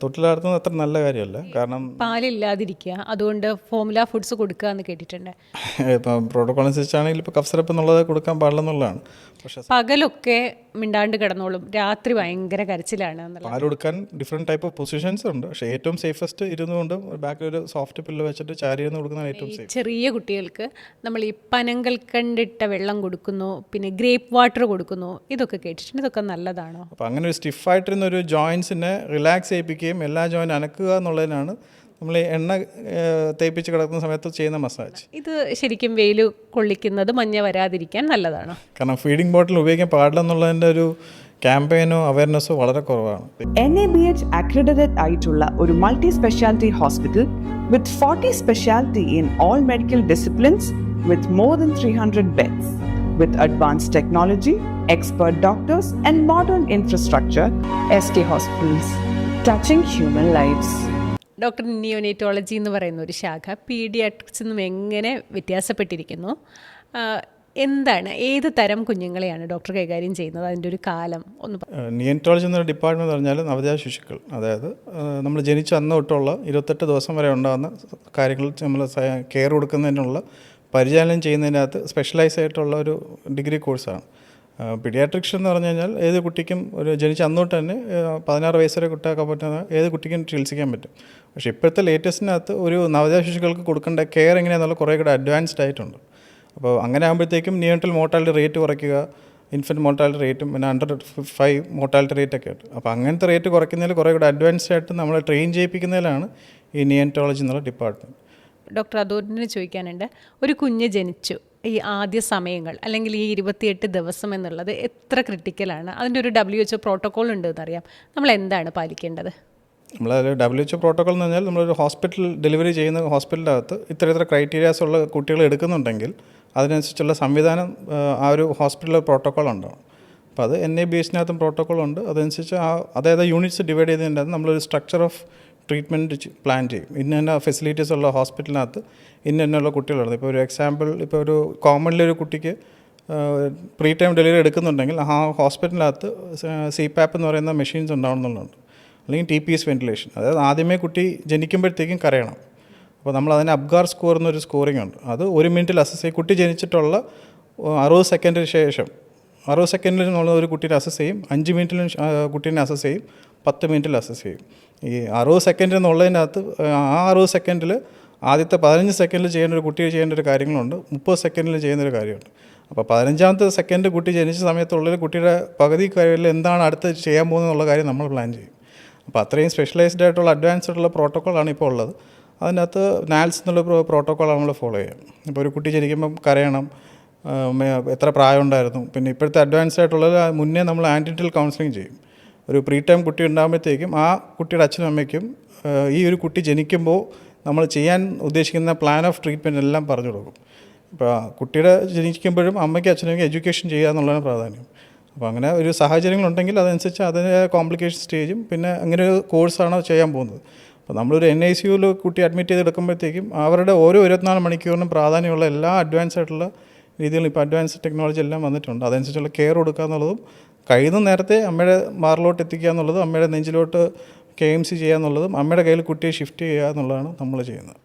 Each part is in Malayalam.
തൊട്ടിലാടുന്നത് അത്ര നല്ല കാര്യമല്ല. കാരണം പാലില്ലാതിരിക്കുക, അതുകൊണ്ട് ഫോമുല ഫുഡ്സ് കൊടുക്കുക എന്ന് കേട്ടിട്ടുണ്ട്. ഇപ്പം പ്രോട്ടോകോൾ അനുസരിച്ചാണെങ്കിൽ ഇപ്പോൾ കഫ് സിറപ്പ് എന്നുള്ളത് കൊടുക്കാൻ പാടില്ലെന്നുള്ളതാണ്. പക്ഷേ പകലൊക്കെ മിണ്ടാണ്ട് കിടന്നോളും, രാത്രി ഭയങ്കര കരച്ചിലാണ് എന്നുള്ളത്. പാൽ കൊടുക്കാൻ ഡിഫറെൻറ്റ് ടൈപ്പ് ഓഫ് പൊസിഷൻസ് ഉണ്ട്. പക്ഷേ ഏറ്റവും സേഫസ്റ്റ് ഇരുന്നുകൊണ്ട് ബാക്കിൽ ഒരു സോഫ്റ്റ് പില്ല് വെച്ചിട്ട് ചാരിയിരുന്ന് കൊടുക്കുന്നതാണ് ഏറ്റവും സേഫ്. ചെറിയ കുട്ടികൾക്ക് നമ്മൾ ഈ പനങ്കൽക്കണ്ടിട്ട വെള്ളം കൊടുക്കുന്നു, പിന്നെ ഗ്രേപ്പ് വാട്ടർ കൊടുക്കുന്നു, ഇതൊക്കെ കേട്ടിട്ടുണ്ട്. ഇതൊക്കെ നല്ലതാണോ? അപ്പോൾ അങ്ങനെ ഒരു സ്റ്റിഫായിട്ടിരുന്ന ഒരു ജോയിൻസിനെ റിലാക്സ് ചെയ്യിപ്പിക്കുകയും എല്ലാ ജോയിൻ അനക്കുക എന്നുള്ളതിനാണ് നമ്മൾ ഈ എണ്ണ തേപ്പിച്ച് കിടക്കുന്ന സമയത്ത് ചെയ്യുന്ന മസാജ്. ഇത് ശരിക്കും വെയിൽ കൊള്ളിക്കുന്നത് മഞ്ഞ വരാതിരിക്കാൻ നല്ലതാണോ? കാരണം ഫീഡിംഗ് ബോട്ടിൽ ഉപയോഗിക്കാൻ പാടില്ലെന്നുള്ളതിൻ്റെ ഒരു ക്യാമ്പയിനോ അവയർനെസ്സോ വളരെ കുറവാണ്. NABH accredited ആയിട്ടുള്ള ഒരു multi speciality hospital with 40 specialty in all medical disciplines with more than 300 beds with advanced technology, expert doctors and modern infrastructure. SK Hospitals, touching human lives. Doctor, neonatology എന്ന് പറയുന്ന ഒരു ശാഖ പീഡിയാട്രിക്സിൽ നിന്നും എങ്ങനെ വ്യത്യാസപ്പെട്ടിരിക്കുന്നു? എന്താണ്, ഏത് തരം കുഞ്ഞുങ്ങളെയാണ് ഡോക്ടർ കൈകാര്യം ചെയ്യുന്നത്? അതിൻ്റെ ഒരു കാലം ഒന്ന്. നിയോനേറ്റോളജി എന്നൊരു ഡിപ്പാർട്ട്മെൻറ്റ് എന്ന് പറഞ്ഞാൽ നവജാത ശിശുക്കൾ, അതായത് നമ്മൾ ജനിച്ച അന്ന് തൊട്ടുള്ള 28 ദിവസം വരെ ഉണ്ടാകുന്ന കാര്യങ്ങൾ നമ്മൾ കെയർ കൊടുക്കുന്നതിനുള്ള പരിചാലനം ചെയ്യുന്നതിനകത്ത് സ്പെഷ്യലൈസ് ആയിട്ടുള്ള ഒരു ഡിഗ്രി കോഴ്സാണ്. പീഡിയാട്രിക്ഷൻ എന്ന് പറഞ്ഞു കഴിഞ്ഞാൽ ഏത് കുട്ടിക്കും ഒരു ജനിച്ച അന്നോട്ട് തന്നെ 16 വയസ്സ് വരെ കുട്ടിയാക്കാൻ പറ്റുന്ന ഏത് കുട്ടിക്കും ചികിത്സിക്കാൻ പറ്റും. പക്ഷേ ഇപ്പോഴത്തെ ലേറ്റസ്റ്റിനകത്ത് ഒരു നവജാത ശിശുക്കൾക്ക് കൊടുക്കേണ്ട കെയർ എങ്ങനെയാണെന്നുള്ള കുറേ കൂടെ അഡ്വാൻസ്ഡ് ആയിട്ടുണ്ട്. അപ്പോൾ അങ്ങനെ ആകുമ്പോഴത്തേക്കും നിയോനറ്റൽ മോർട്ടാലിറ്റി റേറ്റ് കുറയ്ക്കുക, ഇൻഫൻറ്റ് മോർട്ടാലിറ്റി റേറ്റും പിന്നെ അണ്ടർ 5 മോർട്ടാലിറ്റി റേറ്റൊക്കെ ഉണ്ട്. അപ്പോൾ അങ്ങനത്തെ റേറ്റ് കുറയ്ക്കുന്നതിൽ കുറേ കൂടെ അഡ്വാൻസ്ഡ് ആയിട്ട് നമ്മളെ ട്രെയിൻ ചെയ്യിപ്പിക്കുന്നതിലാണ് ഈ നിയോനറ്റോളജി എന്നുള്ള ഡിപ്പാർട്ട്മെൻറ്റ്. ഡോക്ടർ, അതുകൊണ്ടിന് ചോദിക്കാനുണ്ട്, ഒരു കുഞ്ഞ് ജനിച്ചു, ഈ ആദ്യ സമയങ്ങൾ അല്ലെങ്കിൽ ഈ 28 ദിവസം എന്നുള്ളത് എത്ര ക്രിട്ടിക്കലാണ്? അതിൻ്റെ ഒരു WHO പ്രോട്ടോക്കോൾ ഉണ്ട് എന്നറിയാം. നമ്മൾ എന്താണ് പാലിക്കേണ്ടത്? നമ്മൾ WHO പ്രോട്ടോക്കോൾ എന്ന് പറഞ്ഞാൽ നമ്മളൊരു ഹോസ്പിറ്റൽ ഡെലിവറി ചെയ്യുന്ന ഹോസ്പിറ്റലിൻ്റെ അകത്ത് ഇത്ര ക്രൈറ്റീരിയാസ് ഉള്ള കുട്ടികളെ എടുക്കുന്നുണ്ടെങ്കിൽ അതിനനുസരിച്ചുള്ള സംവിധാനം ആ ഒരു ഹോസ്പിറ്റലിൽ പ്രോട്ടോക്കോൾ ഉണ്ടാവും. അപ്പോൾ അത് NABHനകത്തും പ്രോട്ടോക്കോൾ ഉണ്ട്. അതനുസരിച്ച് അതായത് യൂണിറ്റ്സ് ഡിവൈഡ് ചെയ്തതിൻ്റെ അകത്ത് നമ്മളൊരു സ്ട്രക്ചർ ഓഫ് ട്രീറ്റ്മെൻറ്റ് പ്ലാൻ ചെയ്യും. ഇന്ന ഫെസിലിറ്റീസ് ഉള്ള ഹോസ്പിറ്റലിനകത്ത് ഇന്നുള്ള കുട്ടികളുണ്ട്. ഇപ്പോൾ ഒരു എക്സാമ്പിൾ, ഇപ്പോൾ ഒരു കോമൺലി ഒരു കുട്ടിക്ക് പ്രീ ടൈം ഡെലിവറി എടുക്കുന്നുണ്ടെങ്കിൽ ആ ഹോസ്പിറ്റലിനകത്ത് CPAP എന്ന് പറയുന്ന മെഷീൻസ് ഉണ്ടാവണമെന്നുണ്ട്, അല്ലെങ്കിൽ TPS വെൻറ്റിലേഷൻ. അതായത് ആദ്യമേ കുട്ടി ജനിക്കുമ്പോഴത്തേക്കും കരയണം. അപ്പോൾ നമ്മൾ അതിന് അബ്ഗാർ സ്കോർ എന്നൊരു സ്കോറിംഗ് ഉണ്ട്. അത് 1 മിനിറ്റിൽ അസസ് ചെയ്യും. കുട്ടി ജനിച്ചിട്ടുള്ള 60 സെക്കൻഡിന് ശേഷം 60 സെക്കൻഡിൽ നമ്മൾ ഒരു കുട്ടീനെ അസസ് ചെയ്യും, 5 മിനിറ്റിലും കുട്ടീനെ അസസ് ചെയ്യും, 10 മിനിറ്റിൽ അസസ് ചെയ്യും. ഈ 60 സെക്കൻഡ് എന്നുള്ളതിനകത്ത് ആ 60 സെക്കൻഡിൽ ആദ്യത്തെ 15 സെക്കൻഡിൽ ചെയ്യേണ്ട ഒരു കുട്ടി ചെയ്യേണ്ട ഒരു കാര്യങ്ങളുണ്ട്, 30 സെക്കൻഡിൽ ചെയ്യുന്നൊരു കാര്യമുണ്ട്. അപ്പോൾ 15ാമത്തെ സെക്കൻഡ് കുട്ടി ജനിച്ച സമയത്തുള്ളിൽ കുട്ടിയുടെ പകുതി കാര്യത്തിൽ എന്താണ് അടുത്ത് ചെയ്യാൻ പോകുന്നതെന്നുള്ള കാര്യം നമ്മൾ പ്ലാൻ ചെയ്യും. അപ്പോൾ അത്രയും സ്പെഷ്യലൈസ്ഡ് ആയിട്ടുള്ള അഡ്വാൻസ്ഡ് ആയിട്ടുള്ള പ്രോട്ടോക്കോളാണ് ഇപ്പോൾ ഉള്ളത്. അതിനകത്ത് NALS എന്നുള്ള പ്രോട്ടോക്കോളാണ് നമ്മൾ ഫോളോ ചെയ്യുക. ഇപ്പോൾ ഒരു കുട്ടി ജനിക്കുമ്പം കരയണം, എത്ര പ്രായം ഉണ്ടായിരുന്നു, പിന്നെ ഇപ്പോഴത്തെ അഡ്വാൻസ്ഡ് ആയിട്ടുള്ളത് മുന്നേ നമ്മൾ ആൻറ്റിനൽ കൗൺസിലിംഗ് ചെയ്യും. ഒരു പ്രീ ടൈം കുട്ടി ഉണ്ടാകുമ്പോഴത്തേക്കും ആ കുട്ടിയുടെ അച്ഛനും അമ്മയ്ക്കും ഈ ഒരു കുട്ടി ജനിക്കുമ്പോൾ നമ്മൾ ചെയ്യാൻ ഉദ്ദേശിക്കുന്ന പ്ലാൻ ഓഫ് ട്രീറ്റ്മെൻറ്റ് എല്ലാം പറഞ്ഞു കൊടുക്കും. ഇപ്പോൾ കുട്ടിയുടെ ജനിക്കുമ്പോഴും അമ്മയ്ക്കും അച്ഛനും എഡ്യൂക്കേഷൻ ചെയ്യുക എന്നുള്ളതാണ് പ്രാധാന്യം. അപ്പോൾ അങ്ങനെ ഒരു സാഹചര്യങ്ങളുണ്ടെങ്കിൽ അതനുസരിച്ച് അതിൻ്റെ കോംപ്ലിക്കേഷൻ സ്റ്റേജും പിന്നെ അങ്ങനെ ഒരു കോഴ്സാണ് ചെയ്യാൻ പോകുന്നത്. അപ്പോൾ നമ്മളൊരു NICUവിൽ കുട്ടി അഡ്മിറ്റ് ചെയ്തെടുക്കുമ്പോഴത്തേക്കും അവരുടെ ഓരോ 24 മണിക്കൂറിനും പ്രാധാന്യമുള്ള എല്ലാ അഡ്വാൻസ് ആയിട്ടുള്ള രീതികളും ഇപ്പോൾ അഡ്വാൻസ് ടെക്നോളജി എല്ലാം വന്നിട്ടുണ്ട്. അതനുസരിച്ചുള്ള കെയർ കൊടുക്കുക എന്നുള്ളതും കഴിയുന്ന നേരത്തെ അമ്മയുടെ മാറിലോട്ട് എത്തിക്കുക എന്നുള്ളതും അമ്മയുടെ നെഞ്ചിലോട്ട് KMC ചെയ്യുക എന്നുള്ളതും അമ്മയുടെ കയ്യിൽ കുട്ടിയെ ഷിഫ്റ്റ് ചെയ്യുക എന്നുള്ളതാണ് നമ്മൾ ചെയ്യുന്നത്.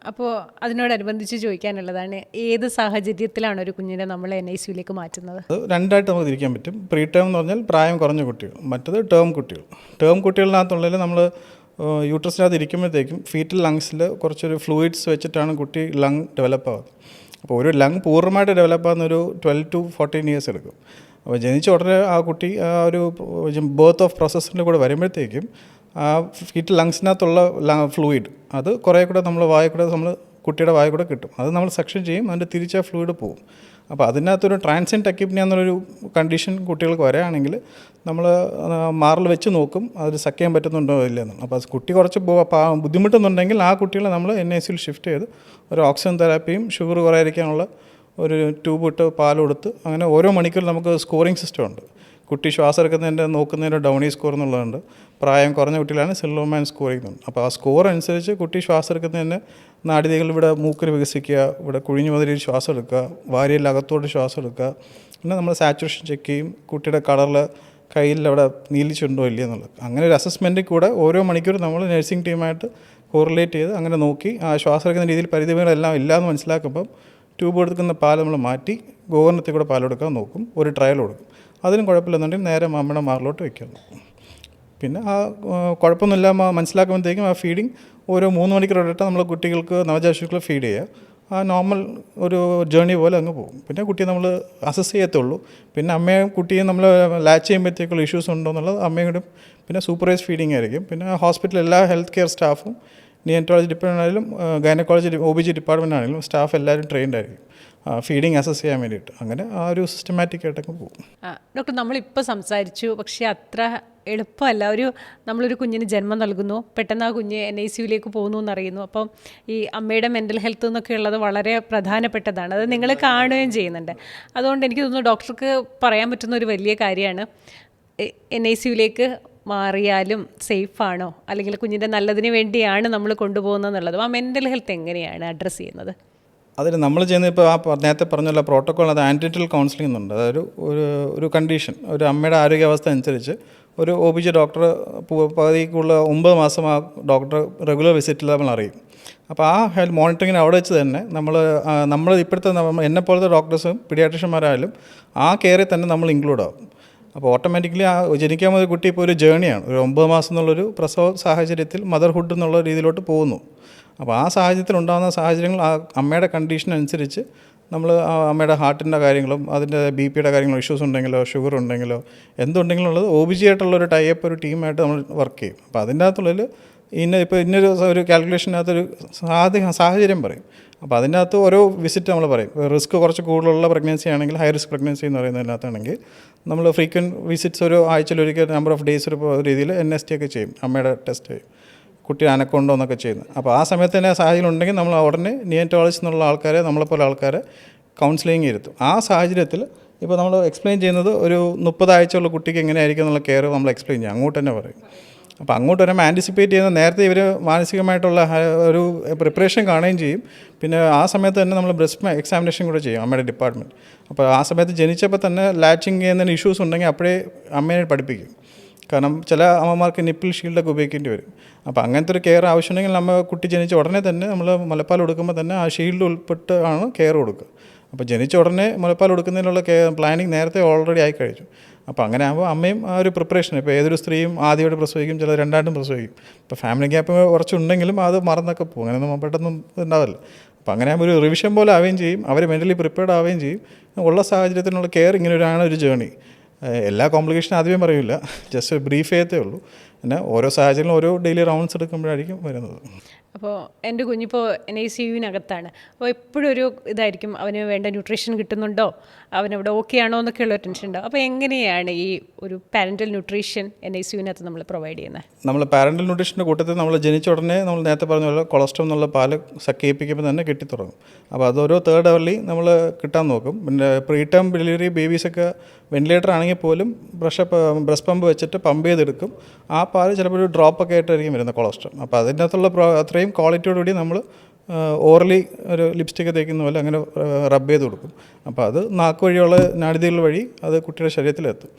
അപ്പോൾ അതിനോടനുബന്ധിച്ച് ചോദിക്കാനുള്ളതാണ്, ഏത് സാഹചര്യത്തിലാണ് ഒരു കുഞ്ഞിനെ നമ്മൾ NICUവിലേക്ക് മാറ്റുന്നത്? അത് രണ്ടായിട്ട് നമുക്ക് തിരിക്കാൻ പറ്റും. പ്രീ ടേം എന്ന് പറഞ്ഞാൽ പ്രായം കുറഞ്ഞ കുട്ടികൾ, മറ്റത് ടേം കുട്ടികൾ. ടേം കുട്ടികളിനകത്തുള്ളതിൽ നമ്മൾ യൂട്രസിനകത്ത് ഇരിക്കുമ്പോഴത്തേക്കും ഫീറ്റൽ ലങ്സിൽ കുറച്ചൊരു ഫ്ലൂയിഡ്സ് വെച്ചിട്ടാണ് കുട്ടി ലങ് ഡെവലപ്പ് ആവുന്നത്. അപ്പോൾ ഒരു ലങ് പൂർണ്ണമായിട്ട് ഡെവലപ്പ് ആകുന്ന ഒരു 12 to 14 ഇയേഴ്സ് എടുക്കും. അപ്പോൾ ജനിച്ച ഉടനെ ആ കുട്ടി ആ ഒരു ബർത്ത് ഓഫ് പ്രോസസ്സിൻ്റെ കൂടെ വരുമ്പോഴത്തേക്കും ആ ഫീറ്റൽ ലങ്സിനകത്തുള്ള ഫ്ലൂയിഡ് അത് കുറേ കൂടെ നമ്മൾ കുട്ടിയുടെ വായ കൂടെ കിട്ടും. അത് നമ്മൾ സെക്ഷൻ ചെയ്യും, അതിൻ്റെ തിരിച്ച ഫ്ലൂയിഡ് പോകും. അപ്പോൾ അതിനകത്തൊരു ട്രാൻസിയൻറ്റ് അക്യൂപ്നിയ എന്നുള്ളൊരു കണ്ടീഷൻ കുട്ടികൾക്ക് വരികയാണെങ്കിൽ നമ്മൾ മാറിൽ വെച്ച് നോക്കും അത് സക്ക് ചെയ്യാൻ പറ്റുന്നുണ്ടോ ഇല്ലെന്ന്. അപ്പോൾ കുട്ടി കുറച്ച് ബുദ്ധിമുട്ടുന്നുണ്ടെങ്കിൽ ആ കുട്ടികളെ നമ്മൾ NICUവിൽ ഷിഫ്റ്റ് ചെയ്ത് ഒരു ഓക്സിജൻ തെറാപ്പിയും ഷുഗർ കുറയാതിരിക്കാനുള്ള ഒരു ട്യൂബ് ഇട്ട് പാൽ കൊടുത്ത് അങ്ങനെ ഓരോ മണിക്കൂർ നമുക്ക് സ്കോറിംഗ് സിസ്റ്റം ഉണ്ട്. കുട്ടി ശ്വാസം എടുക്കുന്നതിൻ്റെ നോക്കുന്നതിൻ്റെ ഡൗണി സ്കോർ എന്നുള്ളതുണ്ട്. പ്രായം കുറഞ്ഞ കുട്ടികളാണ് സിൽവർമാൻ സ്കോർ ചെയ്യുന്നത്. അപ്പോൾ ആ സ്കോർ അനുസരിച്ച് കുട്ടി ശ്വാസം എടുക്കുന്നതിന് നാഡികൾ ഇവിടെ മൂക്കിൽ വികസിക്കുക, ഇവിടെ കുഴിഞ്ഞു മുതലിൽ ശ്വാസം എടുക്കുക, വാരിയിൽ അകത്തോട്ട് ശ്വാസം എടുക്കുക. പിന്നെ നമ്മൾ സാച്ചുറേഷൻ ചെക്ക് ചെയ്യും, കുട്ടിയുടെ കളറിൽ കയ്യിൽ അവിടെ നീലിച്ചുണ്ടോ ഇല്ലയോ എന്നുള്ളത്. അങ്ങനെ ഒരു അസസ്മെൻറ്റിൽ കൂടെ ഓരോ മണിക്കൂർ നമ്മൾ നഴ്സിംഗ് ടീമായിട്ട് കോറിലേറ്റ് ചെയ്ത് അങ്ങനെ നോക്കി ആ ശ്വാസം എടുക്കുന്ന രീതിയിൽ പരിധികളെല്ലാം ഇല്ലയെന്ന് മനസ്സിലാക്കുമ്പം ട്യൂബ് കൊടുക്കുന്ന പാൽ നമ്മൾ മാറ്റി ഗോകർണത്തിൽ കൂടെ പാൽ കൊടുക്കാൻ നോക്കും, ഒരു ട്രയൽ കൊടുക്കും. അതിനും കുഴപ്പമില്ലെന്നുണ്ടെങ്കിൽ നേരെ അമ്മയുടെ മാറിലോട്ട് വയ്ക്കുന്നു. പിന്നെ ആ കുഴപ്പമൊന്നുമില്ല മനസ്സിലാക്കുമ്പോഴത്തേക്കും ആ ഫീഡിങ് ഓരോ 3 മണിക്കൂർ ഇടയിട്ട് നമ്മൾ കുട്ടികൾക്ക് നവജാത ഫീഡ് ചെയ്യുക. ആ നോർമൽ ഒരു ജേർണി പോലെ അങ്ങ് പോകും. പിന്നെ കുട്ടിയെ നമ്മൾ അസസ് ചെയ്യത്തുള്ളൂ. പിന്നെ അമ്മയും കുട്ടിയും നമ്മൾ ലാച്ച് ചെയ്യുമ്പോഴത്തേക്കുള്ള ഇഷ്യൂസ് ഉണ്ടോ എന്നുള്ളത് അമ്മയോടും. പിന്നെ സൂപ്പർവൈസ് ഫീഡിങ് ആയിരിക്കും. പിന്നെ ഹോസ്പിറ്റലിൽ എല്ലാ ഹെൽത്ത് കെയർ സ്റ്റാഫും നിയോനറ്റോളജി ഡിപ്പാർട്ട്മെൻ്റ് ആണെങ്കിലും ഗൈനക്കോളജി OBG ഡിപ്പാർട്ട്മെൻ്റ് ആണെങ്കിലും സ്റ്റാഫ് എല്ലാവരും ട്രെയിൻഡ് ആയിരിക്കും ഫീഡിങ് അസസ് ചെയ്യാൻ വേണ്ടിയിട്ട്. അങ്ങനെ ആ ഒരു സിസ്റ്റമാറ്റിക് ആയിട്ടൊക്കെ പോകും. ഡോക്ടർ, നമ്മളിപ്പോൾ സംസാരിച്ചു, പക്ഷേ അത്ര എളുപ്പമല്ല. നമ്മളൊരു കുഞ്ഞിന് ജന്മം നൽകുന്നു, പെട്ടെന്ന് ആ കുഞ്ഞ് NICUവിലേക്ക് പോകുന്നു എന്നറിയുന്നു. അപ്പം ഈ അമ്മയുടെ മെൻ്റൽ ഹെൽത്ത് എന്നൊക്കെ ഉള്ളത് വളരെ പ്രധാനപ്പെട്ടതാണ്. അത് നിങ്ങൾ കാണുകയും ചെയ്യുന്നുണ്ട്. അതുകൊണ്ട് എനിക്ക് തോന്നുന്നു ഡോക്ടർക്ക് പറയാൻ പറ്റുന്ന ഒരു വലിയ കാര്യമാണ് NICUവിലേക്ക് മാറിയാലും സേഫാണോ, അല്ലെങ്കിൽ കുഞ്ഞിൻ്റെ നല്ലതിന് വേണ്ടിയാണ് നമ്മൾ കൊണ്ടുപോകുന്നത് എന്നുള്ളതും ആ മെൻ്റൽ ഹെൽത്ത് എങ്ങനെയാണ് അഡ്രസ്സ് ചെയ്യുന്നത്? അതിന് നമ്മൾ ചെയ്യുന്നത് ഇപ്പോൾ നേരത്തെ പറഞ്ഞുള്ള പ്രോട്ടോക്കോൾ, അത് ആൻറ്റിനൽ കൗൺസിലിംഗ് എന്നുണ്ട്. അതൊരു ഒരു കണ്ടീഷൻ, ഒരു അമ്മയുടെ ആരോഗ്യാവസ്ഥ അനുസരിച്ച് ഒരു OBG ഡോക്ടർ പകുതിക്കുള്ള 9 മാസം ആ ഡോക്ടർ റെഗുലർ വിസിറ്റിൽ നമ്മൾ അറിയും. അപ്പോൾ ആ ഹെൽത്ത് മോണിറ്ററിങ്ങിന് അവിടെ വെച്ച് തന്നെ നമ്മൾ ഇപ്പോഴത്തെ എന്നെപ്പോലത്തെ ഡോക്ടേഴ്സും പീഡിയാട്രിഷ്യന്മാരായാലും ആ കെയറിൽ തന്നെ നമ്മൾ ഇൻക്ലൂഡ് ആവും. അപ്പോൾ ഓട്ടോമാറ്റിക്കലി ആ ജനിക്കാൻ പോകുന്ന കുട്ടി ഇപ്പോൾ ഒരു ജേണിയാണ്. ഒരു 9 മാസം എന്നുള്ളൊരു പ്രസവ സാഹചര്യത്തിൽ മദർഹുഡ് എന്നുള്ള രീതിയിലോട്ട് പോകുന്നു. അപ്പോൾ ആ സാഹചര്യത്തിൽ ഉണ്ടാകുന്ന സാഹചര്യങ്ങൾ ആ അമ്മയുടെ കണ്ടീഷൻ അനുസരിച്ച് നമ്മൾ ആ അമ്മയുടെ ഹാർട്ടിൻ്റെ കാര്യങ്ങളും അതിൻ്റെ BPയുടെ കാര്യങ്ങളോ ഇഷ്യൂസ് ഉണ്ടെങ്കിലോ ഷുഗർ ഉണ്ടെങ്കിലോ എന്തുണ്ടെങ്കിലും ഉള്ളത് OBG ആയിട്ടുള്ളൊരു ടൈപ്പ് ഒരു ടീമായിട്ട് നമ്മൾ വർക്ക് ചെയ്യും. അപ്പോൾ അതിൻ്റെ അകത്തുള്ളിൽ ഇന്നൊരു കാൽക്കുലേഷനകത്തൊരു സാഹചര്യം പറയും. അപ്പോൾ അതിൻ്റെ അകത്ത് ഓരോ വിസിറ്റ് നമ്മൾ പറയും. റിസ്ക് കുറച്ച് കൂടുതലുള്ള പ്രഗ്നൻസി ആണെങ്കിൽ, ഹൈ റിസ്ക് പ്രഗ്നൻസി എന്ന് പറയുന്നതിനകത്താണെങ്കിൽ നമ്മൾ ഫ്രീക്വൻറ്റ് വിസിറ്റ്സ് ഒരു ആഴ്ചയിലൊരിക്കൽ നമ്പർ ഓഫ് ഡേയ്സ് ഒരു രീതിയിൽ NST ഒക്കെ ചെയ്യും, അമ്മയുടെ ടെസ്റ്റ് ചെയ്യും, കുട്ടി അനക്കമുണ്ടോ എന്നൊക്കെ ചെയ്യുന്നത്. അപ്പോൾ ആ സമയത്ത് തന്നെ സാഹചര്യം ഉണ്ടെങ്കിൽ നമ്മൾ ഉടനെ നിയോനറ്റോളജിസ്റ്റ് എന്നുള്ള ആൾക്കാരെ, നമ്മളെപ്പോലെ ആൾക്കാരെ കൗൺസിലിംഗ് ഇരുത്തും. ആ സാഹചര്യത്തിൽ ഇപ്പോൾ നമ്മൾ എക്സ്പ്ലെയിൻ ചെയ്യുന്നത് ഒരു 30 ആഴ്ചയുള്ള കുട്ടിക്ക് എങ്ങനെയായിരിക്കും എന്നുള്ള കെയർ നമ്മൾ എക്സ്പ്ലെയിൻ ചെയ്യും, അങ്ങോട്ട് തന്നെ പറയും. അപ്പോൾ അങ്ങോട്ട് വരുമ്പോൾ ആൻറ്റിസിപ്പേറ്റ് ചെയ്യുന്ന നേരത്തെ ഇവർ മാനസികമായിട്ടുള്ള ഒരു പ്രിപ്പറേഷൻ കാണുകയും ചെയ്യും. പിന്നെ ആ സമയത്ത് തന്നെ നമ്മൾ ബ്രസ്റ്റ് എക്സാമിനേഷൻ കൂടെ ചെയ്യും അമ്മയുടെ ഡിപ്പാർട്ട്മെൻറ്റ്. അപ്പോൾ ആ സമയത്ത് ജനിച്ചപ്പോൾ തന്നെ ലാച്ചിങ് ചെയ്യുന്നതിന് ഇഷ്യൂസ് ഉണ്ടെങ്കിൽ അപ്പോഴേ അമ്മയെ പഠിപ്പിക്കും. കാരണം ചില അമ്മമാർക്ക് നിപ്പിൾ ഷീൽഡൊക്കെ ഉപയോഗിക്കേണ്ടി വരും. അപ്പോൾ അങ്ങനത്തെ ഒരു കെയർ ആവശ്യമുണ്ടെങ്കിൽ നമ്മൾ കുട്ടി ജനിച്ച ഉടനെ തന്നെ നമ്മൾ മുലപ്പാൽ കൊടുക്കുമ്പോൾ തന്നെ ആ ഷീൽഡ് ഉൾപ്പെട്ട് ആണ് കെയർ കൊടുക്കുക. അപ്പോൾ ജനിച്ച ഉടനെ മുലപ്പാൽ കൊടുക്കുന്നതിനുള്ള പ്ലാനിങ് നേരത്തെ ഓൾറെഡി ആയി കഴിഞ്ഞു. അപ്പോൾ അങ്ങനെ ആകുമ്പോൾ അമ്മയും ആ ഒരു പ്രിപ്പറേഷൻ, ഇപ്പോൾ ഏതൊരു സ്ത്രീയും ആദ്യമായിട്ട് പ്രസവിക്കും, ചില രണ്ടായിട്ടും പ്രസവിക്കും. ഇപ്പോൾ ഫാമിലി ഗ്യാപ്പ് കുറച്ചുണ്ടെങ്കിലും അത് മറന്നൊക്കെ പോകും, അങ്ങനെയൊന്നും പെട്ടെന്നും ഉണ്ടാവില്ല. അപ്പോൾ അങ്ങനെ ആകുമ്പോൾ ഒരു റിവിഷൻ പോലെ ആവുകയും ചെയ്യും, അവർ മെൻ്റലി പ്രിപ്പയർഡ് ആവുകയും ചെയ്യും. ഉള്ള സാഹചര്യത്തിനുള്ള കെയർ ഇങ്ങനെ ഒരു ജേണി. എല്ലാ കോംപ്ലിക്കേഷനും ആദ്യമേ പറയില്ല, ജസ്റ്റ് ബ്രീഫ് ചെയ്യത്തേ ഉള്ളൂ. പിന്നെ ഓരോ സാഹചര്യങ്ങളും ഓരോ ഡെയിലി റൗണ്ട്സ് എടുക്കുമ്പോഴായിരിക്കും വരുന്നത്. അപ്പോൾ എൻ്റെ കുഞ്ഞിപ്പോൾ NICUവിനകത്താണ്. അപ്പോൾ എപ്പോഴും ഒരു ഇതായിരിക്കും, അവന് വേണ്ട ന്യൂട്രീഷൻ കിട്ടുന്നുണ്ടോ, അവനവിടെ ഓക്കെ ആണോ എന്നൊക്കെയുള്ള ടെൻഷൻ ഉണ്ടാവും. അപ്പോൾ എങ്ങനെയാണ് ഈ ഒരു പാരൻ്റൽ ന്യൂട്രീഷൻ NICUവിനകത്ത് നമ്മൾ പ്രൊവൈഡ് ചെയ്യുന്നത്? നമ്മൾ പാരൻ്റൽ ന്യൂട്രീഷൻ്റെ കൂട്ടത്തിൽ നമ്മൾ ജനിച്ച ഉടനെ നമ്മൾ നേരത്തെ പറഞ്ഞ പോലെ കൊളസ്ട്രോൾ എന്നുള്ള പാല് സക്കേപ്പിക്കുമ്പോൾ തന്നെ കിട്ടിത്തുടങ്ങും. അപ്പോൾ അതൊരു 3rd അവർലി നമ്മൾ കിട്ടാൻ നോക്കും. പിന്നെ പ്രീ ടേം ഡെലിവറി ബേബീസൊക്കെ വെന്റിലേറ്റർ ആണെങ്കിൽ പോലും ബ്രസ്റ്റ് പമ്പ് വെച്ചിട്ട് പമ്പ് ചെയ്തെടുക്കും. ആ പാല് ചിലപ്പോൾ ഒരു ഡ്രോപ്പൊക്കെ ആയിട്ടായിരിക്കും വരുന്നത് കൊളസ്ട്രോൾ. അപ്പോൾ അതിൻ്റെ അകത്തുള്ള അത്രയും ക്വാളിറ്റിയോടുകൂടി നമ്മൾ ഓറലി ഒരു ലിപ്സ്റ്റിക്ക് തേക്കുന്ന പോലെ അങ്ങനെ റബ്ബ് ചെയ്ത് കൊടുക്കും. അപ്പോൾ അത് നാക്ക് വഴിയുള്ള നാഡികൾ വഴി അത് കുട്ടിയുടെ ശരീരത്തിലെത്തും.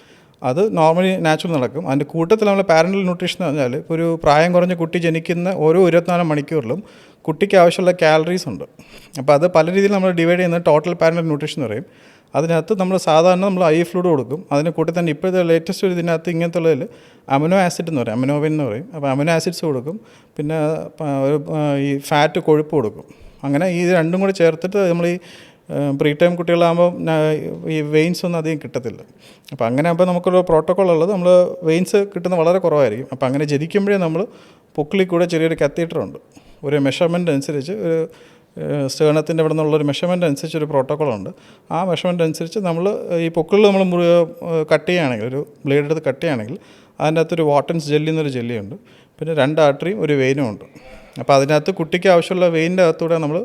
അത് നോർമലി നാച്ചുറൽ നടക്കും. അതിൻ്റെ കൂട്ടത്തിൽ നമ്മൾ പാരൻ്റൽ ന്യൂട്രീഷൻ എന്ന് പറഞ്ഞാൽ ഇപ്പോൾ ഒരു പ്രായം കുറഞ്ഞ കുട്ടി ജനിക്കുന്ന ഓരോ 24 മണിക്കൂറിലും കുട്ടിക്ക് ആവശ്യമുള്ള കാലറീസ് ഉണ്ട്. അപ്പോൾ അത് പല രീതിയിൽ നമ്മൾ ഡിവൈഡ് ചെയ്യുന്നത് ടോട്ടൽ പാരൻ്റൽ ന്യൂട്രീഷൻ എന്ന് പറയും. അതിനകത്ത് നമ്മൾ സാധാരണ നമ്മൾ ഐ ഫ്ലൂയിഡ് കൊടുക്കും. അതിന് കൂട്ടി തന്നെ ഇപ്പോഴത്തെ ലേറ്റസ്റ്റ് ഒരു ഇതിനകത്ത് ഇങ്ങനത്തെ ഉള്ളതിൽ അമിനോ ആസിഡ് എന്ന് പറയും, അമിനോവിൻ എന്ന് പറയും. അപ്പോൾ അമിനോ ആസിഡ്സ് കൊടുക്കും, പിന്നെ ഒരു ഈ ഫാറ്റ് കൊഴുപ്പ് കൊടുക്കും. അങ്ങനെ ഈ രണ്ടും കൂടി ചേർത്തിട്ട് നമ്മൾ ഈ പ്രീ ടൈം കുട്ടികളാകുമ്പോൾ ഈ വെയിൻസ് ഒന്നും അധികം കിട്ടത്തില്ല. അപ്പോൾ അങ്ങനെ ആകുമ്പോൾ നമുക്കൊരു പ്രോട്ടോക്കോൾ ഉള്ളത്, നമ്മൾ വെയിൻസ് കിട്ടുന്നത് വളരെ കുറവായിരിക്കും. അപ്പോൾ അങ്ങനെ ജനിക്കുമ്പോഴേ നമ്മൾ പൊക്കിളിൽ കൂടെ ചെറിയൊരു കത്തീറ്ററുണ്ട്, ഒരു മെഷർമെൻ്റ് അനുസരിച്ച് ഒരു സ്റ്റേണത്തിൻ്റെ ഇവിടെ നിന്നുള്ളൊരു മെഷർമെൻ്റ് അനുസരിച്ച് ഒരു പ്രോട്ടോക്കോളുണ്ട്. ആ മെഷർമെൻ്റ് അനുസരിച്ച് നമ്മൾ ഈ പൊക്കിളിൽ നമ്മൾ കട്ട് ചെയ്യുകയാണെങ്കിൽ, ഒരു ബ്ലേഡ് എടുത്ത് കട്ട് ചെയ്യുകയാണെങ്കിൽ അതിൻ്റെ അകത്തൊരു വാട്ടൻസ് ജെല്ലി എന്നൊരു ജെല്ലിയുണ്ട്, പിന്നെ 2 ആർട്ടറിയും ഒരു വെയിനും ഉണ്ട്. അപ്പോൾ അതിനകത്ത് കുട്ടിക്ക് ആവശ്യമുള്ള വെയിൻ്റെ അകത്തൂടെ നമ്മൾ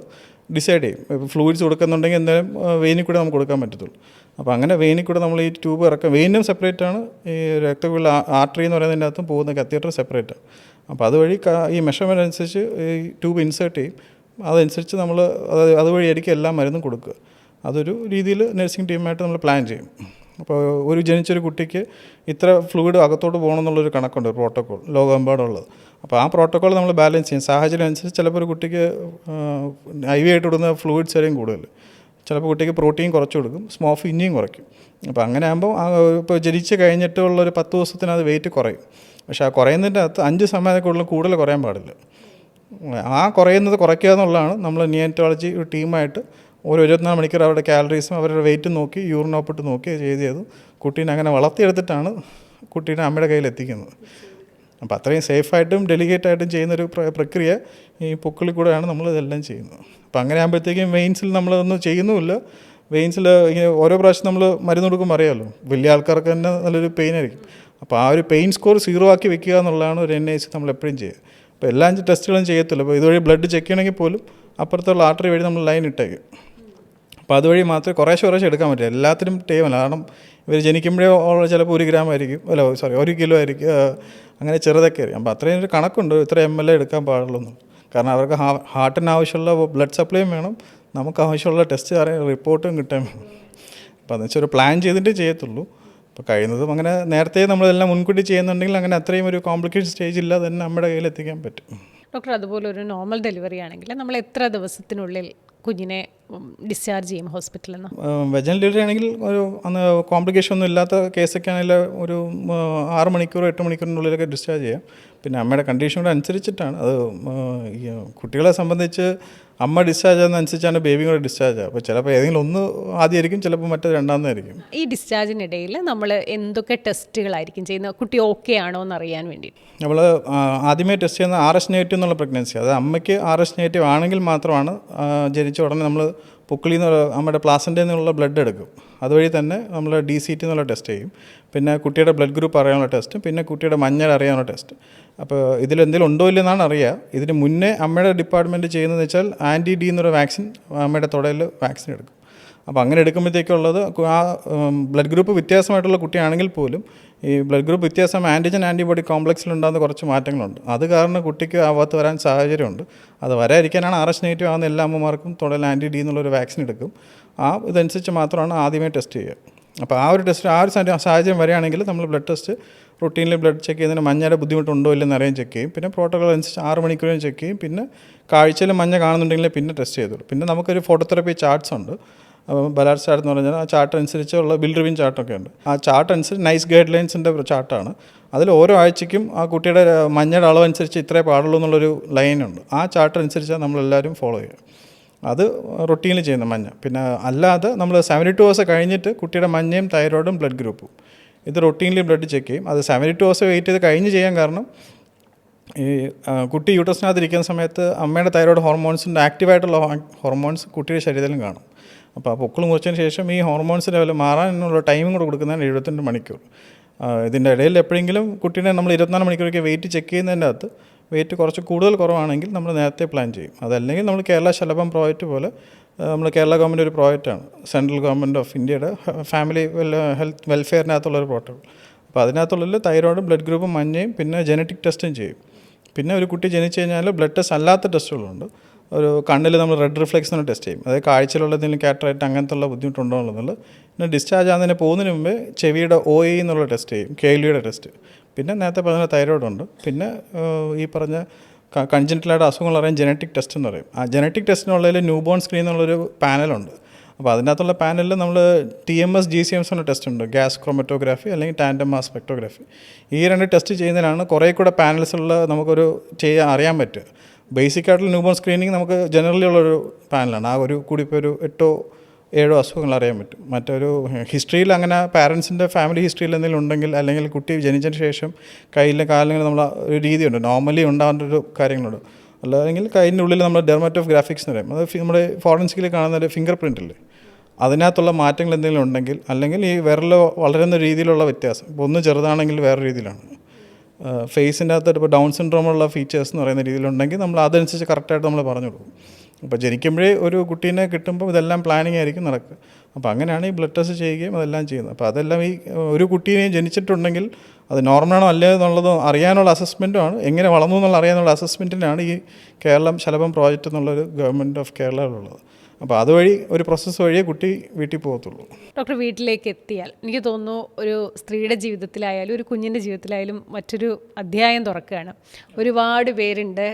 ഡിസൈഡ് ചെയ്യും. ഇപ്പോൾ ഫ്ലൂയിഡ്സ് കൊടുക്കുന്നുണ്ടെങ്കിൽ എന്തായാലും വെയിനിൽ കൂടെ നമുക്ക് കൊടുക്കാൻ പറ്റത്തുള്ളൂ. അപ്പോൾ അങ്ങനെ വെയിനിൽ കൂടെ നമ്മൾ ഈ ട്യൂബ് ഇറക്കാം. വെയിനും സെപ്പറേറ്റ് ആണ്, ഈ രക്തക്കുഴൽ ആർട്ടറി എന്ന് പറയുന്നതിൻ്റെ അകത്തും പോകുന്ന കത്തീറ്റർ സെപ്പറേറ്റ് ആണ്. അപ്പോൾ അതുവഴി ഈ മെഷർമെൻ്റ് അനുസരിച്ച് ഈ ട്യൂബ് ഇൻസേർട്ട് ചെയ്യും. അതനുസരിച്ച് നമ്മൾ അതുവഴിയായിരിക്കും എല്ലാ മരുന്നും കൊടുക്കുക. അതൊരു രീതിയിൽ നഴ്സിംഗ് ടീമായിട്ട് നമ്മൾ പ്ലാൻ ചെയ്യും. അപ്പോൾ ജനിച്ചൊരു കുട്ടിക്ക് ഇത്ര ഫ്ലൂയിഡ് അകത്തോട്ട് പോകണമെന്നുള്ളൊരു കണക്കുണ്ട് പ്രോട്ടോക്കോൾ ലോകമെമ്പാടുള്ളത്. അപ്പോൾ ആ പ്രോട്ടോക്കോൾ നമ്മൾ ബാലൻസ് ചെയ്യും. സാഹചര്യം അനുസരിച്ച് ചിലപ്പോൾ ഒരു കുട്ടിക്ക് IV ആയിട്ട് ഇടുന്ന ഫ്ലൂയിഡ്സ് വരെയും കൂടുതൽ, ചിലപ്പോൾ കുട്ടിക്ക് പ്രോട്ടീൻ കുറച്ച് കൊടുക്കും, സ്മോഫ് ഇനിയും കുറയ്ക്കും. അപ്പോൾ അങ്ങനെ ആകുമ്പോൾ ഇപ്പോൾ ജനിച്ച് കഴിഞ്ഞിട്ടുള്ളൊരു 10 ദിവസത്തിനത് വെയിറ്റ് കുറയും. പക്ഷേ ആ കുറയുന്നതിൻ്റെ അകത്ത് 5 സമയത്തേക്കുള്ളിൽ കൂടുതൽ കുറയാൻ പാടില്ല. ആ കുറയുന്നത് കുറയ്ക്കുക എന്നുള്ളതാണ് നമ്മൾ നിയോനറ്റോളജി ഒരു ടീമായിട്ട് ഓരോ 24 മണിക്കൂർ അവരുടെ കാലറീസും അവരുടെ വെയിറ്റും നോക്കി യൂറിൻ ഔട്ട്പുട്ട് നോക്കി ചെയ്ത് കുട്ടീനെ അങ്ങനെ വളർത്തിയെടുത്തിട്ടാണ് കുട്ടീനെ അമ്മയുടെ കയ്യിൽ എത്തിക്കുന്നത്. അപ്പോൾ അത്രയും സേഫായിട്ടും ഡെലിഗേറ്റായിട്ടും ചെയ്യുന്നൊരു പ്രക്രിയ ഈ പൊക്കിളിൽ കൂടെയാണ് നമ്മൾ ഇതെല്ലാം ചെയ്യുന്നത്. അപ്പോൾ അങ്ങനെ ആകുമ്പോഴത്തേക്കും വെയിൻസിൽ നമ്മളതൊന്നും ചെയ്യുന്നുമില്ല. വെയിൻസിൽ ഇങ്ങനെ ഓരോ പ്രാവശ്യം നമ്മൾ മരുന്ന് കൊടുക്കുമ്പോൾ അറിയാമല്ലോ, വലിയ ആൾക്കാർക്ക് തന്നെ നല്ലൊരു പെയിൻ ആയിരിക്കും. അപ്പോൾ ആ ഒരു പെയിൻ സ്കോർ 0 ആക്കി വെക്കുക എന്നുള്ളതാണ് ഒരു NIC നമ്മൾ എപ്പോഴും ചെയ്യുക. അപ്പോൾ എല്ലാ ടെസ്റ്റുകളും ചെയ്യത്തില്ല. അപ്പോൾ ഇതുവഴി ബ്ലഡ് ചെക്ക് ചെയ്യണമെങ്കിൽ പോലും അപ്പുറത്തുള്ള ആർട്ടറി വഴി നമ്മൾ ലൈൻ ഇട്ടേക്കും. അപ്പോൾ അതുവഴി മാത്രമേ കുറേശ്ശെ എടുക്കാൻ പറ്റൂ. എല്ലാത്തിനും ടൈമല്ല. കാരണം ഇവർ ജനിക്കുമ്പോഴേ ചിലപ്പോൾ 1 ഗ്രാം ആയിരിക്കും, 1 കിലോ ആയിരിക്കും, അങ്ങനെ ചെറുതൊക്കെ ആയിരിക്കും. അപ്പോൾ അത്രയും ഒരു കണക്കുണ്ട്, ഇത്ര ml എടുക്കാൻ പാടുള്ളൂ. കാരണം അവർക്ക് ഹാർട്ടിന് ആവശ്യമുള്ള ബ്ലഡ് സപ്ലൈയും വേണം, നമുക്ക് ആവശ്യമുള്ള ടെസ്റ്റ് റിപ്പോർട്ടും കിട്ടാൻ വേണം. അപ്പോൾ അതെന്ന് വെച്ചാൽ ഒരു പ്ലാൻ ചെയ്തിട്ടേ ചെയ്യത്തുള്ളൂ. അപ്പോൾ കഴിയുന്നതും അങ്ങനെ നേരത്തെ നമ്മളെല്ലാം മുൻകൂട്ടി ചെയ്യുന്നുണ്ടെങ്കിൽ അങ്ങനെ അത്രയും ഒരു കോംപ്ലിക്കേഷൻ സ്റ്റേജ് ഇല്ലാതെ തന്നെ നമ്മുടെ കയ്യിൽ എത്തിക്കാൻ പറ്റും. ഡോക്ടർ, അതുപോലെ ഒരു നോർമൽ ഡെലിവറി ആണെങ്കിൽ നമ്മൾ എത്ര ദിവസത്തിനുള്ളിൽ കുഞ്ഞിനെ ഡിസ്ചാർജ് ചെയ്യും ഹോസ്പിറ്റലിൽ നിന്ന്? വെജനൽ ഡെലിവറി ആണെങ്കിൽ ഒരു കോംപ്ലിക്കേഷൻ ഒന്നും ഇല്ലാത്ത കേസൊക്കെ ആണെങ്കിൽ ഒരു 6 മണിക്കൂർ 8 മണിക്കൂറിനുള്ളിലൊക്കെ ഡിസ്ചാർജ് ചെയ്യാം. പിന്നെ അമ്മയുടെ കണ്ടീഷൻ കൂടെ അനുസരിച്ചിട്ടാണ് അത്. കുട്ടികളെ സംബന്ധിച്ച് അമ്മ ഡിസ്ചാർജ് ചെയ്യുന്നതനുസരിച്ചാണ് ബേബി കൂടെ ഡിസ്ചാർജ് ആകുക. അപ്പോൾ ചിലപ്പോൾ ഏതെങ്കിലും ഒന്ന് ആദ്യമായിരിക്കും, ചിലപ്പോൾ മറ്റേത് രണ്ടാമതായിരിക്കും. ഈ ഡിസ്ചാർജിനിടയിൽ നമ്മൾ എന്തൊക്കെ ടെസ്റ്റുകളായിരിക്കും ചെയ്യുന്നത്, കുട്ടി ഓക്കെ ആണോ എന്ന് അറിയാൻ വേണ്ടി? നമ്മൾ ആദ്യമേ ടെസ്റ്റ് ചെയ്യുന്ന RH നെഗറ്റീവ് എന്നുള്ള പ്രഗ്നൻസി. അത് അമ്മയ്ക്ക് RH നെഗറ്റീവ് ആണെങ്കിൽ മാത്രമാണ് ജനിച്ച ഉടനെ നമ്മൾ പൊക്കിളിൽ നിന്ന് നമ്മുടെ പ്ലാസൻ്റയിൽ നിന്നുള്ള ബ്ലഡ് എടുക്കും. അതുവഴി തന്നെ നമ്മൾ DCT എന്നുള്ള ടെസ്റ്റ് ചെയ്യും. പിന്നെ കുട്ടിയുടെ ബ്ലഡ് ഗ്രൂപ്പ് അറിയാനുള്ള ടെസ്റ്റ്, പിന്നെ കുട്ടിയുടെ മഞ്ഞൾ അറിയാനുള്ള ടെസ്റ്റ്. അപ്പോൾ ഇതിലെന്തെങ്കിലും ഉണ്ടോ ഇല്ലെന്നാണ് അറിയുക. ഇതിന് മുന്നേ അമ്മയുടെ ഡിപ്പാർട്ട്മെൻറ്റ് ചെയ്യുന്നതെന്ന് വെച്ചാൽ ആൻറ്റി-D എന്നൊരു വാക്സിൻ അമ്മയുടെ തുടയിൽ വാക്സിൻ എടുക്കും. അപ്പോൾ അങ്ങനെ എടുക്കുമ്പോഴത്തേക്കുള്ളത് ആ ബ്ലഡ് ഗ്രൂപ്പ് വ്യത്യാസമായിട്ടുള്ള കുട്ടിയാണെങ്കിൽ പോലും ഈ ബ്ലഡ് ഗ്രൂപ്പ് വ്യത്യാസം ആൻറ്റിബോഡി കോംപ്ലക്സിലുണ്ടാകുന്ന കുറച്ച് മാറ്റങ്ങളുണ്ട്. അത് കാരണം കുട്ടിക്ക് ആവാത്ത വരാൻ സാഹചര്യമുണ്ട്. അത് വരാതിരിക്കാനാണ് RH നെഗറ്റീവ് ആകുന്ന എല്ലാ അമ്മമാർക്കും തുടയിൽ ആൻറ്റി-D എന്നുള്ളൊരു വാക്സിൻ എടുക്കും. ഇതനുസരിച്ച് മാത്രമാണ് ആദ്യമേ ടെസ്റ്റ് ചെയ്യുക. അപ്പോൾ ആ ഒരു സാഹചര്യം വരികയാണെങ്കിൽ നമ്മൾ ബ്ലഡ് ടെസ്റ്റ് റൊട്ടീനിൽ ബ്ലഡ് ചെക്ക് ചെയ്യുന്നതിന് മഞ്ഞയുടെ ബുദ്ധിമുട്ടുണ്ടോ ഇല്ലെന്ന് അറിയാൻ ചെക്ക് ചെയ്യും. പിന്നെ പ്രോട്ടോക്കോൾ അനുസരിച്ച് 6 മണിക്കൂറിന് ചെക്ക് ചെയ്യും. പിന്നെ കാഴ്ചയിൽ മഞ്ഞ കാണുന്നുണ്ടെങ്കിൽ പിന്നെ ടെസ്റ്റ് ചെയ്തോളൂ. പിന്നെ നമുക്കൊരു ഫോട്ടോതെറാപ്പി ചാർട്ട്സ് ഉണ്ട്. ബലാർസ് ചാർട്ട് എന്ന് പറഞ്ഞാൽ ആ ചാർട്ട് അനുസരിച്ചുള്ള ബിൽഡ്രിവിൻ ചാർട്ടൊക്കെ ഉണ്ട്. ആ ചാർട്ട് അനുസരിച്ച് NICE ഗൈഡ് ലൈൻസിൻ്റെ ചാർട്ടാണ്. അതിൽ ഓരോ ആഴ്ചയ്ക്കും ആ കുട്ടിയുടെ മഞ്ഞയുടെ അളവനുസരിച്ച് ഇത്രേ പാടുള്ളൂ എന്നുള്ളൊരു ലൈനുണ്ട്. ആ ചാർട്ട് അനുസരിച്ചാണ് നമ്മളെല്ലാവരും ഫോളോ ചെയ്യുക. അത് റൊട്ടീനിൽ ചെയ്യുന്ന മഞ്ഞ. പിന്നെ അല്ലാതെ നമ്മൾ 72 hours കഴിഞ്ഞിട്ട് കുട്ടിയുടെ മഞ്ഞയും തൈറോയിഡും ബ്ലഡ് ഗ്രൂപ്പും ഇത് റൊട്ടീനിൽ ബ്ലഡ് ചെക്ക് ചെയ്യും. അത് 72 hours വെയിറ്റ് ചെയ്ത് കഴിഞ്ഞ് ചെയ്യാൻ കാരണം ഈ കുട്ടി യൂട്രസിനകത്തിരിക്കുന്ന സമയത്ത് അമ്മയുടെ തൈറോയിഡ് ഹോർമോൺസിൻ്റെ ആക്റ്റീവായിട്ടുള്ള ഹോർമോൺസ് കുട്ടിയുടെ ശരീരത്തിലും കാണും. അപ്പോൾ ആ പൊക്കിൾ മുറിച്ചതിന് ശേഷം ഈ ഹോർമോൺസ് ലെവൽ മാറാനുള്ള ടൈമും കൂടെ കൊടുക്കുന്നതാണ് 72 മണിക്കൂർ. ഇതിൻ്റെ ഇടയിൽ എപ്പോഴെങ്കിലും കുട്ടീനെ നമ്മൾ 24 മണിക്കൂറൊക്കെ വെയിറ്റ് ചെക്ക് ചെയ്യുന്നതിൻ്റെ അകത്ത് വെയിറ്റ് കുറച്ച് കുറവാണെങ്കിൽ നമ്മൾ നേരത്തെ പ്ലാൻ ചെയ്യും. അതല്ലെങ്കിൽ നമ്മൾ കേരള ശലഭം പ്രോജക്റ്റ് പോലെ നമ്മൾ കേരള ഗവൺമെൻറ് ഒരു പ്രോജക്റ്റാണ്, സെൻട്രൽ ഗവൺമെൻറ് ഓഫ് ഇന്ത്യയുടെ ഫാമിലി ഹെൽത്ത് വെൽഫെയറിനകത്തുള്ളൊരു പ്രോട്ടോക്കോൾ. അപ്പോൾ അതിനകത്തുള്ളിൽ തൈറോയിഡും ബ്ലഡ് ഗ്രൂപ്പും മഞ്ഞയും പിന്നെ ജനറ്റിക് ടെസ്റ്റും ചെയ്യും. പിന്നെ ഒരു കുട്ടി ജനിച്ചു കഴിഞ്ഞാൽ ബ്ലഡ് ടെസ്റ്റ് അല്ലാത്ത ടെസ്റ്റുകളുണ്ട്. ഒരു കണ്ണിൽ നമ്മൾ റെഡ് റിഫ്ലെക്സ് എന്ന് ടെസ്റ്റ് ചെയ്യും. അതായത് കാഴ്ചയിലുള്ള എന്തെങ്കിലും കാറ്ററായിട്ട് അങ്ങനത്തെ ഉള്ള ബുദ്ധിമുട്ടുണ്ടോ എന്നുള്ളത്. പിന്നെ ഡിസ്ചാർജ് ആകുന്നതിന് പോകുന്നതിന് മുമ്പേ ചെവിയുടെ OE എന്നുള്ള ടെസ്റ്റ് ചെയ്യും, കേൾവിയുടെ ടെസ്റ്റ്. പിന്നെ നേരത്തെ പറഞ്ഞ തൈറോയിഡുണ്ട്. പിന്നെ ഈ പറഞ്ഞ കൺജനിറ്റലായിട്ട് അസുഖങ്ങൾ അറിയാൻ ജനറ്റിക് ടെസ്റ്റ് എന്ന് പറയും. ആ ജനറ്റിക് ടെസ്റ്റിനുള്ളതിൽ ന്യൂബോൺ സ്ക്രീൻ എന്നുള്ളൊരു പാനലുണ്ട്. അപ്പോൾ അതിനകത്തുള്ള പാനലിൽ നമ്മൾ TMS GCMS എന്ന ടെസ്റ്റ് ഉണ്ട്, ഗ്യാസ് ക്രോമറ്റോഗ്രാഫി അല്ലെങ്കിൽ ടാൻഡം മാസ് സ്പെക്ട്രോഗ്രാഫി. ഈ 2 ടെസ്റ്റ് ചെയ്യുന്നതിനാണ് കുറേ കൂടെ പാനൽസുള്ള നമുക്കൊരു അറിയാൻ പറ്റുക. ബേസിക്കായിട്ടുള്ള ന്യൂബോൺ സ്ക്രീനിങ് നമുക്ക് ജനറലി ഉള്ളൊരു പാനലാണ്. ആ ഒരു കൂടി ഇപ്പോൾ ഒരു 8-7 അസുഖങ്ങൾ അറിയാൻ പറ്റും. മറ്റൊരു ഹിസ്റ്ററിയിൽ അങ്ങനെ പാരൻസിൻ്റെ ഫാമിലി ഹിസ്റ്ററിയിൽ എന്തെങ്കിലും ഉണ്ടെങ്കിൽ അല്ലെങ്കിൽ കുട്ടി ജനിച്ചതിന് ശേഷം കയ്യിലെ കാലിൽ നമ്മൾ ഒരു രീതിയുണ്ട്, നോർമലി ഉണ്ടാകേണ്ട ഒരു കാര്യങ്ങളുണ്ട്. അല്ലെങ്കിൽ കയ്യിൻ്റെ ഉള്ളിൽ നമ്മൾ ഡെർമറ്റോഗ്രാഫിക്സ് എന്ന് പറയും. അത് നമ്മുടെ ഫോറൻസിക്കിൽ കാണുന്ന ഒരു ഫിംഗർ പ്രിൻ്റില്ലേ, അതിനകത്തുള്ള മാറ്റങ്ങൾ എന്തെങ്കിലും ഉണ്ടെങ്കിൽ, അല്ലെങ്കിൽ ഈ വിരൽ വളരുന്ന രീതിയിലുള്ള വ്യത്യാസം, ഇപ്പോൾ ഒന്ന് ചെറുതാണെങ്കിൽ വേറെ രീതിയിലാണ്, ഫേസിൻ്റെ അകത്ത് ഇപ്പോൾ ഡൗൺ സിൻഡ്രോമുള്ള ഫീച്ചേഴ്സ് എന്ന് പറയുന്ന രീതിയിലുണ്ടെങ്കിൽ നമ്മൾ അതനുസരിച്ച് കറക്റ്റായിട്ട് നമ്മൾ പറഞ്ഞു കൊടുക്കും. അപ്പോൾ ജനിക്കുമ്പോഴേ ഒരു കുട്ടീനെ കിട്ടുമ്പോൾ ഇതെല്ലാം പ്ലാനിങ് ആയിരിക്കും നടക്കുക. അപ്പോൾ അങ്ങനെയാണ് ഈ ബ്ലഡ് ടെസ്റ്റ് ചെയ്യുകയും അതെല്ലാം ചെയ്യുന്നത്. അപ്പോൾ അതെല്ലാം ഈ ഒരു കുട്ടീനെ ജനിച്ചിട്ടുണ്ടെങ്കിൽ അത് നോർമലാണോ അല്ലേ എന്നുള്ളത് അറിയാനുള്ള അസസ്മെൻറ്റുമാണ്, എങ്ങനെ വളർന്നു എന്നുള്ള അറിയാനുള്ള അസസ്മെൻറ്റിനാണ് ഈ കേരളം ശലഭം പ്രോജക്റ്റ് എന്നുള്ളൊരു ഗവൺമെൻറ് ഓഫ് കേരളയിലുള്ളത്. അപ്പോൾ അതുവഴി ഒരു പ്രോസസ്സ് വഴിയേ കുട്ടി വീട്ടിൽ പോകത്തുള്ളൂ. ഡോക്ടർ വീട്ടിലേക്ക് എത്തിയാൽ എനിക്ക് തോന്നുന്നു ഒരു സ്ത്രീയുടെ ജീവിതത്തിലായാലും ഒരു കുഞ്ഞിൻ്റെ ജീവിതത്തിലായാലും മറ്റൊരു അധ്യായം തുറക്കുകയാണ്. ഒരുപാട് പേരുണ്ട്,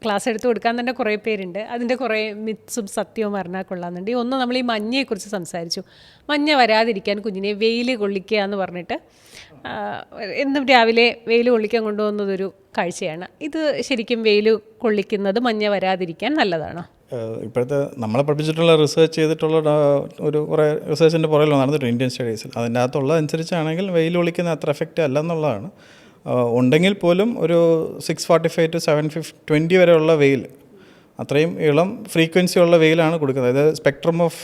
ക്ലാസ് എടുത്ത് കൊടുക്കാൻ തന്നെ കുറേ പേരുണ്ട്. അതിൻ്റെ കുറേ മിത്സും സത്യവും അറിഞ്ഞാൽ കൊള്ളാമെന്നുണ്ട്. ഒന്ന് നമ്മൾ ഈ മഞ്ഞയെക്കുറിച്ച് സംസാരിച്ചു. മഞ്ഞ വരാതിരിക്കാൻ കുഞ്ഞിനെ വെയിൽ കൊള്ളിക്കുക എന്ന് പറഞ്ഞിട്ട് എന്നും രാവിലെ വെയിൽ കൊള്ളിക്കാൻ കൊണ്ടുപോകുന്നതൊരു കാഴ്ചയാണ്. ഇത് ശരിക്കും വെയിൽ കൊള്ളിക്കുന്നത് മഞ്ഞ വരാതിരിക്കാൻ നല്ലതാണോ? ഇപ്പോഴത്തെ നമ്മളെ പഠിപ്പിച്ചിട്ടുള്ള റിസർച്ച് ചെയ്തിട്ടുള്ള ഒരു കുറേ റിസർച്ചിൻ്റെ പുറകിൽ നടന്നിട്ടുണ്ട് ഇന്ത്യൻ സ്റ്റഡീസിൽ. അതിൻ്റെ അകത്തുള്ള അനുസരിച്ചാണെങ്കിൽ വെയിൽ ഒളിക്കുന്ന അത്ര എഫക്റ്റ് അല്ല എന്നുള്ളതാണ്. ഉണ്ടെങ്കിൽ പോലും ഒരു 6:45 to 7:20 വരെയുള്ള വെയിൽ, അത്രയും ഇളം ഫ്രീക്വൻസി ഉള്ള വെയിലാണ് കൊടുക്കുന്നത്. അതായത് സ്പെക്ട്രം ഓഫ്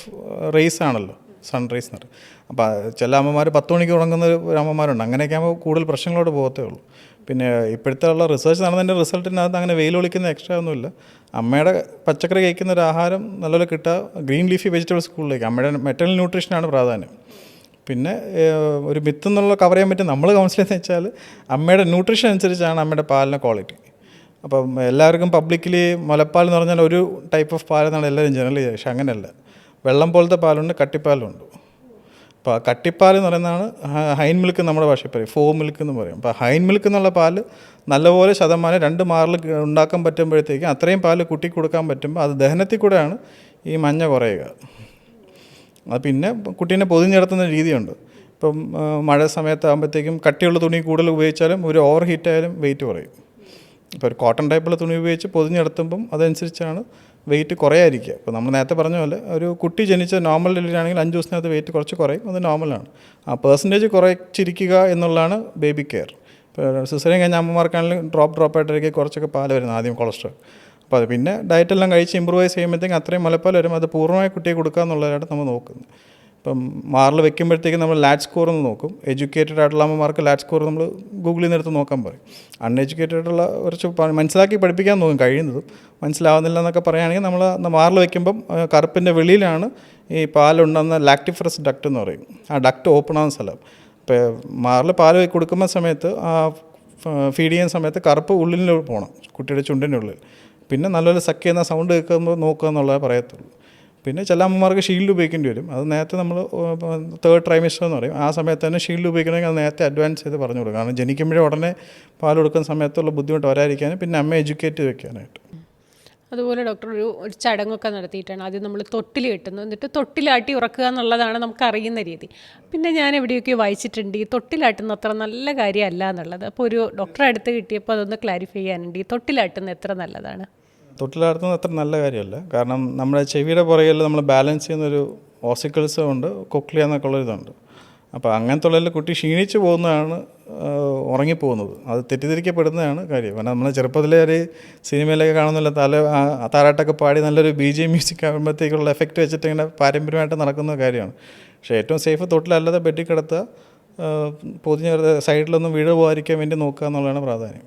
റേസ് ആണല്ലോ സൺ റേസ് എന്ന് പറയും. അപ്പോൾ ചില അമ്മമാർ 10 മണിക്ക് ഉറങ്ങുന്ന ഒരു അമ്മമാരുണ്ട്. അങ്ങനെയൊക്കെ ആകുമ്പോൾ കൂടുതൽ പ്രശ്നങ്ങളോട് പോകത്തേ ഉള്ളൂ. പിന്നെ ഇപ്പോഴത്തെ ഉള്ള റിസർച്ച് നടന്നതിൻ്റെ റിസൾട്ടിനകത്ത് അങ്ങനെ വെയിൽ ഒളിക്കുന്ന എക്സ്ട്രാ ഒന്നുമില്ല. അമ്മയുടെ പച്ചക്കറി കഴിക്കുന്ന ഒരു ആഹാരം നല്ലപോലെ കിട്ടുക, ഗ്രീൻ ലീഫി വെജിറ്റബിൾസ് സ്കൂളിലേക്ക്, അമ്മയുടെ മെറ്റൽ ന്യൂട്രീഷനാണ് പ്രാധാന്യം. പിന്നെ ഒരു മിത്ത് എന്നുള്ള കവർ ചെയ്യാൻ പറ്റും നമ്മൾ കൗൺസിൽ ചെയ്യുന്നത് വെച്ചാൽ അമ്മയുടെ ന്യൂട്രീഷൻ അനുസരിച്ചാണ് അമ്മയുടെ പാലിൻ്റെ ക്വാളിറ്റി. അപ്പം എല്ലാവർക്കും പബ്ലിക്കലി മുലപ്പാൽ എന്ന് പറഞ്ഞാൽ ഒരു ടൈപ്പ് ഓഫ് പാലെന്നാണ് എല്ലാവരും ജനറലി, പക്ഷെ അങ്ങനെയല്ല. വെള്ളം പോലത്തെ പാലുണ്ട്, കട്ടിപ്പാലുണ്ട്. അപ്പോൾ കട്ടിപ്പാൽ എന്ന് പറയുന്നതാണ് ഹൈൻ മിൽക്ക്, നമ്മുടെ ഭാഷയിൽ പറയും ഫോ മിൽക്ക് എന്ന് പറയും. അപ്പോൾ ഹൈൻ മിൽക്ക് എന്നുള്ള പാല് നല്ലപോലെ ശതമാനം 2 മാറിൽ ഉണ്ടാക്കാൻ പറ്റുമ്പോഴത്തേക്കും അത്രയും പാല് കുട്ടിക്ക് കൊടുക്കാൻ പറ്റുമ്പോൾ അത് ദഹനത്തിൽ കൂടെയാണ് ഈ മഞ്ഞ കുറയുക. അത് പിന്നെ കുട്ടീനെ പൊതിഞ്ഞെടുത്തുന്ന രീതിയുണ്ട്. ഇപ്പം മഴ സമയത്താകുമ്പോഴത്തേക്കും കട്ടിയുള്ള തുണി കൂടുതൽ ഉപയോഗിച്ചാലും ഒരു ഓവർ ഹീറ്റായാലും വെയിറ്റ് കുറയും. ഇപ്പോൾ ഒരു കോട്ടൺ ടൈപ്പുള്ള തുണി ഉപയോഗിച്ച് പൊതിഞ്ഞെടുത്തുമ്പം അതനുസരിച്ചാണ് വെയിറ്റ് കുറയാതിരിക്കുക. ഇപ്പോൾ നമ്മൾ നേരത്തെ പറഞ്ഞ പോലെ ഒരു കുട്ടി ജനിച്ച നോർമൽ ഡെലിവറി ആണെങ്കിൽ 5 ദിവസത്തിനകത്ത് വെയിറ്റ് കുറച്ച് കുറയും, അത് നോർമലാണ്. ആ പെർസെൻറ്റേജ് കുറച്ചിരിക്കുക എന്നുള്ളതാണ് ബേബി കെയർ. ഇപ്പോൾ സിസേറിയൻ കഴിഞ്ഞ അമ്മമാർക്കാണെങ്കിലും ഡ്രോപ്പായിട്ടിരിക്കുക കുറച്ചൊക്കെ പാല് വരുന്നത് ആദ്യം കൊളസ്ട്രോൾ. അപ്പോൾ അത് പിന്നെ ഡയറ്റെല്ലാം കഴിച്ച് ഇമ്പ്രൂവൈസ് ചെയ്യുമ്പോഴത്തേക്കും അത്രയും മുലപ്പാൽ വരും. അത് പൂർണ്ണമായി കുട്ടിയെ കൊടുക്കുക എന്നുള്ളതാണ് നമ്മൾ നോക്കുന്നത്. ഇപ്പം മാറിൽ വെക്കുമ്പോഴത്തേക്കും നമ്മൾ ലാറ്റ് സ്കോർ എന്ന് നോക്കും. എഡ്യൂക്കേറ്റഡ് ആയിട്ടുള്ള അമ്മമാർക്ക് ലാറ്റ് സ്കോർ നമ്മൾ ഗൂഗിളിൽ നിന്ന് എടുത്ത് നോക്കാൻ പറയും. അൺഎഡ്യൂക്കേറ്റഡ് ആയിട്ടുള്ള കുറച്ച് മനസ്സിലാക്കി പഠിപ്പിക്കാൻ നോക്കും, കഴിയുന്നതും മനസ്സിലാവുന്നില്ല എന്നൊക്കെ പറയുകയാണെങ്കിൽ നമ്മൾ മാറിൽ വെക്കുമ്പം കറുപ്പിൻ്റെ വെളിയിലാണ് ഈ പാലുണ്ടെന്ന ലാക്ടിഫറസ് ഡക്റ്റ് എന്ന് പറയും. ആ ഡക്റ്റ് ഓപ്പൺ ആവുന്ന സ്ഥലം. ഇപ്പോൾ മാറിൽ പാൽ കൊടുക്കുന്ന സമയത്ത് ആ ഫീഡ് ചെയ്യുന്ന സമയത്ത് കറുപ്പ് ഉള്ളിൽ പോകണം, കുട്ടിയുടെ ചുണ്ടിൻ്റെ ഉള്ളിൽ. പിന്നെ നല്ലപോലെ സക്ക് ചെയ്യുന്ന സൗണ്ട് കേൾക്കുമ്പോൾ നോക്കുക എന്നുള്ളതേ പറയത്തുള്ളൂ. പിന്നെ ചില അമ്മമാർക്ക് ഷീൽഡ് ഉപയോഗിക്കേണ്ടി വരും. അത് നേരത്തെ നമ്മൾ 3rd ട്രൈമിസ്റ്റർ എന്ന് പറയും. ആ സമയത്ത് തന്നെ ഷീൽഡ് ഉപയോഗിക്കണമെങ്കിൽ അത് നേരത്തെ അഡ്വാൻസ് ചെയ്ത് പറഞ്ഞു കൊടുക്കും. കാരണം ജനിക്കുമ്പോഴേ ഉടനെ പാൽ കൊടുക്കുന്ന സമയത്തുള്ള ബുദ്ധിമുട്ട് വരാതിരിക്കാനും പിന്നെ അമ്മയെ എഡ്യൂക്കേറ്റ് ചെയ്ത് വെക്കാനായിട്ട്. അതുപോലെ ഡോക്ടർ ഒരു ചടങ്ങൊക്കെ നടത്തിയിട്ടാണ് ആദ്യം നമ്മൾ തൊട്ടിൽ കെട്ടുന്നു, എന്നിട്ട് തൊട്ടിലാട്ടി ഉറക്കുക എന്നുള്ളതാണ് നമുക്കറിയുന്ന രീതി. പിന്നെ ഞാൻ എവിടെയൊക്കെ വായിച്ചിട്ടുണ്ട് ഈ തൊട്ടിലാട്ടുന്ന അത്ര നല്ല കാര്യമല്ല എന്നുള്ളത്. അപ്പോൾ ഒരു ഡോക്ടറെ അടുത്ത് കിട്ടിയപ്പോൾ അതൊന്ന് ക്ലാരിഫൈ ചെയ്യാനുണ്ട്. ഈ തൊട്ടിലാട്ടുന്ന എത്ര നല്ലതാണ്? തൊട്ടിലാടുന്നത് അത്ര നല്ല കാര്യമല്ല. കാരണം നമ്മുടെ ചെവിയുടെ പുറകിൽ നമ്മൾ ബാലൻസ് ചെയ്യുന്നൊരു ഓസിക്കിൾസ് ഉണ്ട്, കൊക്ലിയ എന്നൊക്കെ ഉള്ളൊരിതുണ്ട്. അപ്പോൾ അങ്ങനത്തെ ഉള്ളതിൽ കുട്ടി ക്ഷീണിച്ച് പോകുന്നതാണ് ഉറങ്ങിപ്പോകുന്നത്. അത് തെറ്റിദ്ധരിക്കപ്പെടുന്നതാണ് കാര്യം. കാരണം നമ്മൾ ചെറുപ്പത്തിലെ ഒരു സിനിമയിലൊക്കെ കാണുന്നില്ല, താരാട്ടൊക്കെ പാടി നല്ലൊരു BGM മ്യൂസിക് ആകുമ്പോഴത്തേക്കുള്ള എഫക്റ്റ് വെച്ചിട്ട് ഇങ്ങനെ പാരമ്പര്യമായിട്ട് നടക്കുന്ന കാര്യമാണ്. പക്ഷേ ഏറ്റവും സേഫ് തൊട്ടിലല്ലാതെ ബെഡിൽ കിടത്തുക, പൊതിഞ്ഞ് സൈഡിലൊന്നും വീട് പോകാതിരിക്കാൻ വേണ്ടി നോക്കുക എന്നുള്ളതാണ് പ്രാധാന്യം.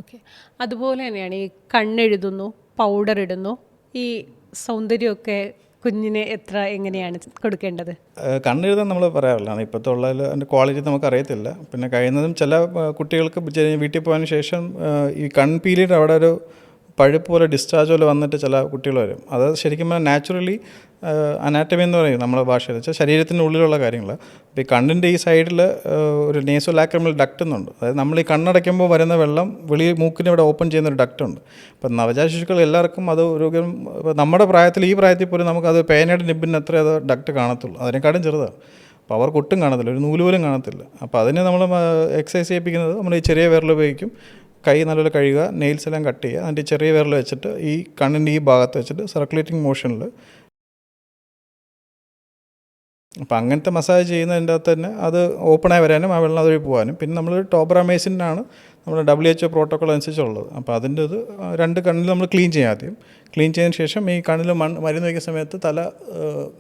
ഓക്കെ. അതുപോലെ തന്നെയാണ് ഈ കണ്ണെഴുതുന്നു, പൗഡർ ഇടുന്നു, ഈ സൗന്ദര്യമൊക്കെ കുഞ്ഞിന് എങ്ങനെയാണ് കൊടുക്കേണ്ടത്? കണ്ണെഴുതാൻ നമ്മൾ പറയാറില്ലാണ്. ഇപ്പോഴത്തെ ഉള്ളതിൽ അതിൻ്റെ ക്വാളിറ്റി നമുക്ക് അറിയത്തില്ല. പിന്നെ കഴിയുന്നതും ചില കുട്ടികൾക്ക് വീട്ടിൽ പോയതിന് ശേഷം ഈ കൺപീലിയുടെ അവിടെ ഒരു പഴുപ്പ് പോലെ ഡിസ്ചാർജ് പോലെ വന്നിട്ട് ചില കുട്ടികൾ വരും. അത് ശരിക്കും പറഞ്ഞാൽ നാച്ചുറലി അനാറ്റമി എന്ന് പറയും നമ്മുടെ ഭാഷയിൽ വെച്ചാൽ ശരീരത്തിൻ്റെ ഉള്ളിലുള്ള കാര്യങ്ങൾ. അപ്പോൾ ഈ കണ്ണിൻ്റെ ഈ സൈഡിൽ ഒരു നേസോ ലാക്രിമൽ ഡക്റ്റ് എന്നുണ്ട്. അതായത് നമ്മൾ ഈ കണ്ണടയ്ക്കുമ്പോൾ വരുന്ന വെള്ളം മൂക്കിന് ഇവിടെ ഓപ്പൺ ചെയ്യുന്നൊരു ഡക്റ്റ് ഉണ്ട്. അപ്പം നവജാത ശിശുക്കൾ എല്ലാവർക്കും അത് നമ്മുടെ പ്രായത്തിൽ ഈ പ്രായത്തിൽ പോലും നമുക്കത് പേനയുടെ നിബിന് അത്രേ അത് ഡക്റ്റ് കാണത്തുള്ളൂ, അതിനെക്കാളും ചെറുതാണ്. അപ്പോൾ അവർക്ക് ഒട്ടും കാണത്തില്ല, ഒരു നൂല് പോലും കാണത്തില്ല. അപ്പോൾ അതിന് നമ്മൾ എക്സസൈസ് ചെയ്യിപ്പിക്കുന്നത് നമ്മൾ ഈ ചെറിയ വിരൽ ഉപയോഗിക്കും. കൈ നല്ലപോലെ കഴുകുക, നെയിൽസ് എല്ലാം കട്ട് ചെയ്യുക, അതിൻ്റെ ചെറിയ വിരൽ വെച്ചിട്ട് ഈ കണ്ണിൻ്റെ ഈ ഭാഗത്ത് വെച്ചിട്ട് സർക്കുലേറ്റിംഗ് മോഷനിൽ. അപ്പോൾ അങ്ങനത്തെ മസാജ് ചെയ്യുന്നതിൻ്റെ അകത്ത് തന്നെ അത് ഓപ്പണായി വരാനും ആ വെള്ളം അതുവഴി പോകാനും. പിന്നെ നമ്മൾ ടോബ്രാമേസിനാണ് നമ്മുടെ WHO പ്രോട്ടോക്കോൾ അനുസരിച്ചുള്ളത്. അപ്പോൾ അതിൻ്റെ ഇത് 2 കണ്ണിൽ നമ്മൾ ക്ലീൻ ചെയ്യാം. ആദ്യം ക്ലീൻ ചെയ്തതിന് ശേഷം ഈ കണ്ണിൽ മരുന്ന് വയ്ക്കുന്ന സമയത്ത് തല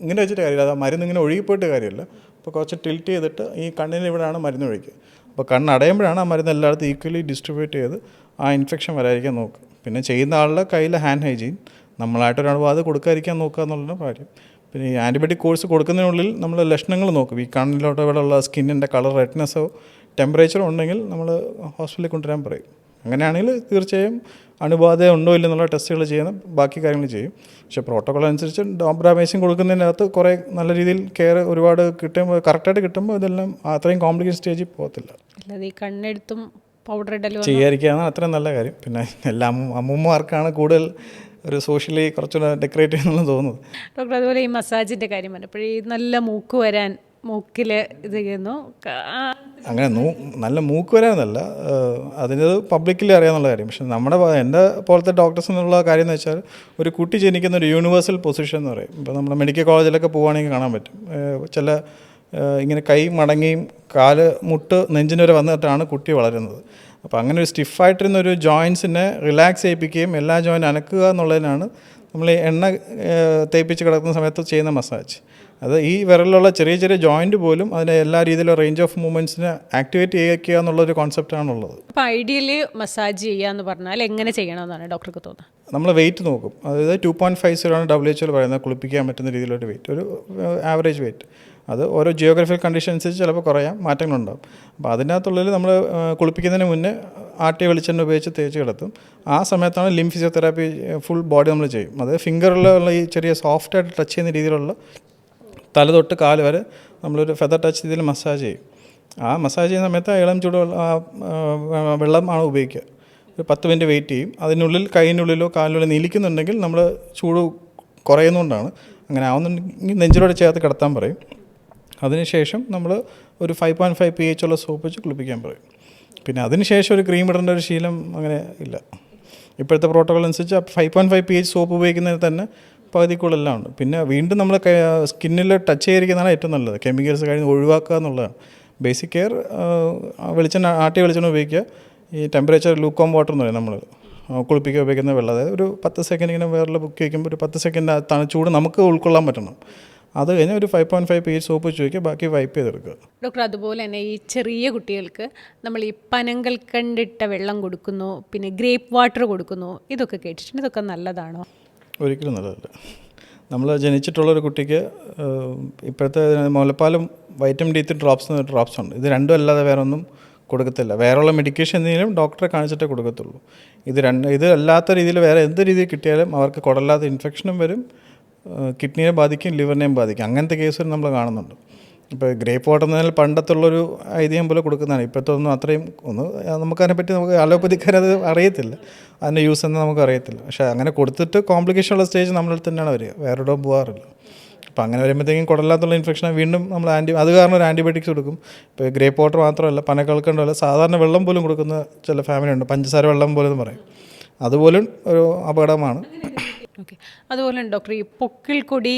ഇങ്ങനെ വെച്ചിട്ട് കാര്യമില്ല, അത് മരുന്ന് ഇങ്ങനെ ഒഴുകിപ്പോയിട്ട് കാര്യമില്ല. അപ്പോൾ കുറച്ച് ടിൽറ്റ് ചെയ്തിട്ട് ഈ കണ്ണിന് ഇവിടെയാണ് മരുന്ന് ഒഴിക്കുക. അപ്പോൾ കണ്ണടയുമ്പോഴാണ് ആ മരുന്ന് എല്ലായിടത്തും ഈക്വലി ഡിസ്ട്രിബ്യൂട്ട് ചെയ്ത് ആ ഇൻഫെക്ഷൻ വരാതിരിക്കാൻ നോക്കുക. പിന്നെ ചെയ്യുന്ന ആളുടെ കയ്യിൽ ഹാൻഡ് ഹൈജീൻ നമ്മളായിട്ടൊരാൾ അത് കൊടുക്കാതിരിക്കാൻ നോക്കുക എന്നുള്ളതാണ് കാര്യം. പിന്നെ ഈ ആൻറ്റിബയോട്ടിക് കോഴ്സ് കൊടുക്കുന്നതിനുള്ളിൽ നമ്മൾ ലക്ഷണങ്ങൾ നോക്കും. ഈ കണ്ണിലോട്ട് ഇവിടെയുള്ള സ്കിന്നിൻ്റെ കളർ, റെഡ്നെസ്സോ ടെമ്പറേച്ചറോ ഉണ്ടെങ്കിൽ നമ്മൾ ഹോസ്പിറ്റലിൽ കൊണ്ടുവരാൻ പറയും. അങ്ങനെയാണെങ്കിൽ തീർച്ചയായും അണുബാധ ഉണ്ടോ ഇല്ലെന്നുള്ള ടെസ്റ്റുകൾ ചെയ്യണം, ബാക്കി കാര്യങ്ങൾ ചെയ്യും. പക്ഷേ പ്രോട്ടോക്കോൾ അനുസരിച്ച് ഡോബ്രാമൈസിൻ കൊടുക്കുന്നതിനകത്ത് കുറേ നല്ല രീതിയിൽ കെയർ ഒരുപാട് കിട്ടുമ്പോൾ കറക്റ്റായിട്ട് കിട്ടുമ്പോൾ ഇതെല്ലാം അത്രയും കോംപ്ലിക്കേഷൻ സ്റ്റേജിൽ പോകത്തില്ല. അല്ലാതെ ഈ കണ്ണെടുത്തും പൗഡർ ഇടലും ചെയ്യാതിരിക്കുകയാണ് അത്രയും നല്ല കാര്യം. പിന്നെ എല്ലാ അമ്മൂമ്മമാർക്കാണ് കൂടുതൽ ഒരു സോഷ്യലി കുറച്ചുകൂടെ ഡെക്കറേറ്റ് ചെയ്യുന്നതെന്ന് തോന്നുന്നത്. ഡോക്ടർ അതുപോലെ ഈ മസാജിൻ്റെ കാര്യം പറഞ്ഞപ്പോൾ ഈ നല്ല മൂക്ക് വരാൻ മൂക്കിൽ ഇത് ചെയ്യുന്നു അങ്ങനെ നല്ല മൂക്ക് വരാമെന്നല്ല, അതിനത് പബ്ലിക്കലി അറിയാമെന്നുള്ള കാര്യം. പക്ഷെ എൻ്റെ പോലത്തെ ഡോക്ടേഴ്സിനുള്ള കാര്യം എന്ന് വെച്ചാൽ ഒരു കുട്ടി ജനിക്കുന്ന ഒരു യൂണിവേഴ്സൽ പൊസിഷൻ എന്ന് പറയും. ഇപ്പോൾ നമ്മുടെ മെഡിക്കൽ കോളേജിലൊക്കെ പോവുകയാണെങ്കിൽ കാണാൻ പറ്റും, ചില ഇങ്ങനെ കൈ മടങ്ങിയും കാല് മുട്ട് നെഞ്ചിന് വരെ വന്നിട്ടാണ് കുട്ടി വളരുന്നത്. അപ്പോൾ അങ്ങനെ ഒരു സ്റ്റിഫായിട്ടിരുന്നൊരു ജോയിൻസിനെ റിലാക്സ് ചെയ്യിപ്പിക്കുകയും എല്ലാ ജോയിൻ്റ് അനക്കുക എന്നുള്ളതിനാണ് നമ്മൾ ഈ എണ്ണ തേപ്പിച്ച് കിടക്കുന്ന സമയത്ത് ചെയ്യുന്ന മസാജ്. അത് ഈ വിരലിലുള്ള ചെറിയ ചെറിയ ജോയിൻറ്റ് പോലും അതിൻ്റെ എല്ലാ രീതിയിലുള്ള റേഞ്ച് ഓഫ് മൂവ്മെൻറ്റ്സിനെ ആക്ടിവേറ്റ് ചെയ്യിക്കുക എന്നുള്ളൊരു കോൺസെപ്റ്റാണുള്ളത്. അപ്പോൾ ഐഡിയലി മസാജ് ചെയ്യുക എന്ന് പറഞ്ഞാൽ എങ്ങനെ ചെയ്യണമെന്നാണ് ഡോക്ടർക്ക് തോന്നുന്നത്? നമ്മൾ വെയിറ്റ് നോക്കും, അതായത് 2.50 ആണ് WHO പറയുന്നത് കുളിപ്പിക്കാൻ പറ്റുന്ന രീതിയിലൊരു വെയിറ്റ്, ഒരു ആവറേജ് വെയിറ്റ്. അത് ഓരോ ജിയോഗ്രഫിക്കൽ കണ്ടീഷൻ അനുസരിച്ച് ചിലപ്പോൾ കുറയാം, മാറ്റങ്ങളുണ്ടാകും. അപ്പോൾ അതിനകത്തുള്ളിൽ നമ്മൾ കുളിപ്പിക്കുന്നതിന് മുന്നേ ആട്ടിയ വെളിച്ചെണ്ണ ഉപയോഗിച്ച് തേച്ച് കിടത്തും. ആ സമയത്താണ് ലിം ഫിസിയോതെറാപ്പി ഫുൾ ബോഡി നമ്മൾ ചെയ്യും. അത് ഫിംഗറിലുള്ള ഈ ചെറിയ സോഫ്റ്റായിട്ട് ടച്ച് ചെയ്യുന്ന രീതിയിലുള്ള തല തൊട്ട് കാല് വരെ നമ്മളൊരു ഫെദർ ടച്ച് രീതിയിൽ മസാജ് ചെയ്യും. ആ മസാജ് ചെയ്യുന്ന സമയത്ത് ഇളം ചൂട് വെള്ളമാണ് ഉപയോഗിക്കുക. ഒരു 10 മിനിറ്റ് വെയിറ്റ് ചെയ്യും. അതിനുള്ളിൽ കൈയിനുള്ളിലോ കാലിനുള്ളിലോ നീലിക്കുന്നുണ്ടെങ്കിൽ നമ്മൾ ചൂട് കുറയുന്നതുകൊണ്ടാണ്. അങ്ങനെ ആവുന്നുണ്ടെങ്കിൽ നെഞ്ചിലോട് ചേർത്ത് കിടത്താൻ പറയും. അതിനുശേഷം നമ്മൾ ഒരു 5.5 pH ഉള്ള സോപ്പ് വെച്ച് കുളിപ്പിക്കാൻ പറയും. പിന്നെ അതിനുശേഷം ഒരു ക്രീം ഇടേണ്ട ഒരു ശീലം അങ്ങനെ ഇല്ല. ഇപ്പോഴത്തെ പ്രോട്ടോക്കോൾ അനുസരിച്ച് 5.5 pH സോപ്പ് ഉപയോഗിക്കുന്നതിന് തന്നെ പകുതിക്കുള്ളെല്ലാം ഉണ്ട്. പിന്നെ വീണ്ടും നമ്മൾ സ്കിന്നിൽ ടച്ച് ചെയ്തിരിക്കുന്നതാണ് ഏറ്റവും നല്ലത്. കെമിക്കൽസ് കഴിഞ്ഞ് ഒഴിവാക്കുക എന്നുള്ളതാണ് ബേസിക് കെയർ. വെളിച്ചെണ്ണ ആട്ടിയ വെളിച്ചെണ്ണ ഉപയോഗിക്കുക. ഈ ടെമ്പറേച്ചർ ലൂക്കോം വാട്ടർ എന്ന് പറയും നമ്മൾ കുളിപ്പിക്കുക ഉപയോഗിക്കുന്ന വെള്ളം. അതായത് ഒരു 10 സെക്കൻഡ് ഇങ്ങനെ വേറെ ബുക്ക് വയ്ക്കുമ്പോൾ ഒരു 10 സെക്കൻഡ് ചൂട് നമുക്ക് ഉൾക്കൊള്ളാൻ പറ്റണം. അത് കഴിഞ്ഞ് ഒരു 5.5 pH സോപ്പ് വെച്ച് വയ്ക്കുക, ബാക്കി വൈപ്പ് ചെയ്തെടുക്കുക. ഡോക്ടർ അതുപോലെ തന്നെ ഈ ചെറിയ കുട്ടികൾക്ക് നമ്മൾ ഈ പനങ്കൽക്കണ്ടിട്ട വെള്ളം കൊടുക്കുന്നു, പിന്നെ ഗ്രേപ്പ് വാട്ടർ കൊടുക്കുന്നു, ഇതൊക്കെ കേട്ടിട്ടുണ്ട്. ഇതൊക്കെ നല്ലതാണോ? ഒരിക്കലും നല്ലതല്ല. നമ്മൾ ജനിച്ചിട്ടുള്ളൊരു കുട്ടിക്ക് ഇപ്പോഴത്തെ മുലപ്പാലും വൈറ്റമിൻ D3 ഡ്രോപ്സ് ഉണ്ട്. ഇത് രണ്ടും അല്ലാതെ വേറെ ഒന്നും കൊടുക്കത്തില്ല. വേറെയുള്ള മെഡിക്കേഷൻ എന്തെങ്കിലും ഡോക്ടറെ കാണിച്ചിട്ടേ കൊടുക്കത്തുള്ളൂ. ഇത് അല്ലാത്ത രീതിയിൽ വേറെ എന്ത് രീതിയിൽ കിട്ടിയാലും അവർക്ക് കുടലില്ലാത്ത ഇൻഫെക്ഷനും വരും, കിഡ്നിയെ ബാധിക്കും, ലിവറിനെയും ബാധിക്കും. അങ്ങനത്തെ കേസുകൾ നമ്മൾ കാണുന്നുണ്ട്. ഇപ്പോൾ ഗ്രേപ്പ് വാട്ടർ എന്ന് പറഞ്ഞാൽ പണ്ടത്തുള്ളൊരു ഐതിഹ്യം പോലെ കൊടുക്കുന്നതാണ്. ഇപ്പോഴത്തെ ഒന്നും അത്രയും നമുക്കതിനെപ്പറ്റി അലോപ്പതിക്കാരത് അറിയത്തില്ല, അതിൻ്റെ യൂസ് എന്ന് നമുക്ക് അറിയത്തില്ല. പക്ഷേ അങ്ങനെ കൊടുത്തിട്ട് കോംപ്ലിക്കേഷൻ ഉള്ള സ്റ്റേജ് നമ്മളിൽ തന്നെയാണ് വരിക, വേറെ ഇടവും പോകാറില്ല. അപ്പോൾ അങ്ങനെ വരുമ്പോഴത്തേക്കും കുടലില്ലാത്തുള്ള ഇൻഫെക്ഷൻ വീണ്ടും നമ്മൾ അത് കാരണം ഒരു ആൻറ്റിബയോട്ടിക്സ് കൊടുക്കും. ഇപ്പോൾ ഗ്രേപ്പ് വാട്ടർ മാത്രമല്ല, പനക്കൽക്കണ്ടല്ല, സാധാരണ വെള്ളം പോലും കൊടുക്കുന്ന ചില ഫാമിലി ഉണ്ട്, പഞ്ചസാര വെള്ളം പോലെ എന്ന് പറയും. അതുപോലും ഒരു അപകടമാണ്. ഓക്കെ. അതുപോലെ ഡോക്ടർ ഈ പൊക്കിൾ കൊടി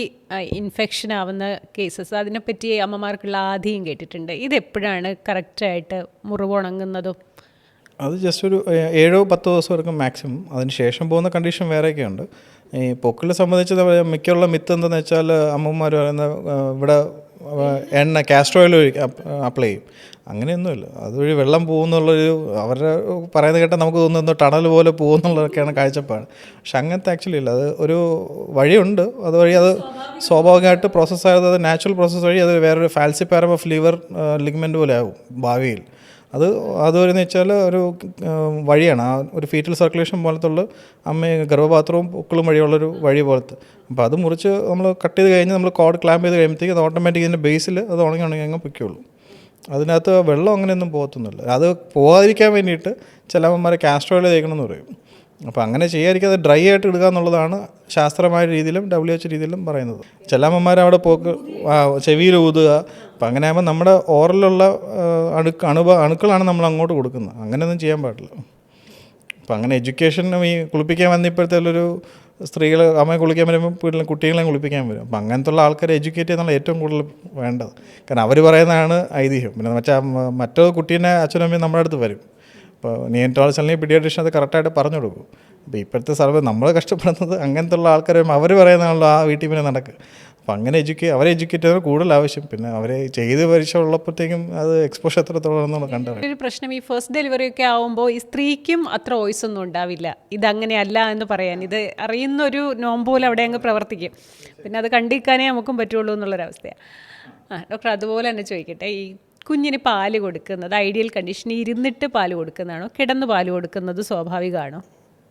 ഇൻഫെക്ഷൻ ആവുന്ന കേസസ്, അതിനെപ്പറ്റി അമ്മമാർക്കുള്ള ആധിയും കേട്ടിട്ടുണ്ട്. ഇതെപ്പോഴാണ് കറക്റ്റായിട്ട് മുറിവുണങ്ങുന്നതും? അത് ജസ്റ്റ് ഒരു 7-10 ദിവസം എടുക്കും മാക്സിമം. അതിന് ശേഷം പോകുന്ന കണ്ടീഷൻ വേറെയൊക്കെ ഉണ്ട്. ഈ പൊക്കിളിനെ സംബന്ധിച്ച് മിക്കുള്ള മിത്ത് എന്താണെന്ന് വെച്ചാൽ അമ്മമാർ പറയുന്ന ഇവിടെ എണ്ണ കാസ്റ്റർ ഓയിൽ അപ്ലൈ ചെയ്യും. അങ്ങനെയൊന്നുമില്ല. അതുവഴി വെള്ളം പോകുന്നുള്ളൊരു അവരുടെ പറയുന്നത് കേട്ടാൽ നമുക്ക് തോന്നുന്നു ടണൽ പോലെ പോകുന്നുള്ളതൊക്കെയാണ് കാഴ്ചപ്പാട്. പക്ഷെ അങ്ങനത്തെ ആക്ച്വലി ഇല്ല. അത് ഒരു വഴിയുണ്ട്. അതുവഴി അത് സ്വാഭാവികമായിട്ട് പ്രോസസ്സായത്, അത് നാച്ചുറൽ പ്രോസസ്സ് വഴി അത് വേറൊരു ഫാൽസിപാരം ഓഫ് ലിവർ ലിഗ്മെൻറ്റ് പോലെ ആകും ഭാവിയിൽ. അതുവരെന്ന് വെച്ചാൽ ഒരു വഴിയാണ്, ആ ഒരു ഫീറ്റൽ സർക്കുലേഷൻ പോലത്തുള്ള ഗർഭപാത്രവും പൊക്കിളും വഴിയുള്ളൊരു വഴി പോലത്തെ. അപ്പോൾ അത് മുറിച്ച് നമ്മൾ കട്ട് ചെയ്ത് കഴിഞ്ഞ് നമ്മൾ കോഡ് ക്ലാമ്പ് ചെയ്ത് കഴിയുമ്പോഴത്തേക്ക് അത് ഓട്ടോമാറ്റിക് ഇതിൻ്റെ ബേസിൽ അത് ഉണങ്ങി അങ്ങ് പൊയ്ക്കുള്ളൂ. അതിനകത്ത് വെള്ളം അങ്ങനെയൊന്നും പോകത്തൊന്നുമില്ല. അത് പോകാതിരിക്കാൻ വേണ്ടിയിട്ട് ചില അമ്മമാരെ കാസ്റ്റർ ഓയിൽ തേക്കണമെന്ന് പറയും. അപ്പോൾ അങ്ങനെ ചെയ്യാതിരിക്കാതെ ഡ്രൈ ആയിട്ട് ഇടുക എന്നുള്ളതാണ് ശാസ്ത്രമായ രീതിയിലും WHO രീതിയിലും പറയുന്നത്. ചില അമ്മമാർ അവിടെ ചെവിയിൽ ഊതുക. അപ്പം അങ്ങനെ ആകുമ്പോൾ നമ്മുടെ ഓറലുള്ള അണുക്കളാണ് നമ്മൾ അങ്ങോട്ട് കൊടുക്കുന്നത്. അങ്ങനെയൊന്നും ചെയ്യാൻ പാടില്ല. അപ്പം അങ്ങനെ എഡ്യൂക്കേഷനും ഈ കുളിപ്പിക്കാൻ വന്ന ഇപ്പോഴത്തെ സ്ത്രീകൾ അമ്മയെ കുളിക്കാൻ വരുമ്പോൾ കുട്ടികളെ കുളിപ്പിക്കാൻ വരും. അപ്പം അങ്ങനത്തെ ഉള്ള ആൾക്കാരെ എഡ്യൂക്കേറ്റ് ചെയ്യുന്നതാണ് ഏറ്റവും കൂടുതൽ വേണ്ടത്. കാരണം അവർ പറയുന്നതാണ് ഐതിഹ്യം. പിന്നെ മറ്റൊരു കുട്ടീനെ അച്ഛനും അമ്മയും നമ്മുടെ അടുത്ത് വരും. ഇപ്പോൾ നിയോനറ്റോളജിസ്റ്റ് അല്ലെങ്കിൽ പീഡിയാട്രീഷ്യൻ അത് കറക്റ്റായിട്ട് പറഞ്ഞു കൊടുക്കും. അപ്പോൾ ഇപ്പോഴത്തെ സർവേ നമ്മൾ കഷ്ടപ്പെടുന്നത് അങ്ങനത്തെ ഉള്ള ആൾക്കാർ അവർ പറയുന്നതാണല്ലോ ആ വീട്ടിൽ പിന്നെ നടക്കുക. അപ്പോൾ അങ്ങനെ അവരെ എഡ്യൂക്കേറ്റ് ചെയ്യുന്നത് കൂടുതൽ ആവശ്യം. പിന്നെ അവരെ ചെയ്ത് പരിചയം ഉള്ളപ്പോഴത്തേക്കും അത് എക്സ്പോഷർ എത്രത്തോളം കണ്ടത്. ഒരു പ്രശ്നം ഈ ഫസ്റ്റ് ഡെലിവറി ഒക്കെ ആവുമ്പോൾ ഈ സ്ത്രീക്കും അത്ര വോയിസ് ഒന്നും ഉണ്ടാവില്ല. ഇതങ്ങനെയല്ല എന്ന് പറയാൻ. ഇത് അറിയുന്നൊരു നോമ്പോൽ അവിടെ അങ്ങ് പ്രവർത്തിക്കും. പിന്നെ അത് കണ്ടിരിക്കാനേ നമുക്കും പറ്റുള്ളൂ എന്നുള്ളൊരവസ്ഥയാണ്. ഡോക്ടർ അതുപോലെ തന്നെ ചോദിക്കട്ടെ, ഈ കുഞ്ഞിന് പാല് കൊടുക്കുന്നത് ഐഡിയൽ കണ്ടീഷൻ ഇരുന്നിട്ട് പാല് കൊടുക്കുന്നതാണോ കിടന്ന് പാല് കൊടുക്കുന്നത് സ്വാഭാവികമാണോ?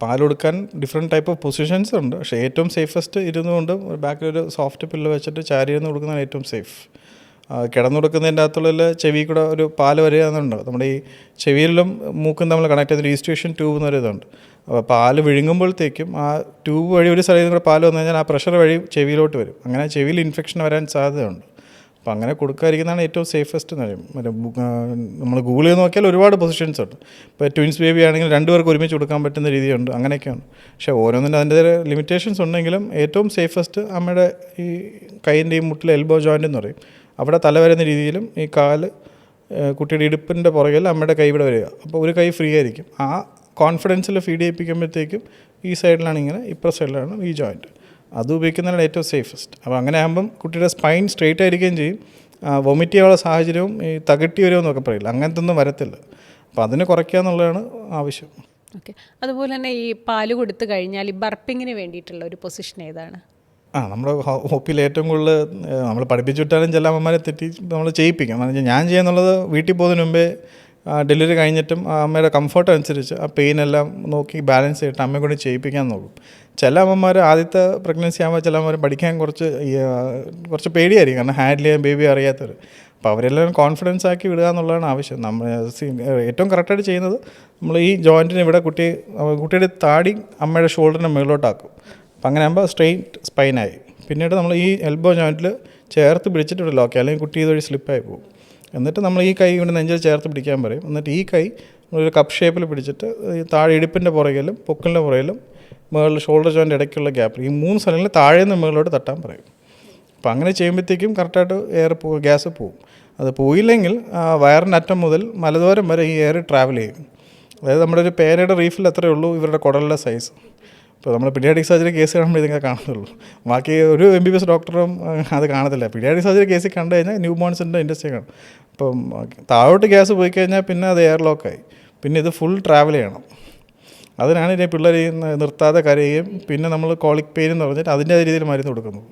പാൽ കൊടുക്കാൻ ഡിഫറെൻറ്റ് ടൈപ്പ് ഓഫ് പൊസിഷൻസ് ഉണ്ട്. പക്ഷേ ഏറ്റവും സേഫസ്റ്റ് ഇരുന്നുകൊണ്ട് ബാക്കിലൊരു സോഫ്റ്റ് പില്ല് വെച്ചിട്ട് ചാരി ഇരുന്ന് കൊടുക്കുന്നതാണ് ഏറ്റവും സേഫ്. കിടന്നു കൊടുക്കുന്നതിൻ്റെ അകത്തുള്ള ചെവി കൂടെ ഒരു പാല് വരികയെന്നുണ്ട്. നമ്മുടെ ഈ ചെവിയിലും മൂക്കും തമ്മിൽ കണക്ട് ചെയ്തൊരു ഈസ്റ്റുവേഷൻ ട്യൂബ് എന്നൊരു ഇതുണ്ട്. അപ്പോൾ പാല് വിഴുങ്ങുമ്പോഴത്തേക്കും ആ ട്യൂബ് വഴി ഒരു സ്ഥലത്ത് കൂടെ പാല് വന്നു കഴിഞ്ഞാൽ ആ പ്രഷർ വഴി ചെവിയിലോട്ട് വരും. അങ്ങനെ ചെവിയിൽ ഇൻഫെക്ഷൻ വരാൻ സാധ്യതയുണ്ട്. അപ്പോൾ അങ്ങനെ കൊടുക്കാതിരിക്കുന്നതാണ് ഏറ്റവും സേഫസ്റ്റ് എന്ന് പറയും. മറ്റേ നമ്മൾ ഗൂഗിൾ ചെയ്ത് നോക്കിയാൽ ഒരുപാട് പൊസിഷൻസ് ഉണ്ട്. ഇപ്പോൾ ട്വിൻസ് ബേബി ആണെങ്കിൽ 2 പേർക്ക് ഒരുമിച്ച് കൊടുക്കാൻ പറ്റുന്ന രീതിയുണ്ട്. അങ്ങനെയൊക്കെയാണ്. പക്ഷേ ഓരോന്നിൻ്റെ അതിൻ്റെ ലിമിറ്റേഷൻസ് ഉണ്ടെങ്കിലും ഏറ്റവും സേഫസ്റ്റ് അമ്മയുടെ ഈ കൈയിൻ്റെ ഈ മുട്ടിൽ എൽബോ ജോയിൻ്റ് എന്ന് പറയും. അവിടെ തല വരുന്ന രീതിയിലും ഈ കാല് കുട്ടിയുടെ ഇടുപ്പിൻ്റെ പുറകിൽ അമ്മയുടെ കൈ ഇവിടെ വരിക. അപ്പോൾ ഒരു കൈ ഫ്രീ ആയിരിക്കും. ആ കോൺഫിഡൻസിൽ ഫീഡ് ചെയ്യിപ്പിക്കുമ്പോഴത്തേക്കും ഈ സൈഡിലാണ് ഇങ്ങനെ, ഇപ്പുറ സൈഡിലാണ് ഈ ജോയിൻറ്റ്. അത് ഉപയോഗിക്കുന്നതാണ് ഏറ്റവും സേഫസ്റ്റ്. അപ്പോൾ അങ്ങനെ ആകുമ്പം കുട്ടിയുടെ സ്പൈൻ സ്ട്രെയിറ്റ് ആയിരിക്കുകയും ചെയ്യും. വൊമിറ്റ് ചെയ്യാനുള്ള സാഹചര്യവും ഈ തകട്ടി വരുമെന്നൊക്കെ പറയില്ല, അങ്ങനത്തെ ഒന്നും വരത്തില്ല. അപ്പോൾ അതിനെ കുറയ്ക്കുക എന്നുള്ളതാണ് ആവശ്യം. ഓക്കെ. അതുപോലെ തന്നെ ഈ പാല് കൊടുത്തു കഴിഞ്ഞാൽ ഈ ബർപ്പിങ്ങിന് വേണ്ടിയിട്ടുള്ള ഒരു പൊസിഷൻ ഏതാണ്? നമ്മുടെ ഹോപ്പിൽ ഏറ്റവും കൂടുതൽ നമ്മൾ പഠിപ്പിച്ചു വിട്ടാലും ചില അമ്മമാരെ തെറ്റി നമ്മൾ ചെയ്യിപ്പിക്കാം. ഞാൻ ചെയ്യുന്നുള്ളത് വീട്ടിൽ പോകുന്നതിന് മുമ്പേ ഡെലിവറി കഴിഞ്ഞിട്ടും അമ്മയുടെ കംഫർട്ട് അനുസരിച്ച് ആ പെയിനെല്ലാം നോക്കി ബാലൻസ് ചെയ്തിട്ട് അമ്മയെ കൊണ്ട് ചെയ്യിപ്പിക്കാൻ നോക്കും. ചില അമ്മമാർ ആദ്യത്തെ പ്രഗ്നൻസി ആകുമ്പോൾ ചില അമ്മമാർ പഠിക്കാൻ കുറച്ച് പേടിയായിരിക്കും, കാരണം ഹാൻഡിൽ ചെയ്യാൻ ബേബി അറിയാത്തവർ. അപ്പോൾ അവരെല്ലാം കോൺഫിഡൻസ് ആക്കി വിടുക എന്നുള്ളതാണ് ആവശ്യം. നമ്മൾ ഏറ്റവും കറക്റ്റായിട്ട് ചെയ്യുന്നത് നമ്മൾ ഈ ജോയിൻറ്റിന് ഇവിടെ കുട്ടിയുടെ താടി അമ്മയുടെ ഷോൾഡറിൻ്റെ മുകളിലോട്ടാക്കും. അപ്പം അങ്ങനെ ആകുമ്പോൾ സ്ട്രെയിറ്റ് സ്പൈനായി. പിന്നീട് നമ്മൾ ഈ എൽബോ ജോയിൻറ്റിൽ ചേർത്ത് പിടിച്ചിട്ട് ഇവിടെ ലോക്ക്, അല്ലെങ്കിൽ കുട്ടി ഇതുവഴി സ്ലിപ്പായി പോകും. എന്നിട്ട് നമ്മൾ ഈ കൈ ഇവിടെ നെഞ്ചിൽ ചേർത്ത് പിടിക്കാൻ പറയും. എന്നിട്ട് ഈ കൈ ഒരു കപ്പ് ഷേപ്പിൽ പിടിച്ചിട്ട് ഈ താഴെ ഇടുപ്പിൻ്റെ പുറകിലും പൊക്കിളിൻ്റെ പുറകിലും മുകളിൽ ഷോൾഡർ ജോയിൻ്റ് ഇടയ്ക്കുള്ള ഗ്യാപ്പിൽ ഈ 3 സ്ഥലങ്ങളിൽ താഴെ നിന്ന് മുകളിലോട്ട് തട്ടാൻ പറയും. അപ്പോൾ അങ്ങനെ ചെയ്യുമ്പോഴത്തേക്കും കറക്റ്റായിട്ട് എയർ ഗ്യാസ് പോവും. അത് പോയില്ലെങ്കിൽ വയറിൻ്റെ അറ്റം മുതൽ മലദ്വാരം വരെ ഈ എയർ ട്രാവൽ ചെയ്യും. അതായത് നമ്മുടെ ഒരു പേനയുടെ റീഫിൽ അത്രയേ ഉള്ളൂ ഇവരുടെ കുടലിൻ്റെ സൈസ്. ഇപ്പോൾ നമ്മൾ പീഡിയാട്രിക് സർജറി കേസ് കാണുമ്പോൾ ഇതൊക്കെ കാണുന്നുള്ളൂ. ബാക്കി ഒരു MBBS ഡോക്ടറും അത് കാണത്തില്ല. പീഡിയാട്രിക് സർജറി കേസിൽ കണ്ടു കഴിഞ്ഞാൽ ന്യൂ ബോൺസിൻ്റെ ഇൻഡസ്ട്രി കാണും. അപ്പം താഴോട്ട് ഗ്യാസ് പോയി കഴിഞ്ഞാൽ പിന്നെ അത് എയർ ലോക്കായി, പിന്നെ ഇത് ഫുൾ ട്രാവൽ ചെയ്യണം. അതിനാണ് ഇതിനെ പിള്ളേർ നിർത്താതെ കരയുകയും പിന്നെ നമ്മൾ കോളിക് പെയിൻ എന്ന് പറഞ്ഞിട്ട് അതിൻ്റെ രീതിയിൽ മരുന്ന് കൊടുക്കുന്നത്.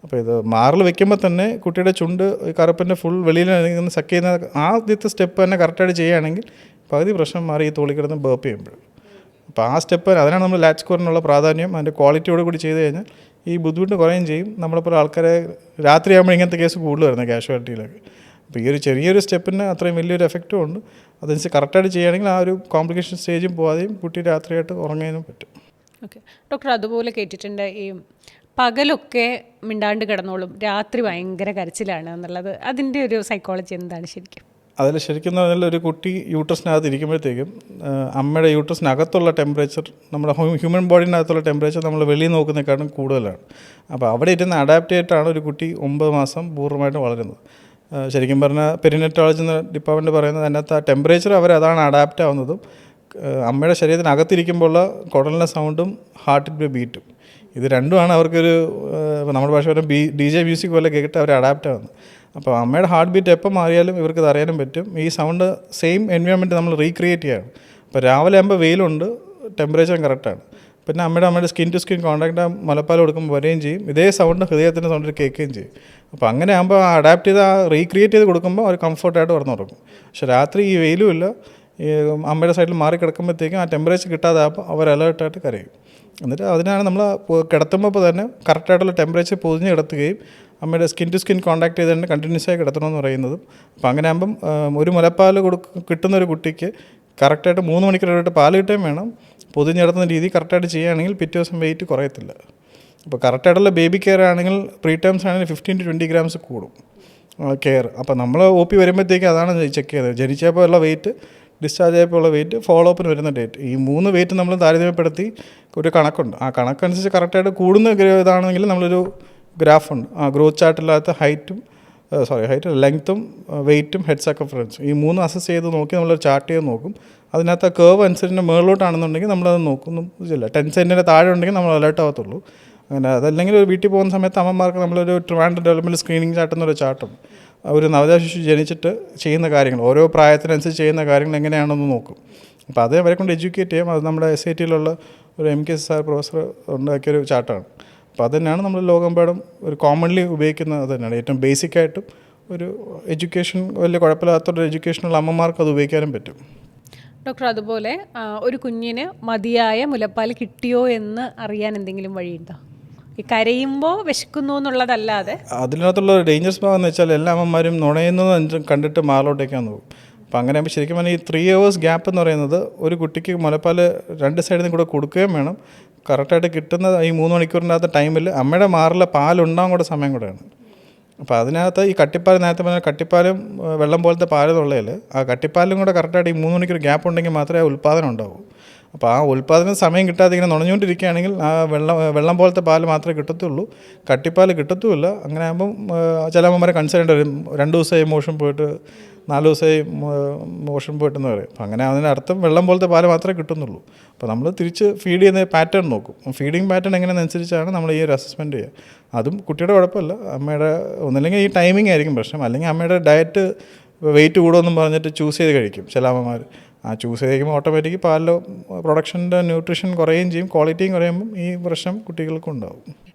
അപ്പോൾ ഇത് മാറിൽ വെക്കുമ്പോൾ തന്നെ കുട്ടിയുടെ ചുണ്ട് കറുപ്പിൻ്റെ ഫുൾ വെളിയിൽ സക്ക് ചെയ്യുന്ന ആദ്യത്തെ സ്റ്റെപ്പ് തന്നെ കറക്റ്റായിട്ട് ചെയ്യുകയാണെങ്കിൽ പകുതി പ്രശ്നം മാറി ഈ തോളി കിടന്ന് ബേപ്പ് ചെയ്യുമ്പോൾ. അപ്പോൾ ആ സ്റ്റെപ്പ് അതിനാണ് നമ്മൾ ലാറ്റ് സ്കോറിനുള്ള പ്രാധാന്യം. അതിൻ്റെ ക്വാളിറ്റിയോട് കൂടി ചെയ്ത് കഴിഞ്ഞാൽ ഈ ബുദ്ധിമുട്ട് കുറയുകയും ചെയ്യും. നമ്മളെപ്പോലെ ആൾക്കാരെ രാത്രിയാകുമ്പോൾ ഇങ്ങനത്തെ കേസ് കൂടുതൽ വരുന്നത് കാഷ്വാലിറ്റിയിലൊക്കെ. അപ്പോൾ ഈ ഒരു ചെറിയൊരു സ്റ്റെപ്പിന് അത്രയും വലിയൊരു എഫക്റ്റും ഉണ്ട്. അതനുസരിച്ച് കറക്റ്റായിട്ട് ചെയ്യുകയാണെങ്കിൽ ആ ഒരു കോംപ്ലിക്കേഷൻ സ്റ്റേജും പോകാതെയും കുട്ടി രാത്രിയായിട്ട് ഉറങ്ങാനും പറ്റും. ഓക്കെ ഡോക്ടർ, അതുപോലെ കേട്ടിട്ടുണ്ട് ഈ പകലൊക്കെ മിണ്ടാണ്ട് കിടന്നോളും, രാത്രി ഭയങ്കര കരച്ചിലാണ് എന്നുള്ളത്. അതിൻ്റെ ഒരു സൈക്കോളജി എന്താണ് ശരിക്കും? അതിൽ ശരിക്കും എന്ന് പറഞ്ഞാൽ ഒരു കുട്ടി യൂട്രസിനകത്ത് ഇരിക്കുമ്പോഴത്തേക്കും അമ്മയുടെ യൂട്രസിനകത്തുള്ള ടെമ്പറേച്ചർ നമ്മുടെ ഹ്യൂമൻ ബോഡിനകത്തുള്ള ടെമ്പറേച്ചർ നമ്മൾ വെളിയിൽ നോക്കുന്നതിനേക്കാളും കൂടുതലാണ്. അപ്പോൾ അവിടെ ഇരുന്ന് അഡാപ്റ്റ് ചെയ്തിട്ടാണ് ഒരു കുട്ടി 9 മാസം പൂർണ്ണമായിട്ട് വളരുന്നത്. ശരിക്കും പറഞ്ഞാൽ പെരിനെറ്റോളജി എന്ന ഡിപ്പാർട്ട്മെൻറ്റ് പറയുന്നത് അതിനകത്ത് ആ ടെമ്പറേച്ചർ അതാണ് അഡാപ്റ്റ് ആവുന്നതും അമ്മയുടെ ശരീരത്തിനകത്തിരിക്കുമ്പോഴുള്ള കുടലിൻ്റെ സൗണ്ടും ഹാർട്ടിൻ്റെ ബീറ്റും. ഇത് രണ്ടുമാണ് അവർക്കൊരു നമ്മുടെ ഭാഷ പറഞ്ഞാൽ DJ മ്യൂസിക് പോലെ കേട്ടിട്ട് അവർ അഡാപ്റ്റ് ആവുന്നത്. അപ്പോൾ അമ്മയുടെ ഹാർട്ട് ബീറ്റ് എപ്പോൾ മാറിയാലും ഇവർക്കത് അറിയാനും പറ്റും. ഈ സൗണ്ട് സെയിം എൻവയോൺമെൻറ്റ് നമ്മൾ റീക്രിയേറ്റ് ചെയ്യണം. അപ്പോൾ രാവിലെ ആകുമ്പോൾ വെയിലുണ്ട്, ടെമ്പറേച്ചർ കറക്റ്റാണ്. പിന്നെ അമ്മയുടെ സ്കിൻ ടു സ്കിൻ കോൺടാക്റ്റ് മുലപ്പാൽ കൊടുക്കുമ്പോൾ വരികയും ചെയ്യും. ഇതേ സൗണ്ട് ഹൃദയത്തിൻ്റെ സൗണ്ടിൽ കേൾക്കുകയും ചെയ്യും. അപ്പോൾ അങ്ങനെ ആകുമ്പോൾ അഡാപ്റ്റ് ചെയ്ത് റീക്രിയേറ്റ് ചെയ്ത് കൊടുക്കുമ്പോൾ അവർ കംഫർട്ടായിട്ട് തുറന്നുറക്കും. പക്ഷേ രാത്രി ഈ വെയിലും ഇല്ല, ഈ അമ്മയുടെ സൈഡിൽ മാറി കിടക്കുമ്പോഴത്തേക്കും ആ ടെമ്പറേച്ചർ കിട്ടാതെ ആകുമ്പോൾ അവർ അലേർട്ടായിട്ട് കരയും. എന്നിട്ട് അതിനാണ് നമ്മൾ കിടത്തുമ്പോൾ തന്നെ കറക്റ്റായിട്ടുള്ള ടെമ്പറേച്ചർ പൊതിഞ്ഞ് കിടത്തുകയും അമ്മയുടെ സ്കിൻ ടു സ്കിൻ കോൺടാക്ട് ചെയ്തുകൊണ്ട് കണ്ടിന്യൂസ് ആയി കിടത്തണമെന്ന് പറയുന്നതും. അപ്പോൾ അങ്ങനെ ആകുമ്പം ഒരു മുലപ്പാൽ കിട്ടുന്ന ഒരു കുട്ടിക്ക് കറക്റ്റായിട്ട് 3 മണിക്കൂറായിട്ട് പാൽ കിട്ടുകയും വേണം. പൊതിഞ്ഞെടുത്തുന്ന രീതി കറക്റ്റായിട്ട് ചെയ്യുകയാണെങ്കിൽ പിറ്റേ ദിവസം വെയിറ്റ് കുറയത്തില്ല. അപ്പോൾ കറക്റ്റായിട്ടുള്ള ബേബി കെയർ ആണെങ്കിൽ പ്രീ ടേംസ് ആണെങ്കിൽ 15 to 20 grams കൂടും കെയർ. അപ്പോൾ നമ്മൾ OP വരുമ്പോഴത്തേക്ക് അതാണ് ചെക്ക് ചെയ്തത്. ജനിച്ചപ്പോൾ ഉള്ള വെയിറ്റ്, ഡിസ്ചാർജ് ആയപ്പോൾ ഉള്ള വെയിറ്റ്, ഫോളോ അപ്പിന് വരുന്ന ഡേറ്റ്, ഈ 3 വെയിറ്റ് നമ്മൾ താരതമ്യപ്പെടുത്തി ഒരു കണക്കുണ്ട്. ആ കണക്കനുസരിച്ച് കറക്റ്റായിട്ട് കൂടുന്ന ഇതാണെങ്കിൽ നമ്മളൊരു ഗ്രാഫുണ്ട്. ആ ഗ്രോത്ത് ചാർട്ടില്ലാത്ത ലെങ്ത്തും വെയിറ്റും ഹെഡ് സർക്കംഫറൻസും ഈ 3 അസസ് ചെയ്ത് നോക്കി നമ്മളൊരു ചാർട്ട് ചെയ്ത് നോക്കും. അതിനകത്ത് കേർവ് അനുസരിച്ച് മുകളിലോട്ടാണെന്നുണ്ടെങ്കിൽ നമ്മളത് നോക്കുന്നു ഇല്ല. 10 സെൻറ്റിൻ്റെ താഴെ ഉണ്ടെങ്കിൽ നമ്മൾ അലേർട്ട് ആവത്തുള്ളൂ. അങ്ങനെ അതല്ലെങ്കിൽ ഒരു വീട്ടിൽ പോകുന്ന സമയത്ത് അമ്മമാർക്ക് നമ്മളൊരു ട്രിവാൻഡ്രം ഡെവലപ്മെൻറ്റ് സ്ക്രീനിങ് ചാർട്ട് എന്നൊരു ചാർട്ടുണ്ട്. ഒരു നവജാത ശിശു ജനിച്ചിട്ട് ചെയ്യുന്ന കാര്യങ്ങൾ, ഓരോ പ്രായത്തിനനുസരിച്ച് ചെയ്യുന്ന കാര്യങ്ങൾ എങ്ങനെയാണെന്ന് നോക്കും. അപ്പോൾ അത് അവരെ കൊണ്ട് എഡ്യൂക്കേറ്റ് ചെയ്യാം. അത് നമ്മുടെ SITയിലുള്ള ഒരു MKSR പ്രൊഫസർ ഉണ്ടാക്കിയൊരു ചാർട്ടാണ്. അപ്പോൾ അത് തന്നെയാണ് നമ്മൾ ലോകമെമ്പാടും ഒരു കോമൺലി ഉപയോഗിക്കുന്നത്. അത് തന്നെയാണ് ഏറ്റവും ബേസിക്കായിട്ടും ഒരു എഡ്യൂക്കേഷൻ വലിയ കുഴപ്പമില്ലാത്തൊരു എഡ്യൂക്കേഷനുള്ള അമ്മമാർക്ക് അത് ഉപയോഗിക്കാനും പറ്റും. ഡോക്ടർ, അതുപോലെ ഒരു കുഞ്ഞിന് മതിയായ മുലപ്പാൽ കിട്ടിയോ എന്ന് അറിയാൻ എന്തെങ്കിലും വഴിയുണ്ടോ? ഈ കരയുമ്പോൾ വിശക്കുന്നു എന്നുള്ളതല്ലാതെ അതിനകത്തുള്ള ഡേഞ്ചറസ് ഭാഗം എന്ന് വെച്ചാൽ എല്ലാ അമ്മമാരും നുണയുന്നത് കണ്ടിട്ട് മാറിലോട്ടേക്കാണ് പോകും. അപ്പോൾ അങ്ങനെ ആകുമ്പോൾ ശരിക്കും പറഞ്ഞാൽ ഈ 3 hours ഗ്യാപ്പ് എന്ന് പറയുന്നത് ഒരു കുട്ടിക്ക് മുലപ്പാൽ 2 സൈഡിൽ നിന്ന് കൂടെ കൊടുക്കുകയും വേണം. കറക്റ്റായിട്ട് കിട്ടുന്ന ഈ 3 മണിക്കൂറിനകത്ത് ടൈമിൽ അമ്മയുടെ മാറിലെ പാലുണ്ടാകാൻ കൂടെ സമയം കൂടെയാണ്. അപ്പോൾ അതിനകത്ത് ഈ കട്ടിപ്പാൽ, നേരത്തെ പറഞ്ഞാൽ കട്ടിപ്പാലും വെള്ളം പോലത്തെ പാലെന്നുള്ളതിൽ ആ കട്ടിപ്പാലും കൂടെ കറക്റ്റായിട്ട് ഈ 3 മണിക്കൂർ ഗ്യാപ്പ് ഉണ്ടെങ്കിൽ മാത്രമേ ആ ഉൽപ്പാദനം ഉണ്ടാവൂ. അപ്പോൾ ആ ഉൽപ്പാദന സമയം കിട്ടാതെ ഇങ്ങനെ നുണഞ്ഞുകൊണ്ടിരിക്കുകയാണെങ്കിൽ ആ വെള്ളം പോലത്തെ പാല് മാത്രമേ കിട്ടത്തുള്ളൂ, കട്ടിപ്പാൽ കിട്ടത്തുമില്ല. അങ്ങനെ ആകുമ്പം ചില അമ്മമാരെ കൺസേൺ വരും, 2 ദിവസമായി മോഷൻ പോയിട്ട് 4 ദിവസമായി മോഷൻ പോയിട്ടെന്ന് പറയും. അപ്പം അങ്ങനെ അതിനർത്ഥം വെള്ളം പോലത്തെ പാല് മാത്രമേ കിട്ടുന്നുള്ളൂ. അപ്പോൾ നമ്മൾ തിരിച്ച് ഫീഡ് ചെയ്യുന്ന പാറ്റേൺ നോക്കും. ഫീഡിങ് പാറ്റേൺ എങ്ങനെയെന്നനുസരിച്ചാണ് നമ്മൾ ഈ ഒരു അസസ്മെൻറ്റ് ചെയ്യുക. അതും കുട്ടിയുടെ കുഴപ്പമില്ല, അമ്മയുടെ ഒന്നില്ലെങ്കിൽ ഈ ടൈമിംഗ് ആയിരിക്കും പ്രശ്നം, അല്ലെങ്കിൽ അമ്മയുടെ ഡയറ്റ് വെയിറ്റ് കൂടുമെന്നും പറഞ്ഞിട്ട് ചൂസ് ചെയ്ത് കഴിക്കും ചില അമ്മമാർ. ആ ചൂസ് ചെയ്ത് കഴിക്കുമ്പോൾ ഓട്ടോമാറ്റിക് പാലിൽ പ്രൊഡക്ഷൻ്റെ ന്യൂട്രീഷൻ കുറയുകയും ചെയ്യും, ക്വാളിറ്റിയും കുറയുമ്പം ഈ പ്രശ്നം കുട്ടികൾക്കും ഉണ്ടാവും.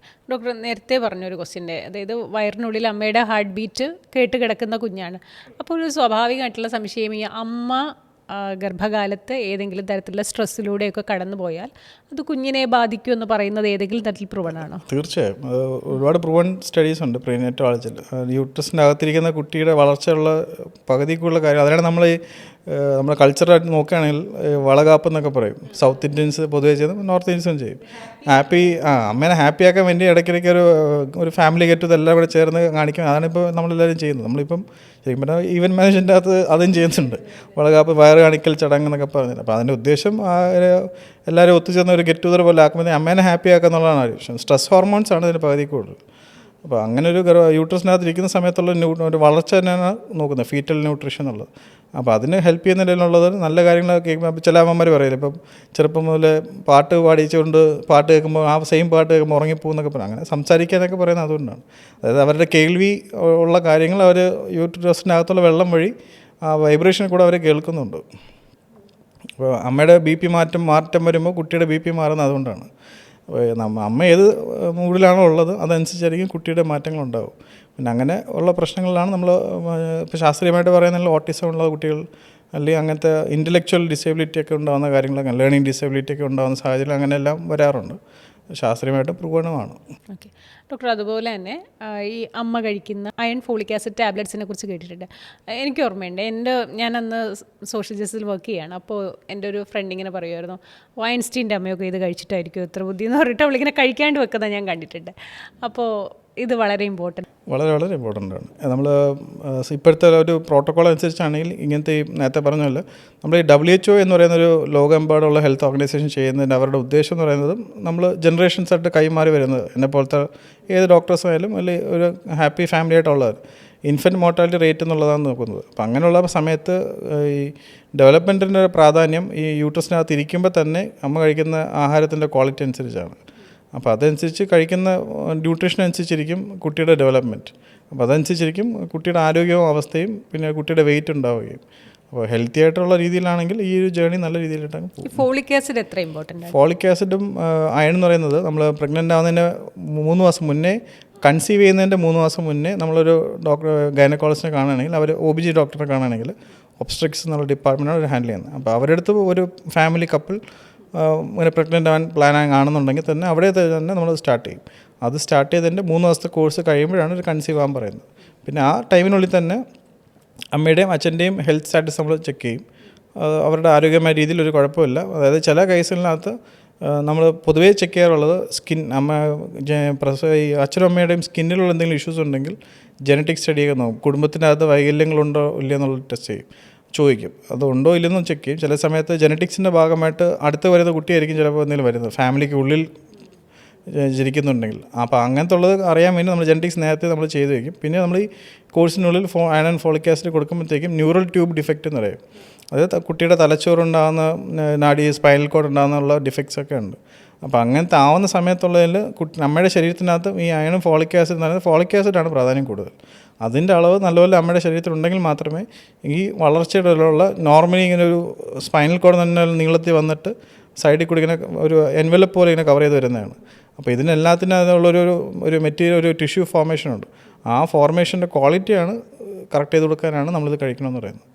ഡോക്ടർ നേരത്തെ പറഞ്ഞൊരു ക്വസ്റ്റ്യൻ്റെ, അതായത് വയറിനുള്ളിൽ അമ്മയുടെ ഹാർട്ട് ബീറ്റ് കേട്ട് കിടക്കുന്ന കുഞ്ഞാണ്. അപ്പോൾ ഒരു സ്വാഭാവികമായിട്ടുള്ള സംശയം, ഈ അമ്മ ഗർഭകാലത്ത് ഏതെങ്കിലും തരത്തിലുള്ള സ്ട്രെസ്സിലൂടെയൊക്കെ കടന്നു പോയാൽ അത് കുഞ്ഞിനെ ബാധിക്കുമെന്ന് പറയുന്നത് ഏതെങ്കിലും തരത്തിൽ പ്രൂവണാണോ? തീർച്ചയായും ഒരുപാട് പ്രൂവൺ സ്റ്റഡീസ് ഉണ്ട് പ്രീനേറ്റൽ വളർച്ചയിൽ. യൂട്രസിൻ്റെ അകത്തിരിക്കുന്ന കുട്ടിയുടെ വളർച്ചയുള്ള പകുതിക്കുള്ള കാര്യം അതിനാണ് നമ്മൾ കൾച്ചറായിട്ട് നോക്കുകയാണെങ്കിൽ വളകാപ്പ് എന്നൊക്കെ പറയും. സൗത്ത് ഇന്ത്യൻസ് പൊതുവേ ചെയ്ത് നോർത്ത് ഇന്ത്യൻസും ചെയ്യും. അമ്മേനെ ഹാപ്പിയാക്കാൻ വേണ്ടി ഇടയ്ക്കിടയ്ക്ക് ഒരു ഫാമിലി ഗെറ്റ് എല്ലാം കൂടെ ചേർന്ന് കാണിക്കും. അതാണിപ്പോൾ നമ്മളെല്ലാവരും ചെയ്യുന്നത്. നമ്മളിപ്പം ശരിക്കും പറഞ്ഞാൽ ഈവൻറ്റ് മാനേജ്മെൻ്റ് അകത്ത് അതും ചെയ്യുന്നുണ്ട്, വളകാപ്പ് വയറ് കാണിക്കൽ ചടങ്ങ് എന്നൊക്കെ പറഞ്ഞിട്ട്. അപ്പോൾ അതിൻ്റെ ഉദ്ദേശം എല്ലാവരും ഒത്തുചേർന്ന ഒരു ഗെറ്റ് ടുഗദർ പോലെ ആക്കുമ്പോൾ അമ്മേനെ ഹാപ്പി ആക്കുക എന്നുള്ളതാണ് ആവശ്യം. സ്ട്രെസ് ഹോർമോൺസ് ആണ് ഇതിന് പകുതി കൂടുതൽ. അപ്പോൾ അങ്ങനെ ഒരു യൂട്രസിനകത്ത് ഇരിക്കുന്ന സമയത്തുള്ള ഒരു വളർച്ച തന്നെയാണ് നോക്കുന്നത്, ഫീറ്റൽ ന്യൂട്രീഷൻ എന്നുള്ളത്. അപ്പോൾ അതിന് ഹെൽപ്പ് ചെയ്യുന്നതിനുള്ളത് നല്ല കാര്യങ്ങളൊക്കെ കേൾക്കുമ്പോൾ ചില അമ്മമാർ പറയില്ല, ഇപ്പം ചെറുപ്പം മുതൽ പാട്ട് പാടിച്ചുകൊണ്ട് പാട്ട് കേൾക്കുമ്പോൾ ആ സെയിം പാട്ട് കേൾക്കുമ്പോൾ ഉറങ്ങിപ്പോകുന്നൊക്കെ പറയും. അങ്ങനെ സംസാരിക്കാനൊക്കെ പറയുന്നത് അതുകൊണ്ടാണ്. അതായത് അവരുടെ കേൾവി ഉള്ള കാര്യങ്ങൾ അവർ യൂട്രസിനകത്തുള്ള വെള്ളം വഴി ആ വൈബ്രേഷൻ കൂടെ അവർ കേൾക്കുന്നുണ്ട്. അപ്പോൾ അമ്മയുടെ BP മാറ്റം വരുമ്പോൾ കുട്ടിയുടെ BP മാറുന്നത് അതുകൊണ്ടാണ്. അമ്മ ഏത് മൂഡിലാണോ ഉള്ളത് അതനുസരിച്ചായിരിക്കും കുട്ടിയുടെ മാറ്റങ്ങളുണ്ടാവും. പിന്നെ അങ്ങനെ ഉള്ള പ്രശ്നങ്ങളിലാണ് നമ്മൾ ഇപ്പോൾ ശാസ്ത്രീയമായിട്ട് പറയുന്നത് ഓട്ടിസം ഉള്ള കുട്ടികൾ അല്ലെങ്കിൽ അങ്ങനത്തെ ഇൻ്റലക്ച്വൽ ഡിസേബിലിറ്റി ഒക്കെ ഉണ്ടാകുന്ന കാര്യങ്ങളൊക്കെ, ലേണിംഗ് ഡിസേബിലിറ്റി ഒക്കെ ഉണ്ടാകുന്ന സാഹചര്യം അങ്ങനെയെല്ലാം വരാറുണ്ട്. ശാസ്ത്രീയമായിട്ട് പ്രൂവണമാണ്. ഓക്കെ ഡോക്ടർ, അതുപോലെ തന്നെ ഈ അമ്മ കഴിക്കുന്ന അയൺ ഫോളിക് ആസിഡ് ടാബ്ലറ്റ്സിനെ കുറിച്ച് കേട്ടിട്ടുണ്ട്. എനിക്ക് ഓർമ്മയുണ്ട്, ഞാൻ അന്ന് സോഷ്യൽ ജസ്റ്റിസിൽ വർക്ക് ചെയ്യുകയാണ്. അപ്പോൾ എൻ്റെ ഒരു ഫ്രണ്ട് ഇങ്ങനെ പറയുമായിരുന്നു, വൈൻസ്റ്റീൻ്റെ അമ്മയൊക്കെ ഇത് കഴിച്ചിട്ടായിരിക്കും ഇത്ര ബുദ്ധി എന്ന് പറഞ്ഞിട്ട് അവളിങ്ങനെ കഴിക്കാണ്ട് വെക്കുന്നത് ഞാൻ കണ്ടിട്ടുണ്ട്. അപ്പോൾ ഇത് വളരെ ഇമ്പോർട്ടൻ്റ്, വളരെ ഇമ്പോർട്ടൻ്റ് ആണ്. നമ്മൾ ഇപ്പോഴത്തെ ഒരു പ്രോട്ടോക്കോൾ അനുസരിച്ചാണെങ്കിൽ ഇങ്ങനത്തെ നേരത്തെ പറഞ്ഞല്ലോ, നമ്മൾ ഈ WHO എന്ന് പറയുന്നൊരു ലോകമെമ്പാടുള്ള ഹെൽത്ത് ഓർഗനൈസേഷൻ ചെയ്യുന്നതിൻ്റെ അവരുടെ ഉദ്ദേശം എന്ന് പറയുന്നത് നമ്മൾ ജനറേഷൻസ് ആയിട്ട് കൈമാറി വരുന്നത്, എന്നെ പോലത്തെ ഏത് ഡോക്ടേഴ്സ് ആയാലും അല്ലെങ്കിൽ ഒരു ഹാപ്പി ഫാമിലി ആയിട്ടുള്ളവർ ഇൻഫൻറ്റ് മോർട്ടാലിറ്റി റേറ്റ് എന്നുള്ളതാണ് നോക്കുന്നത്. അപ്പോൾ അങ്ങനെയുള്ള സമയത്ത് ഈ ഡെവലപ്മെൻറ്റിൻ്റെ പ്രാധാന്യം ഈ യൂട്രസിനകത്ത് ഇരിക്കുമ്പോൾ തന്നെ അമ്മ കഴിക്കുന്ന ആഹാരത്തിൻ്റെ ക്വാളിറ്റി അനുസരിച്ചാണ്. അപ്പോൾ അതനുസരിച്ച് കഴിക്കുന്ന ന്യൂട്രീഷൻ അനുസരിച്ചിരിക്കും കുട്ടിയുടെ ഡെവലപ്മെൻറ്റ്. അപ്പോൾ അതനുസരിച്ചിരിക്കും കുട്ടിയുടെ ആരോഗ്യവും അവസ്ഥയും പിന്നെ കുട്ടിയുടെ വെയിറ്റ് ഉണ്ടാവുകയും. അപ്പോൾ ഹെൽത്തി ആയിട്ടുള്ള രീതിയിലാണെങ്കിൽ ഈ ഒരു ജേർണി നല്ല രീതിയിലായിട്ടാണ് പോകും. ഫോളിക് ആസിഡ് എത്ര ഇമ്പോർട്ടൻ്റ്? ഫോളിക് ആസിഡും അയൺ എന്ന് പറയുന്നത് നമ്മൾ പ്രഗ്നൻ്റ് ആവുന്നതിന് 3 മാസം മുന്നേ, കൺസീവ് ചെയ്യുന്നതിൻ്റെ 3 മാസം മുന്നേ നമ്മളൊരു ഗൈനക്കോളജിസ്റ്റിനെ കാണുകയാണെങ്കിൽ, അവർ OBG ഡോക്ടറെ കാണുകയാണെങ്കിൽ ഒബ്സ്ട്രിക്സ് എന്നുള്ള ഡിപ്പാർട്ട്മെൻറ്റാണ് അവർ ഹാൻഡിൽ ചെയ്യുന്നത്. അപ്പോൾ അവരുടെ അടുത്ത് ഒരു ഫാമിലി കപ്പിൾ ഇങ്ങനെ പ്രഗ്നൻ്റ് ആവാൻ പ്ലാൻ ആണെന്നുണ്ടെങ്കിൽ തന്നെ അവിടെ തന്നെ നമ്മൾ സ്റ്റാർട്ട് ചെയ്യും. അത് സ്റ്റാർട്ട് ചെയ്തതിൻ്റെ 3 ദിവസത്തെ കോഴ്സ് കഴിയുമ്പോഴാണ് ഒരു കൺസീവ് ആകാൻ പറയുന്നത്. പിന്നെ ആ ടൈമിനുള്ളിൽ തന്നെ അമ്മയുടെയും അച്ഛൻ്റെയും ഹെൽത്ത് സ്റ്റാറ്റസ് നമ്മൾ ചെക്ക് ചെയ്യും. അവരുടെ ആരോഗ്യമായ രീതിയിൽ ഒരു കുഴപ്പമില്ല. അതായത് ചില കേസുകളിനകത്ത് നമ്മൾ പൊതുവേ ചെക്ക് ചെയ്യാറുള്ളത് ഈ അച്ഛനും അമ്മയുടെയും സ്കിന്നിലുള്ള എന്തെങ്കിലും ഇഷ്യൂസ് ഉണ്ടെങ്കിൽ ജനറ്റിക് സ്റ്റഡിയൊക്കെ നോക്കും. കുടുംബത്തിനകത്ത് വൈകല്യങ്ങളുണ്ടോ ഇല്ലയെന്നുള്ള ടെസ്റ്റ് ചെയ്യും, ചോദിക്കും അതുണ്ടോ ഇല്ലെന്ന് ചെക്ക് ചെയ്യും. ചില സമയത്ത് ജനറ്റിക്സിൻ്റെ ഭാഗമായിട്ട് അടുത്ത് വരുന്ന കുട്ടിയായിരിക്കും ചിലപ്പോൾ എന്തെങ്കിലും വരുന്നത്, ഫാമിലിക്ക് ഉള്ളിൽ ജനിക്കുന്നുണ്ടെങ്കിൽ. അപ്പോൾ അങ്ങനത്തെ ഉള്ളത് അറിയാൻ വേണ്ടി നമ്മൾ ജനറ്റിക്സ് നേരത്തെ നമ്മൾ ചെയ്ത് വയ്ക്കും. പിന്നെ നമ്മൾ ഈ കോഴ്സിനുള്ളിൽ അയൺ ഫോളിക് ആസിഡ് കൊടുക്കുമ്പോഴത്തേക്കും ന്യൂറൽ ട്യൂബ് ഡിഫക്റ്റ് എന്ന് പറയും. അതായത് കുട്ടിയുടെ തലച്ചോറുണ്ടാകുന്ന നാഡി, സ്പൈനൽ കോഡ് ഉണ്ടാകുന്നുള്ള ഡിഫക്ട്സ് ഒക്കെ ഉണ്ട്. അപ്പോൾ അങ്ങനത്തെ ആവുന്ന സമയത്തുള്ളതിൽ നമ്മുടെ ശരീരത്തിനകത്ത് ഈ അയണും ഫോളിക് ആസിഡ് എന്ന് പറയുന്നത് ഫോളിക് ആസിഡാണ് പ്രാധാന്യം കൂടുതൽ. അതിൻ്റെ അളവ് നല്ലപോലെ നമ്മുടെ ശരീരത്തിലുണ്ടെങ്കിൽ മാത്രമേ ഈ വളർച്ചയുടെ നോർമലി ഇങ്ങനെ ഒരു സ്പൈനൽ കോഡ് തന്നെ നീളത്തിൽ വന്നിട്ട് സൈഡിൽ കൂടി ഇങ്ങനെ ഒരു എൻവലപ്പ് പോലെ ഇങ്ങനെ കവർ ചെയ്ത് വരുന്നതാണ്. അപ്പോൾ ഇതിനെല്ലാത്തിനും അതിനുള്ളൊരു മെറ്റീരിയൽ, ഒരു ടിഷ്യൂ ഫോർമേഷനുണ്ട്. ആ ഫോർമേഷൻ്റെ ക്വാളിറ്റിയാണ് കറക്റ്റ് ചെയ്ത് കൊടുക്കാനാണ് നമ്മളിത് കഴിക്കണമെന്ന് പറയുന്നത്.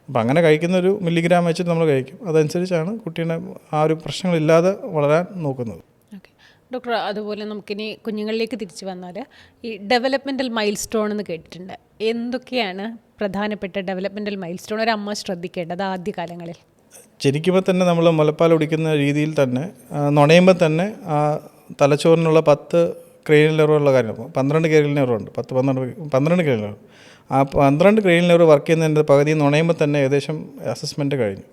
അപ്പോൾ അങ്ങനെ കഴിക്കുന്ന ഒരു മില്ലിഗ്രാം വെച്ചിട്ട് നമ്മൾ കഴിക്കും. അതനുസരിച്ചാണ് കുട്ടീനെ ആ ഒരു പ്രശ്നങ്ങളില്ലാതെ വളരാൻ നോക്കുന്നത്. ഓക്കെ ഡോക്ടർ, അതുപോലെ നമുക്കിനി കുഞ്ഞുങ്ങളിലേക്ക് തിരിച്ചു വന്നാൽ ഈ ഡെവലപ്മെൻറ്റൽ മൈൽ സ്റ്റോൺ എന്ന് കേട്ടിട്ടുണ്ട്. എന്തൊക്കെയാണ് പ്രധാനപ്പെട്ട ഡെവലപ്മെൻറ്റൽ മൈൽ സ്റ്റോൺ ഒരു അമ്മ ശ്രദ്ധിക്കേണ്ടത് ആദ്യകാലങ്ങളിൽ? ജനിക്കുമ്പോൾ തന്നെ നമ്മൾ മുലപ്പാൽ കുടിക്കുന്ന രീതിയിൽ തന്നെ നുണയുമ്പോൾ തന്നെ തലച്ചോറിനുള്ള 10 ക്രേനിയൽ നെർവുള്ള കാര്യം 12 ക്രേനിയൽ നെർവുണ്ട്. 12 cranial nerve. ആ 12 ക്രേനിയൽ നെർവ് വർക്ക് ചെയ്യുന്നതിൻ്റെ പകുതി നുണയുമ്പോൾ തന്നെ ഏകദേശം അസസ്മെൻറ്റ് കഴിഞ്ഞു.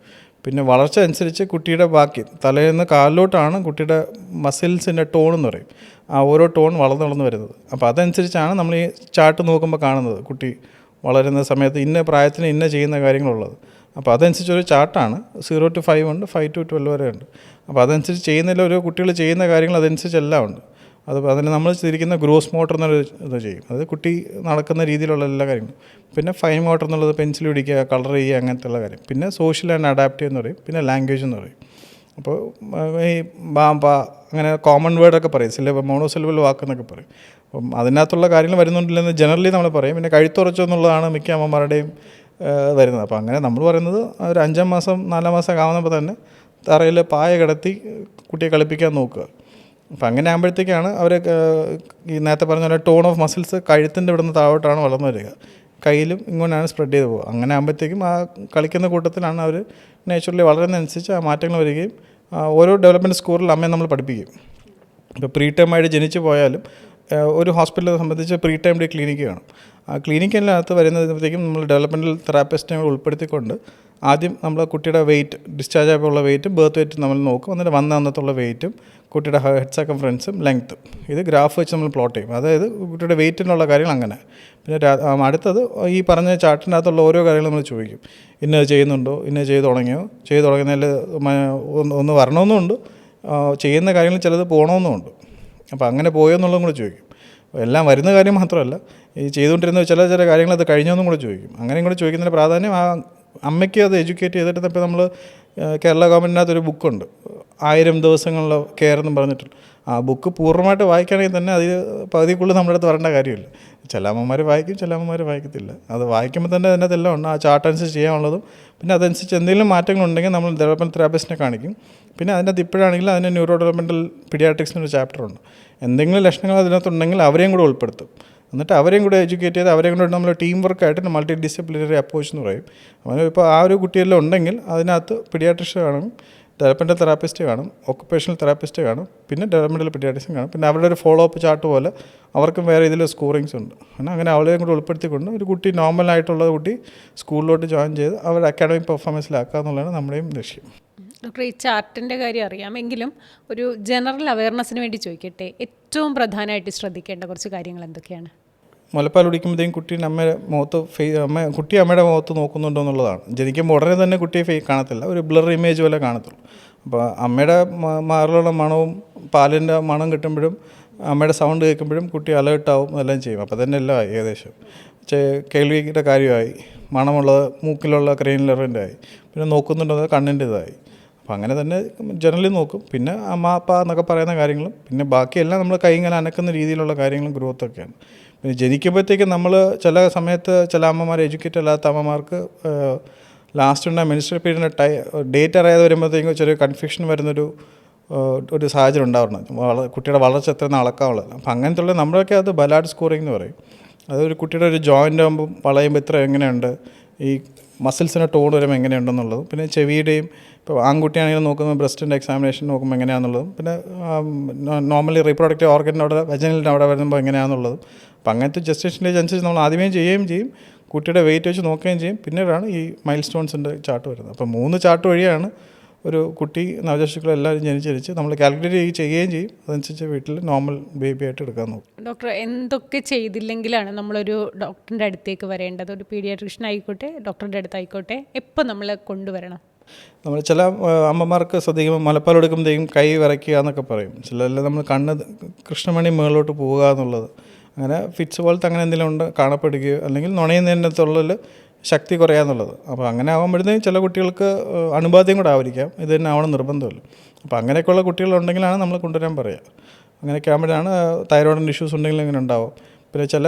പിന്നെ വളർച്ച അനുസരിച്ച് കുട്ടിയുടെ ബാക്കി തലയിൽ നിന്ന് കാലിലോട്ടാണ് കുട്ടിയുടെ മസിൽസിൻ്റെ ടോൺ എന്ന് പറയും. ആ ഓരോ ടോൺ വളർന്നു വരുന്നത്. അപ്പോൾ അതനുസരിച്ചാണ് നമ്മൾ ഈ ചാർട്ട് നോക്കുമ്പോൾ കാണുന്നത് കുട്ടി വളരുന്ന സമയത്ത് ഇന്ന പ്രായത്തിന് ഇന്ന ചെയ്യുന്ന കാര്യങ്ങളുള്ളത്. അപ്പോൾ അതനുസരിച്ചൊരു ചാർട്ടാണ്. 0 to 5 ഉണ്ട്, 5 to 12 വരെ ഉണ്ട്. അപ്പോൾ അതനുസരിച്ച് ചെയ്യുന്നതിൽ ഓരോ കുട്ടികൾ ചെയ്യുന്ന കാര്യങ്ങൾ അതനുസരിച്ചെല്ലാം ഉണ്ട്. അതിന് നമ്മൾ തിരിക്കുന്ന ഗ്രോസ് മോട്ടർ എന്നൊരു ഇത് ചെയ്യും. അത് കുട്ടി നടക്കുന്ന രീതിയിലുള്ള എല്ലാ കാര്യങ്ങളും. പിന്നെ ഫൈൻ മോട്ടർ എന്നുള്ളത് പെൻസിൽ പിടിക്കുക, കളർ ചെയ്യുക, അങ്ങനത്തെ ഉള്ള കാര്യം. പിന്നെ സോഷ്യൽ ആൻഡ് അഡാപ്റ്റീവ് എന്ന് പറയും. പിന്നെ ലാംഗ്വേജ് എന്ന് പറയും. അപ്പോൾ ഈ അങ്ങനെ കോമൺ വേർഡൊക്കെ പറയും, മോണോസിലബിൾ വാക്കെന്നൊക്കെ പറയും. അപ്പം അതിനകത്തുള്ള കാര്യങ്ങൾ വരുന്നുണ്ടില്ലെന്ന് ജനറലി നമ്മൾ പറയും. പിന്നെ കഴുത്തുറച്ചോ എന്നുള്ളതാണ് മിക്ക അമ്മമാരുടെയും വരുന്നത്. അപ്പോൾ അങ്ങനെ നമ്മൾ പറയുന്നത് ഒരു 5 മാസം 4 മാസം ആവുന്നപ്പോൾ തന്നെ തറയിൽ പായ കിടത്തി കുട്ടിയെ കളിപ്പിക്കാൻ നോക്കുക. അപ്പം അങ്ങനെ ആകുമ്പോഴത്തേക്കാണ് അവർ ഈ നേരത്തെ പറഞ്ഞ പോലെ ടോൺ ഓഫ് മസിൽസ് കഴുത്തിൻ്റെ ഇവിടുന്ന് താഴോട്ടാണ് വളർന്നു വരിക, കയ്യിലും ഇങ്ങോട്ടാണ് സ്പ്രെഡ് ചെയ്ത് പോകുക. അങ്ങനെ ആകുമ്പോഴത്തേക്കും ആ കളിക്കുന്ന കൂട്ടത്തിലാണ് അവർ നേച്ചുറലി വളരുന്നതനുസരിച്ച് ആ മാറ്റങ്ങൾ വരികയും ഓരോ ഡെവലപ്മെൻറ്റ് സ്കൂളിൽ അമ്മയെ നമ്മൾ പഠിപ്പിക്കും. ഇപ്പോൾ പ്രീ ടൈമായിട്ട് ജനിച്ചു പോയാലും ഒരു ഹോസ്പിറ്റലിനെ സംബന്ധിച്ച് പ്രീ ടൈം ഡേ ക്ലിനിക്ക് കാണും. ആ ക്ലിനിക്കിനകത്ത് വരുന്നതിനേക്കും നമ്മൾ ഡെവലപ്മെൻറ്റൽ തെറാപ്പിസ്റ്റിനെ ഉൾപ്പെടുത്തിക്കൊണ്ട് ആദ്യം നമ്മൾ കുട്ടിയുടെ വെയിറ്റ്, ഡിസ്ചാർജ് ആയപ്പോഴുള്ള വെയിറ്റും ബർത്ത് വെയിറ്റും നമ്മൾ നോക്കും. എന്നിട്ട് അന്നത്തുള്ള വെയിറ്റും കുട്ടിയുടെ ഹെഡ് സർക്കംഫറൻസും ലെങ്ത്തും ഇത് ഗ്രാഫ് വെച്ച് നമ്മൾ പ്ലോട്ട് ചെയ്യും. അതായത് കുട്ടിയുടെ വെയിറ്റിനുള്ള കാര്യങ്ങൾ അങ്ങനെ. പിന്നെ അടുത്തത് ഈ പറഞ്ഞ ചാർട്ടിനകത്തുള്ള ഓരോ കാര്യങ്ങളും നമ്മൾ ചോദിക്കും. ഇന്നത് ചെയ്യുന്നുണ്ടോ, ഇന്നത് ചെയ്ത് തുടങ്ങുന്നതിൽ ഒന്ന് വരണമെന്നുണ്ട്, ചെയ്യുന്ന കാര്യങ്ങൾ ചിലത് പോകണമെന്നുമുണ്ട്. അപ്പോൾ അങ്ങനെ പോയോന്നുള്ളതും കൂടെ ചോദിക്കും. എല്ലാം വരുന്ന കാര്യം മാത്രമല്ല, ഈ ചെയ്തുകൊണ്ടിരുന്ന ചില കാര്യങ്ങൾ അത് കഴിഞ്ഞോന്നും കൂടെ ചോദിക്കും. അങ്ങനെയും കൂടെ ചോദിക്കുന്നതിൻ്റെ പ്രാധാന്യം ആ അമ്മയ്ക്ക് അത് എഡ്യൂക്കേറ്റ് ചെയ്തിട്ട്. ഇപ്പോൾ നമ്മൾ കേരള ഗവൺമെൻറ്റിനകത്തൊരു ബുക്കുണ്ട്, 1000 ദിവസങ്ങളിലെ കെയർ എന്നും പറഞ്ഞിട്ടുണ്ട്. ആ ബുക്ക് പൂർണ്ണമായിട്ട് വായിക്കുകയാണെങ്കിൽ തന്നെ അതിൽ പകുതിക്കുള്ളിൽ നമ്മുടെ അടുത്ത് വരേണ്ട കാര്യമില്ല. ചില അമ്മമാർ വായിക്കും, ചില അമ്മമാർ വായിക്കത്തില്ല. അത് വായിക്കുമ്പോൾ തന്നെ അതിനകത്തെല്ലാം ഉണ്ട്. ആ ചാർട്ട് അനുസരിച്ച് ചെയ്യാനുള്ളതും പിന്നെ അതനുസരിച്ച് എന്തെങ്കിലും മാറ്റങ്ങളുണ്ടെങ്കിൽ നമ്മൾ ഡെവലപ്മെൻറ്റ് തെറാപ്പിസ്റ്റിനെ കാണിക്കും. പിന്നെ അതിനകത്ത് ഇപ്പോഴാണെങ്കിൽ അതിന് ന്യൂറോ ഡെവലപ്മെൻറ്റൽ പീഡിയാട്രിക്സ് എന്നൊരു ചാപ്റ്ററുണ്ട്. എന്തെങ്കിലും ലക്ഷണങ്ങൾ അതിനകത്തുണ്ടെങ്കിൽ അവരെയും കൂടെ ഉൾപ്പെടുത്തും. എന്നിട്ട് അവരെയും കൂടെ എഡ്യൂക്കേറ്റ് ചെയ്ത് അവരെയും കൂടെ നമ്മൾ ടീം വർക്കായിട്ട് മൾട്ടി ഡിസിപ്ലിനറി അപ്രോച്ച് എന്ന് പറയും. അങ്ങനെ ഇപ്പോൾ ആ ഒരു കുട്ടിയെല്ലാം ഉണ്ടെങ്കിൽ അതിനകത്ത് പീഡിയാട്രിഷ്യൻ കാണും, ഡെവലപ്മെൻറ്റൽ തെറാപ്പിസ്റ്റ് കാണും, ഒക്കുപേഷണൽ തെറാപ്പിസ്റ്റ് കാണും, പിന്നെ ഡെവലപ്മെൻറ്റൽ പീഡിയാട്രിഷ്യൻ കാണും. പിന്നെ അവരുടെ ഒരു ഫോളോ അപ്പ് ചാർട്ട് പോലെ അവർക്കും വേറെ ഇതിൽ സ്കോറിങ്സ് ഉണ്ട്. അങ്ങനെ അവരെയും കൂടെ ഉൾപ്പെടുത്തിക്കൊണ്ട് ഒരു കുട്ടി നോർമലായിട്ടുള്ള കുട്ടി സ്കൂളിലോട്ട് ജോയിൻ ചെയ്ത് അവരുടെ അക്കാഡമിക് പെർഫോമൻസിലാക്കുക എന്നുള്ളതാണ് നമ്മുടെയും ലക്ഷ്യം. ഡോക്ടർ, ഈ ചാർട്ടിൻ്റെ കാര്യം അറിയാമെങ്കിലും ഒരു ജനറൽ അവയർനെസ്സിന് വേണ്ടി ചോദിക്കട്ടെ, ഏറ്റവും പ്രധാനമായിട്ട് ശ്രദ്ധിക്കേണ്ട കുറച്ച് കാര്യങ്ങൾ എന്തൊക്കെയാണ്? മുലപ്പാൽ കുടിക്കുമ്പോഴത്തേക്കും കുട്ടീൻ്റെ അമ്മയുടെ മുഖത്ത് കുട്ടി അമ്മയുടെ മുഖത്ത് നോക്കുന്നുണ്ടോ എന്നുള്ളതാണ്. ജനിക്കുമ്പോൾ ഉടനെ തന്നെ കുട്ടിയെ കാണത്തില്ല, ഒരു ബ്ലർ ഇമേജ് പോലെ കാണത്തുള്ളൂ. അപ്പോൾ അമ്മയുടെ മാറിലുള്ള മണവും പാലിൻ്റെ മണം കിട്ടുമ്പോഴും അമ്മയുടെ സൗണ്ട് കേൾക്കുമ്പോഴും കുട്ടി അലേർട്ടാവും, എല്ലാം ചെയ്യും. അപ്പോൾ തന്നെ എല്ലാം ആയി. ഏകദേശം കേൾവിയുടെ കാര്യമായി, മണമുള്ളത് മൂക്കിലുള്ള ക്രേനിയൽ നെർവിൻ്റെ ആയി, പിന്നെ നോക്കുന്നുണ്ടോ കണ്ണിൻ്റെ ഇതായി. അപ്പോൾ അങ്ങനെ തന്നെ ജനറലി നോക്കും. പിന്നെ അമ്മ അപ്പ എന്നൊക്കെ പറയുന്ന കാര്യങ്ങളും പിന്നെ ബാക്കിയെല്ലാം നമ്മൾ കൈ ഇങ്ങനെ അനക്കുന്ന രീതിയിലുള്ള കാര്യങ്ങളും ഗ്രോത്തൊക്കെയാണ്. പിന്നെ ജനിക്കുമ്പോഴത്തേക്കും നമ്മൾ ചില സമയത്ത് ചില അമ്മമാർ എഡ്യൂക്കേറ്റ് അല്ലാത്ത അമ്മമാർക്ക് ലാസ്റ്റ് ഉണ്ടായ മെൻസ്ട്രൽ പീരീഡിൻ്റെ ഡേറ്റ് അറിയാതെ വരുമ്പോഴത്തേക്കും ചെറിയ കൺഫ്യൂഷൻ ഒരു സാഹചര്യം ഉണ്ടാവുന്നത്. കുട്ടിയുടെ വളർച്ച എത്ര അളക്കാവുള്ളത്. അപ്പോൾ അങ്ങനത്തെ നമ്മളൊക്കെ അത് ബലാഡ് സ്കോറിംഗ് എന്ന് പറയും. അതൊരു കുട്ടിയുടെ ഒരു ജോയിൻ്റ് ആകുമ്പോൾ വളയുമ്പോൾ ഇത്ര എങ്ങനെയുണ്ട്, ഈ മസിൽസിൻ്റെ ടോൺ വരുമ്പോൾ എങ്ങനെയുണ്ടെന്നുള്ളതും, പിന്നെ ചെവിയുടെയും ഇപ്പോൾ ആൺകുട്ടിയാണെങ്കിലും നോക്കുമ്പോൾ ബ്രസ്റ്റിൻ്റെ എക്സാമിനേഷൻ നോക്കുമ്പോൾ എങ്ങനെയാണെന്നുള്ളതും, പിന്നെ നോർമലി റീപ്രൊഡക്റ്റീവ് ഓർഗൻ്റെ അവിടെ വജനിലിൻ്റെ അവിടെ വരുമ്പോൾ എങ്ങനെയാണെന്നുള്ളതും. അപ്പോൾ അങ്ങനത്തെ ജസ്റ്റേഷൻ ഏജ് അനുസരിച്ച് നമ്മൾ ആദ്യമേ ചെയ്യുകയും ചെയ്യും, കുട്ടിയുടെ വെയിറ്റ് വെച്ച് നോക്കുകയും ചെയ്യും. പിന്നീടാണ് ഈ മൈൽ സ്റ്റോൺസിൻ്റെ ചാർട്ട് വരുന്നത്. അപ്പോൾ 3 ചാർട്ട് വഴിയാണ് ഒരു കുട്ടി നവജാതശിശുക്കൾ എല്ലാവരും ജനിച്ച് നമ്മൾ കാൽക്കുലേറ്റ് ചെയ്യുകയും ചെയ്യും. അതനുസരിച്ച് വീട്ടിൽ നോർമൽ ബേബി ആയിട്ട് എടുക്കാൻ നോക്കും. ഡോക്ടർ, എന്തൊക്കെ ചെയ്തില്ലെങ്കിലാണ് നമ്മളൊരു ഡോക്ടറിൻ്റെ അടുത്തേക്ക് വരേണ്ടത്? ഒരു പീഡിയാട്രിഷ്യൻ ആയിക്കോട്ടെ, ഡോക്ടറുടെ അടുത്തായിക്കോട്ടെ, എപ്പോൾ നമ്മൾ കൊണ്ടുവരണം? നമ്മൾ ചില അമ്മമാർക്ക് ശ്രദ്ധിക്കുമ്പോൾ മുലപ്പാൽ എടുക്കുമ്പോഴത്തേക്കും കൈ വിറയ്ക്കുക എന്നൊക്കെ പറയും. ചിലരെല്ലാം നമ്മൾ കണ്ണ് കൃഷ്ണമണി മുകളിലോട്ട് പോവുക എന്നുള്ളത്, അങ്ങനെ ഫിറ്റ്സ് പോലത്തെ അങ്ങനെ എന്തെങ്കിലും ഉണ്ട് കാണപ്പെടുകയോ അല്ലെങ്കിൽ നുണയുന്നതിൻ്റെ തൊള്ളിൽ ശക്തി കുറയാന്നുള്ളത്. അപ്പോൾ അങ്ങനെ ആകുമ്പോഴത്തേക്കും ചില കുട്ടികൾക്ക് അണുബാധയും കൂടെ ആയിരിക്കാം, ഇത് തന്നെ ആവണം നിർബന്ധമില്ല. അപ്പോൾ അങ്ങനെയൊക്കെയുള്ള കുട്ടികളുണ്ടെങ്കിലാണ് നമ്മൾ കൊണ്ടുവരാൻ പറയുക. അങ്ങനെയൊക്കെ ആകുമ്പോഴാണ് തൈറോയിഡിൻ്റെ ഇഷ്യൂസ് ഉണ്ടെങ്കിൽ ഇങ്ങനെ ഉണ്ടാവും. പിന്നെ ചില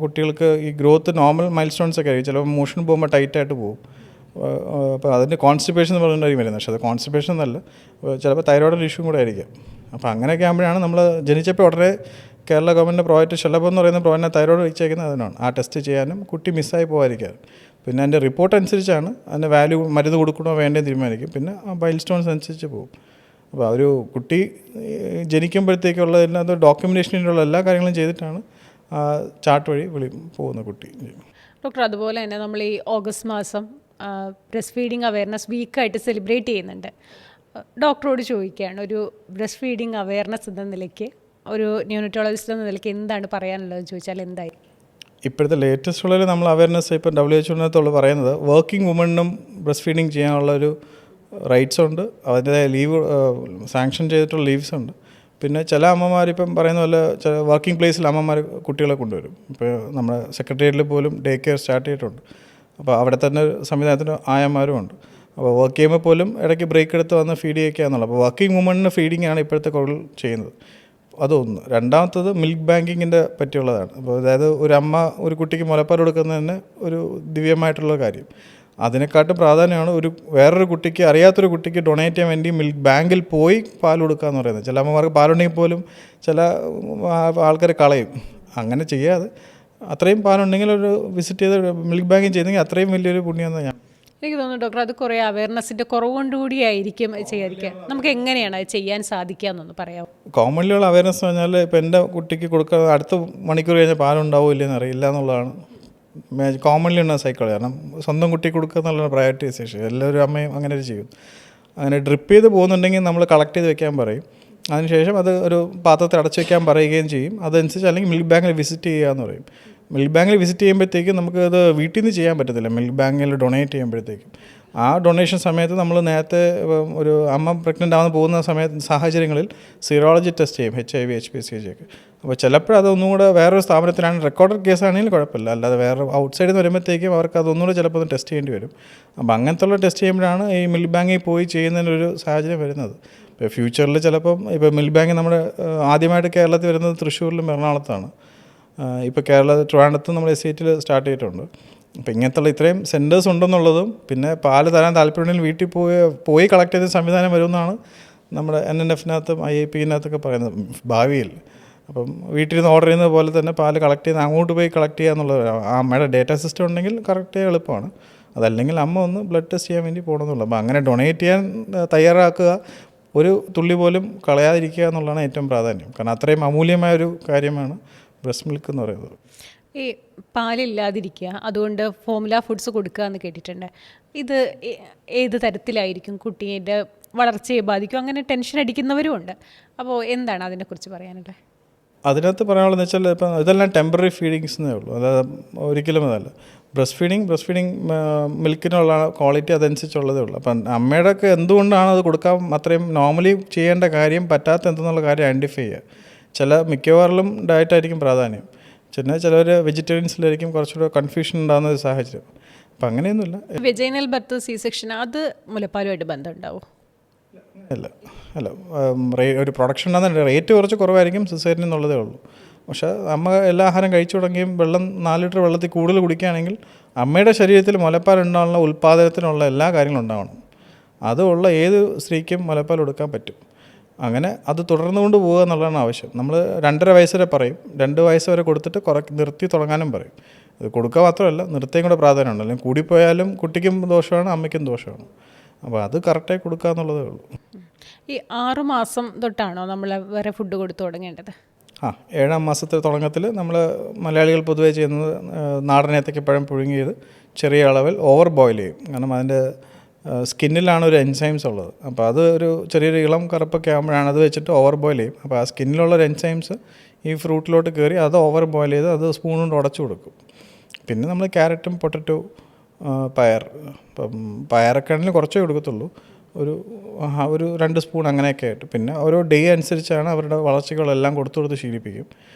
കുട്ടികൾക്ക് ഈ ഗ്രോത്ത് നോർമൽ മൈൽ സ്റ്റോൺസ് ഒക്കെ ആയിരിക്കും, ചിലപ്പോൾ മോഷൻ പോകുമ്പോൾ ടൈറ്റായിട്ട് പോകും. അപ്പോൾ അതിൻ്റെ കോൺസ്റ്റിപ്പേഷൻ എന്ന് പറയുന്നതായിരിക്കും വരുന്നത്. പക്ഷേ അത് കോൺസ്റ്റിപ്പേഷൻ എന്നല്ല, ചിലപ്പോൾ തൈറോയിഡ് ഇഷ്യൂ കൂടെ ആയിരിക്കാം. അപ്പോൾ അങ്ങനെയൊക്കെ ആകുമ്പോഴാണ് നമ്മൾ ജനിച്ചപ്പോൾ ഉടനെ കേരള ഗവൺമെൻറ് പ്രോജക്റ്റ് ശലഭം എന്ന് പറയുന്ന പ്രോജക്റ്റിനെ തൈറോയിഡ് വെച്ചേക്കുന്നത് അതിനാണ്, ആ ടെസ്റ്റ് ചെയ്യാനും കുട്ടി മിസ്സായി പോകാതിരിക്കാൻ. പിന്നെ അതിൻ്റെ റിപ്പോർട്ട് അനുസരിച്ചാണ് അതിൻ്റെ വാല്യൂ മരുന്ന് കൊടുക്കണോ വേണ്ടേ തീരുമാനിക്കും. പിന്നെ ആ മൈൽ സ്റ്റോൺസ് അനുസരിച്ച് പോകും. അപ്പോൾ ഒരു കുട്ടി ജനിക്കുമ്പോഴത്തേക്കുള്ള അതിനകത്ത് ഡോക്യുമെൻറ്റേഷനുള്ള എല്ലാ കാര്യങ്ങളും ചെയ്തിട്ടാണ് ചാർട്ട് വഴി പോകുന്ന കുട്ടി. ഡോക്ടർ, അതുപോലെ തന്നെ നമ്മൾ ഈ ഓഗസ്റ്റ് മാസം ബ്രസ്റ്റ് ഫീഡിങ് അവയർനെസ് വീക്കായിട്ട് സെലിബ്രേറ്റ് ചെയ്യുന്നുണ്ട്. ഡോക്ടറോട് ചോദിക്കുകയാണ്, ഒരു ബ്രസ്റ്റ് ഫീഡിങ് അവയർനെസ് എന്ന നിലയ്ക്ക്, ഒരു ന്യൂനറ്റോളജിസ്റ്റ് എന്ന നിലയ്ക്ക് എന്താണ് പറയാനുള്ളതെന്ന് ചോദിച്ചാൽ എന്തായി? ഇപ്പോഴത്തെ ലേറ്റസ്റ്റ് ഉള്ളതിൽ നമ്മൾ അവയർനെസ് ഇപ്പം WHO പറയുന്നത് വർക്കിംഗ് വുമണിനും ബ്രസ്റ്റ് ഫീഡിങ് ചെയ്യാനുള്ള ഒരു റൈറ്റ്സ് ഉണ്ട്, അതിൻ്റെതായ ലീവ് സാങ്ഷൻ ചെയ്തിട്ടുള്ള ലീവ്സ് ഉണ്ട്. പിന്നെ ചില അമ്മമാരിപ്പം പറയുന്ന പോലെ ചില വർക്കിംഗ് പ്ലേസിൽ അമ്മമാർ കുട്ടികളെ കൊണ്ടുവരും. ഇപ്പോൾ നമ്മുടെ സെക്രട്ടേറിയറ്റിൽ പോലും ഡേ കെയർ സ്റ്റാർട്ട് ചെയ്തിട്ടുണ്ട്. അപ്പോൾ അവിടെ തന്നെ സംവിധാനത്തിന് ആയമാരും ഉണ്ട്. അപ്പോൾ വർക്ക് ചെയ്യുമ്പോൾ പോലും ഇടയ്ക്ക് ബ്രേക്ക് എടുത്ത് വന്ന് ഫീഡ് ചെയ്യിക്കുകയെന്നുള്ളത്. അപ്പോൾ വർക്കിംഗ് വുമണിന് ഫീഡിംഗ് ആണ് ഇപ്പോഴത്തെ കൂടുതൽ ചെയ്യുന്നത്. അതൊന്ന്. രണ്ടാമത്തത് മിൽക്ക് ബാങ്കിങ്ങിൻ്റെ പറ്റിയുള്ളതാണ്. അപ്പോൾ അതായത് ഒരു അമ്മ ഒരു കുട്ടിക്ക് മുലപ്പാൽ കൊടുക്കുന്നതിന് ഒരു ദിവ്യമായിട്ടുള്ള കാര്യം. അതിനെക്കാട്ടും പ്രാധാന്യമാണ് വേറൊരു കുട്ടിക്ക്, അറിയാത്തൊരു കുട്ടിക്ക് ഡൊണേറ്റ് ചെയ്യാൻ വേണ്ടി മിൽക്ക് ബാങ്കിൽ പോയി പാൽ കൊടുക്കുക എന്ന് പറയുന്നത്. ചില അമ്മമാർക്ക് പാലുണ്ടെങ്കിൽ പോലും ചില ആൾക്കാർ കളയും. അങ്ങനെ ചെയ്യാതെ അത്രയും പാലുണ്ടെങ്കിൽ ഒരു വിസിറ്റ് ചെയ്ത് മിൽക്ക് ബാങ്കിങ് ചെയ്തെങ്കിൽ അത്രയും വലിയൊരു പുണ്യമെന്ന് ഞാൻ. എനിക്ക് തോന്നുന്നു ഡോക്ടർ, അത് കുറേ അവയർനെസ്സിൻ്റെ കുറവുകൊണ്ടുകൂടിയായിരിക്കും ചെയ്യാതിരിക്കുക. നമുക്ക് എങ്ങനെയാണ് അത് ചെയ്യാൻ സാധിക്കുക എന്നൊന്ന് പറയാമോ? കോമൺലി ഉള്ള അവയർനെസ് പറഞ്ഞാൽ ഇപ്പോൾ എൻ്റെ കുട്ടിക്ക് കൊടുക്കുക അടുത്ത മണിക്കൂർ കഴിഞ്ഞാൽ പാലുണ്ടാവില്ല ഇല്ലെന്ന് അറിയില്ല എന്നുള്ളതാണ് കോമൺലി ഉള്ള സൈക്കോളജി. കാരണം സ്വന്തം കുട്ടിക്ക് കൊടുക്കുക എന്നുള്ള പ്രയോറിറ്റൈസേഷൻ എല്ലാവരും അമ്മയും അങ്ങനെ ചെയ്യും. അങ്ങനെ ഡ്രിപ്പ് ചെയ്ത് പോകുന്നുണ്ടെങ്കിൽ നമ്മൾ കളക്ട് ചെയ്ത് വെക്കാൻ പറയും. അതിനുശേഷം അത് ഒരു പാത്രത്തിൽ അടച്ചു വെക്കാൻ പറയുകയും ചെയ്യും. അതനുസരിച്ച് അല്ലെങ്കിൽ മിൽക്ക് ബാങ്കിൽ വിസിറ്റ് ചെയ്യുക എന്ന് പറയും. മിൽക്ക് ബാങ്കിൽ വിസിറ്റ് ചെയ്യുമ്പോഴത്തേക്കും നമുക്കത് വീട്ടിൽ നിന്ന് ചെയ്യാൻ പറ്റത്തില്ല. മിൽക്ക് ബാങ്കിൽ ഡൊണേറ്റ് ചെയ്യുമ്പോഴത്തേക്കും ആ ഡൊണേഷൻ സമയത്ത് നമ്മൾ നേരത്തെ ഒരു അമ്മ പ്രഗ്നൻ്റ് ആവുന്ന പോകുന്ന സാഹചര്യങ്ങളിൽ സീറോളജി ടെസ്റ്റ് ചെയ്യും, HIV, HPCG ഒക്കെ. അപ്പോൾ ചിലപ്പോൾ അതൊന്നും കൂടെ വേറൊരു സ്ഥാപനത്തിലാണ് റെക്കോർഡഡ് കേസാണെങ്കിലും കുഴപ്പമില്ല. അല്ലാതെ വേറെ ഔട്ട്സൈഡിൽ നിന്ന് വരുമ്പോഴത്തേക്കും അവർക്ക് അതൊന്നുകൂടെ ചിലപ്പോൾ ഒന്ന് ടെസ്റ്റ് ചെയ്യേണ്ടി വരും. അപ്പോൾ അങ്ങനത്തുള്ള ടെസ്റ്റ് ചെയ്യുമ്പോഴാണ് ഈ മിൽക്ക് ബാങ്കിൽ പോയി ചെയ്യുന്നതിനൊരു സാഹചര്യം വരുന്നത്. ഇപ്പോൾ ഫ്യൂച്ചറിൽ ചിലപ്പം ഇപ്പോൾ മിൽക്ക് ബാങ്ക് നമ്മുടെ ആദ്യമായിട്ട് കേരളത്തിൽ വരുന്നത് തൃശ്ശൂരിലും എറണാകുളത്താണ്. ഇപ്പോൾ ട്രിവാൻഡ്രത്തും നമ്മൾ SCT സ്റ്റാർട്ട് ചെയ്തിട്ടുണ്ട്. അപ്പോൾ ഇങ്ങനത്തുള്ള ഇത്രയും സെൻറ്റേഴ്സ് ഉണ്ടെന്നുള്ളതും പിന്നെ പാല് തരാൻ താല്പര്യമുണ്ടെങ്കിൽ വീട്ടിൽ പോയി കളക്ട് ചെയ്ത സംവിധാനം വരുമെന്നാണ് നമ്മുടെ NNF-നകത്തും IAP-നകത്തൊക്കെ പറയുന്നത് ഭാവിയിൽ. അപ്പം വീട്ടിൽ നിന്ന് ഓർഡർ ചെയ്യുന്നത് പോലെ തന്നെ പാല് കളക്ട് ചെയ്യുന്ന അങ്ങോട്ട് പോയി കളക്ട് ചെയ്യുക എന്നുള്ളത് ആ അമ്മയുടെ ഡേറ്റാ സിസ്റ്റം ഉണ്ടെങ്കിൽ കറക്റ്റ് ചെയ്യാൻ എളുപ്പമാണ്. അതല്ലെങ്കിൽ അമ്മ ഒന്ന് ബ്ലഡ് ടെസ്റ്റ് ചെയ്യാൻ വേണ്ടി പോകണമെന്നുള്ളൂ. അപ്പോൾ അങ്ങനെ ഡൊണേറ്റ് ചെയ്യാൻ തയ്യാറാക്കുക, ഒരു തുള്ളി പോലും കളയാതിരിക്കുക എന്നുള്ളതാണ് ഏറ്റവും പ്രാധാന്യം. കാരണം അത്രയും അമൂല്യമായൊരു കാര്യമാണ് ബ്രസ്റ്റ് മിൽക്ക് എന്ന് പറയുന്നത്. ഈ പാലില്ലാതിരിക്കുക, അതുകൊണ്ട് ഫോമുല ഫുഡ്സ് കൊടുക്കുക എന്ന് കേട്ടിട്ടുണ്ട്. ഇത് ഏത് തരത്തിലായിരിക്കും കുട്ടീൻ്റെ വളർച്ചയെ ബാധിക്കും? അങ്ങനെ ടെൻഷൻ അടിക്കുന്നവരും ഉണ്ട്. അപ്പോൾ എന്താണ് അതിനെക്കുറിച്ച് പറയാനുള്ളത്? അതിനകത്ത് പറയാനുള്ളതെന്ന് വെച്ചാൽ ഇപ്പം ഇതെല്ലാം ടെമ്പററി ഫീഡിങ്സ് എന്നേ ഉള്ളൂ, അല്ലാതെ ഒരിക്കലും അതല്ല. ബ്രസ്റ്റ് ഫീഡിങ് മിൽക്കിനുള്ള ക്വാളിറ്റി അതനുസരിച്ചുള്ളതേ ഉള്ളൂ. അപ്പം അമ്മയുടെ ഒക്കെ എന്തുകൊണ്ടാണ് അത് കൊടുക്കാൻ അത്രയും നോർമലി ചെയ്യേണ്ട കാര്യം പറ്റാത്ത എന്തെന്നുള്ള കാര്യം ഐഡൻറ്റിഫൈ ചെയ്യുക. മിക്കവാറിലും ഡയറ്റായിരിക്കും പ്രാധാന്യം. ചിലവർ വെജിറ്റേറിയൻസിലായിരിക്കും കുറച്ചുകൂടെ കൺഫ്യൂഷൻ ഉണ്ടാകുന്ന ഒരു സാഹചര്യം. അപ്പം അങ്ങനെയൊന്നുമില്ല. വെജൈനൽ ബർത്ത് C-സെക്ഷൻ അത് മുലപ്പാലുമായിട്ട് ബന്ധമുണ്ടാവും? അല്ല ഒരു പ്രൊഡക്ഷൻ ഉണ്ടാകുന്ന റേറ്റ് കുറച്ച് കുറവായിരിക്കും സിസേറിയൻ എന്നുള്ളതേ ഉള്ളൂ. പക്ഷേ അമ്മ എല്ലാ ആഹാരം കഴിച്ചു തുടങ്ങിയും 4 ലിറ്റർ വെള്ളത്തിൽ കൂടുതൽ കുടിക്കുകയാണെങ്കിൽ അമ്മയുടെ ശരീരത്തിൽ മുലപ്പാൽ ഉണ്ടാകാനുള്ള ഉൽപ്പാദനത്തിനുള്ള എല്ലാ കാര്യങ്ങളും ഉണ്ടാവണം. അതുള്ള ഏത് സ്ത്രീക്കും മുലപ്പാൽ കൊടുക്കാൻ പറ്റും. അങ്ങനെ അത് തുടർന്നുകൊണ്ട് പോകുക എന്നുള്ളതാണ് ആവശ്യം. നമ്മൾ 2.5 വയസ്സ് വരെ പറയും, 2 വയസ്സ് വരെ കൊടുത്തിട്ട് നിർത്തി തുടങ്ങാനും പറയും. അത് കൊടുക്കുക മാത്രമല്ല നിർത്തിയും കൂടെ പ്രാധാന്യമുണ്ട്. അല്ലെങ്കിൽ കൂടിപ്പോയാലും കുട്ടിക്കും ദോഷമാണ്, അമ്മയ്ക്കും ദോഷമാണ്. അപ്പോൾ അത് കറക്റ്റായി കൊടുക്കുക എന്നുള്ളതേ ഉള്ളൂ. ഈ 6 മാസം തൊട്ടാണോ നമ്മൾ വേറെ ഫുഡ് കൊടുത്തു തുടങ്ങേണ്ടത്? 7-ാം മാസത്തെ തുടങ്ങത്തിൽ നമ്മൾ മലയാളികൾ പൊതുവേ ചെയ്യുന്നത് നാടൻ ഏത്തയ്ക്കപ്പഴം പുഴുങ്ങിയത് ചെറിയ അളവിൽ ഓവർ ബോയിൽ ചെയ്യും. കാരണം അതിൻ്റെ സ്കിന്നിലാണ് ഒരു എൻസൈംസ് ഉള്ളത്. അപ്പോൾ അത് ഒരു ചെറിയൊരു ഇളം കറുപ്പൊക്കെ ആകുമ്പോഴാണ് അത് വെച്ചിട്ട് ഓവർ ബോയിൽ ചെയ്യും. അപ്പോൾ ആ സ്കിന്നിലുള്ളൊരു എൻസൈംസ് ഈ ഫ്രൂട്ടിലോട്ട് കയറി അത് ഓവർ ബോയിൽ ചെയ്ത് അത് സ്പൂൺ കൊണ്ട് ഉടച്ചു കൊടുക്കും. പിന്നെ നമ്മൾ ക്യാരറ്റും പൊട്ടറ്റോ, പയർ, ഇപ്പം പയറൊക്കെ ആണെങ്കിൽ കുറച്ചേ കൊടുക്കത്തുള്ളൂ, ഒരു 2 സ്പൂൺ അങ്ങനെയൊക്കെ ആയിട്ട്. പിന്നെ ഓരോ ഡേ അനുസരിച്ചാണ് അവരുടെ വളർച്ചകളെല്ലാം കൊടുത്ത് ശീലിപ്പിക്കും.